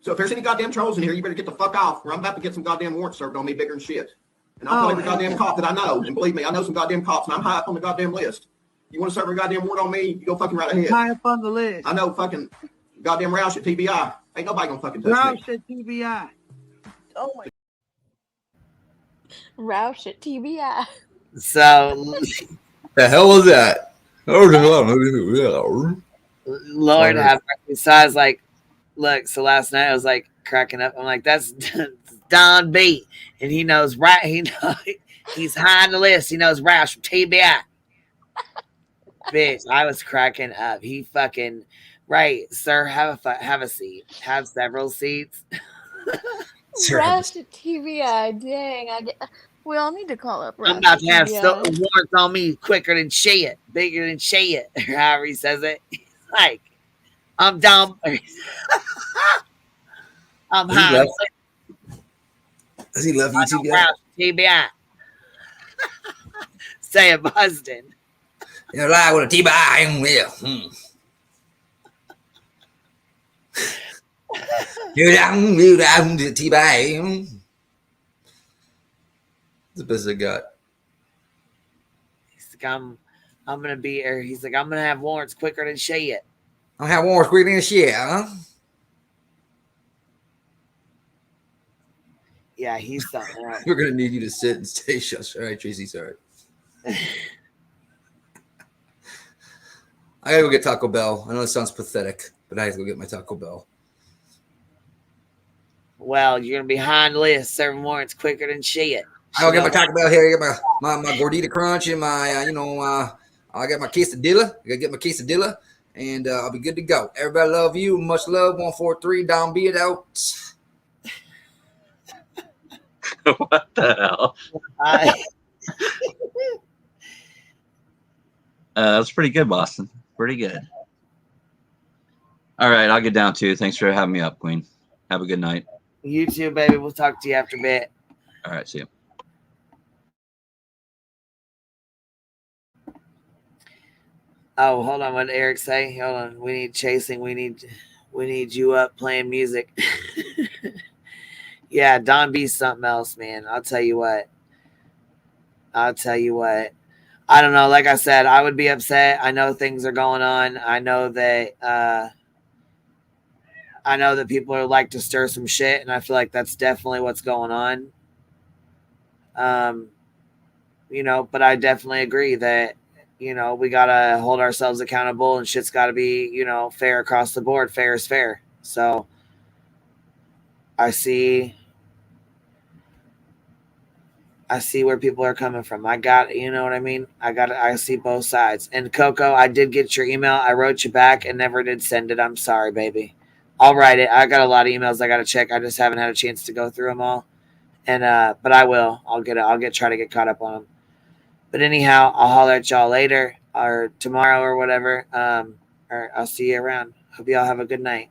So if there's any goddamn trolls in here, you better get the fuck off, or I'm about to get some goddamn warrants served on me bigger than shit. And I'll tell every goddamn cop that I know, and believe me, I know some goddamn cops, and I'm high up on the goddamn list. You want to serve a goddamn warrant on me? You go fucking right ahead. High up on the list. I know fucking goddamn Roush at TBI. Ain't nobody gonna fucking touch Roush me. at TBI. Oh my. Roush at TBI. So the hell was that? Lord have mercy. So I was like, look, so last night I was like cracking up. I'm like, that's Don B. And he knows, right? He's high on the list. He knows Roush from TBI. Bitch, I was cracking up. He fucking, right, sir, have a seat. Have several seats. Roush at TBI. Dang, we all need to call up Roush. I'm about to have TBI. warrants on me quicker than shit, bigger than shit, or however he says it. He's like, I'm dumb. I'm high. Does he love you, TBI? TBI. Say it, Bustin. You're live with a TBI. You're down to TBI. The best I got. He's like, I'm gonna be here. He's like, I'm gonna have warrants quicker than shit. I'll have warrants quicker than shit, huh? Yeah, he's something else. We're gonna need you to sit and stay shut. All right, Tracy, sorry. I gotta go get Taco Bell. I know it sounds pathetic, but I have to go get my Taco Bell. Well, you're gonna be high on the list, serving warrants quicker than shit. I'll get my Taco Bell here. I get my gordita crunch and my I got my quesadilla. I gotta get my quesadilla, and I'll be good to go. Everybody love you. Much love. 143 Don B it out. What the hell? That's pretty good, Boston. Pretty good. All right, I'll get down too. Thanks for having me up, Queen. Have a good night. You too, baby. We'll talk to you after a bit. All right, see you. Oh, hold on. What did Eric say? Hold on. We need chasing. We need you up playing music. Yeah, Don B's something else, man. I'll tell you what. I don't know. Like I said, I would be upset. I know things are going on. I know that people are like to stir some shit, and I feel like that's definitely what's going on. But I definitely agree that, we gotta hold ourselves accountable, and shit's gotta be, fair across the board. Fair is fair. So I see where people are coming from. I got, you know what I mean? I see both sides. And Coco, I did get your email. I wrote you back and never did send it. I'm sorry, baby. I'll write it. I got a lot of emails I got to check. I just haven't had a chance to go through them all. And, but I will. Try to get caught up on them. But anyhow, I'll holler at y'all later or tomorrow or whatever. Or I'll see you around. Hope y'all have a good night.